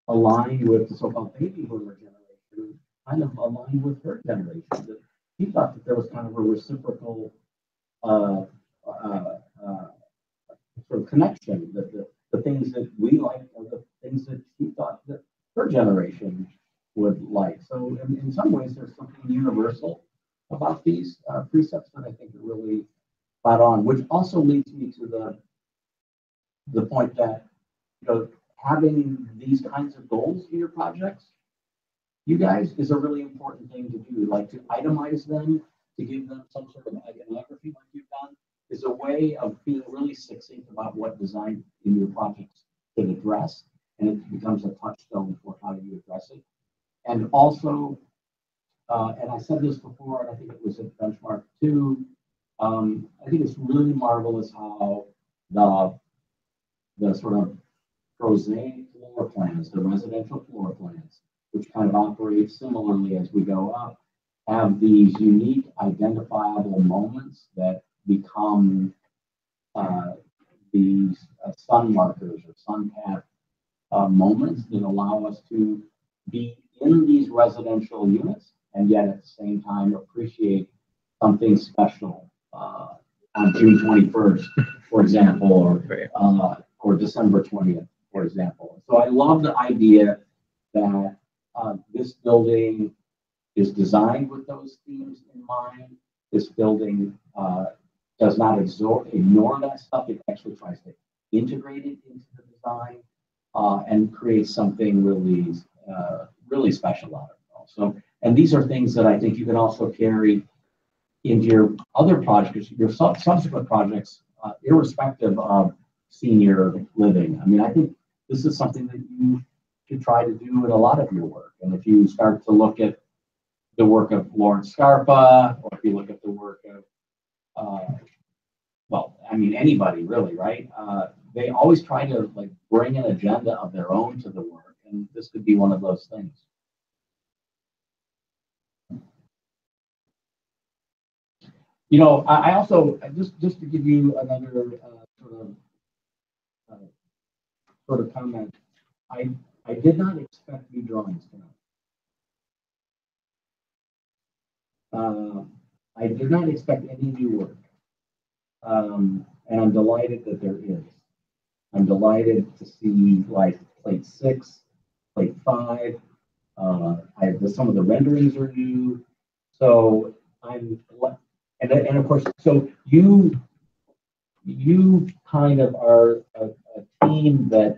align with the so-called baby boomer generation kind of aligned with her generation. That he thought that there was kind of a reciprocal sort of connection, that the things that we like are the things that she thought that her generation would like. So in some ways, there's something universal about these precepts that I think are really spot on, which also leads me to the point that, you know, having these kinds of goals in your projects, you guys, is a really important thing to do. Like to itemize them, to give them some sort of iconography like you've done, is a way of being really succinct about what design in your projects should address, and it becomes a touchstone for how you address it. And also, and I said this before, and I think it was at Benchmark-3, I think it's really marvelous how the sort of prosaic floor plans, the residential floor plans, which kind of operate similarly as we go up, have these unique identifiable moments that become these sun markers or sun path moments that allow us to be in these residential units and yet at the same time appreciate something special on June 21st, for example, or December 20th, for example. So I love the idea that this building is designed with those themes in mind. This building does not ignore that stuff. It actually tries to integrate it into the design and create something really, really special out of it. So, and these are things that I think you can also carry into your other projects, your subsequent projects, irrespective of senior living. I mean, I think this is something that you should try to do in a lot of your work. And if you start to look at the work of Lawrence Scarpa, or if you look at the work of, well, I mean, anybody really, right? They always try to like bring an agenda of their own to the work, and this could be one of those things. You know, I also, just to give you another sort of comment, I did not expect new drawings tonight. I did not expect any new work. And I'm delighted that there is. I'm delighted to see like plate 6, plate 5. Some of the renderings are new. So and of course, so you kind of are a team that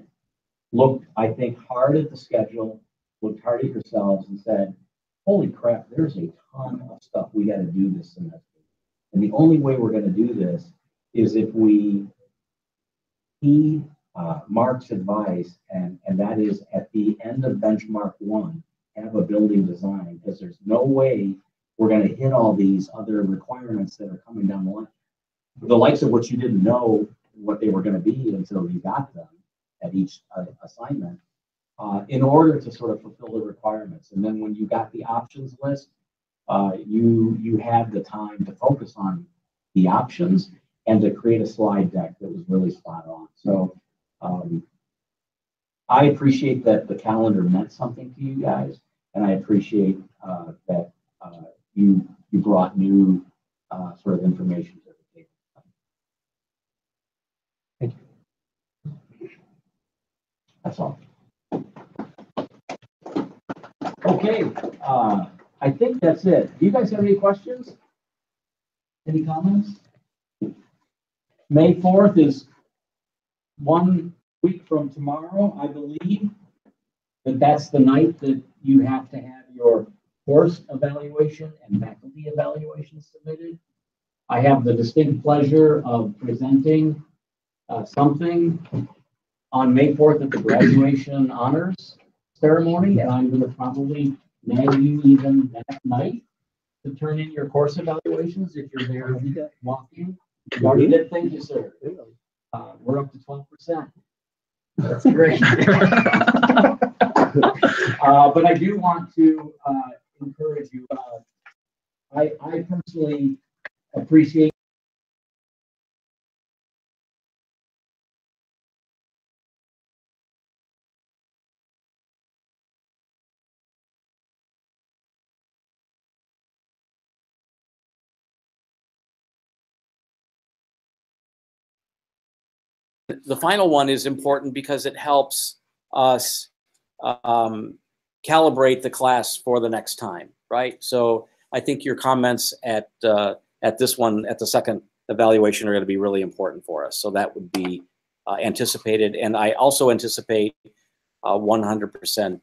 looked, I think, hard at the schedule, looked hard at yourselves and said, holy crap, there's a ton of stuff we got to do this semester. And the only way we're going to do this is if we heed Mark's advice, and that is at the end of Benchmark 1, have a building design, because there's no way we're going to hit all these other requirements that are coming down the line, the likes of which you didn't know what they were going to be until you got them at each assignment, in order to sort of fulfill the requirements. And then when you got the options list, you had the time to focus on the options and to create a slide deck that was really spot on. So I appreciate that the calendar meant something to you guys, and I appreciate that you brought new sort of information to the table. Thank you. That's all. Okay, I think that's it. Do you guys have any questions? Any comments? May 4th is 1 week from tomorrow, I believe. That's the night that you have to have your course evaluation and faculty evaluation submitted. I have the distinct pleasure of presenting something on May 4th at the graduation honors ceremony, and I'm going to probably nag you even that night to turn in your course evaluations if you're there walking. You already did, thank you, sir. We're up to 12%. That's great. But I do want to encourage you. I personally appreciate the final one is important because it helps us calibrate the class for the next time, right? So I think your comments at this one, at the second evaluation, are going to be really important for us. So that would be anticipated, and I also anticipate 100%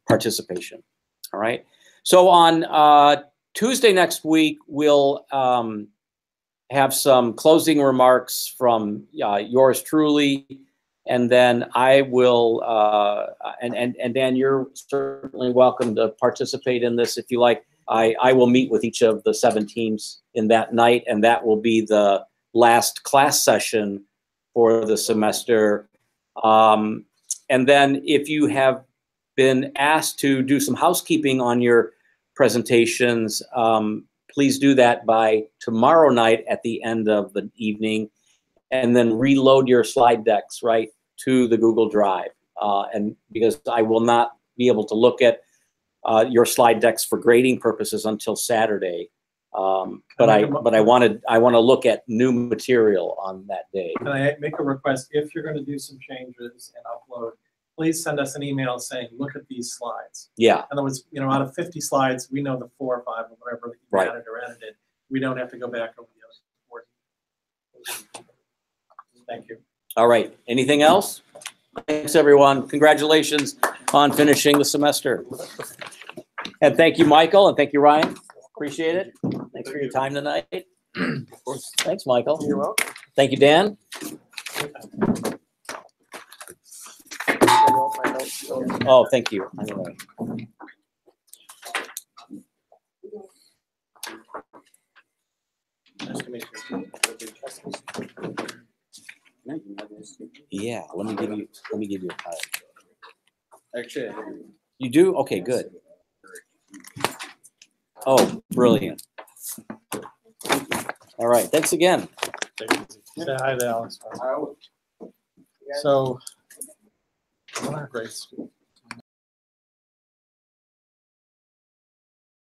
participation. All right. So on Tuesday next week, we'll have some closing remarks from yours truly, and then I will, and Dan, you're certainly welcome to participate in this if you like. I will meet with each of the 7 teams in that night, and that will be the last class session for the semester. And then if you have been asked to do some housekeeping on your presentations, please do that by tomorrow night at the end of the evening, and then reload your slide decks right to the Google Drive. And because I will not be able to look at your slide decks for grading purposes until Saturday, but I want to look at new material on that day. Can I make a request? If you're going to do some changes and upload, please send us an email saying, look at these slides. Yeah. In other words, out of 50 slides, we know the 4 or 5 or whatever that you Right. added or edited. We don't have to go back over the other 40. Thank you. All right. Anything else? Thanks, everyone. Congratulations on finishing the semester. And thank you, Michael, and thank you, Ryan. Appreciate it. Thanks for your time tonight. Of course. Thanks, Michael. You're welcome. Thank you, Dan. Oh, thank you. Anyway. Nice to meet you. Yeah, let me give you a card. Actually, You do? Okay, good. Oh, brilliant. All right, thanks again. say hi to Alex. So, what are grades?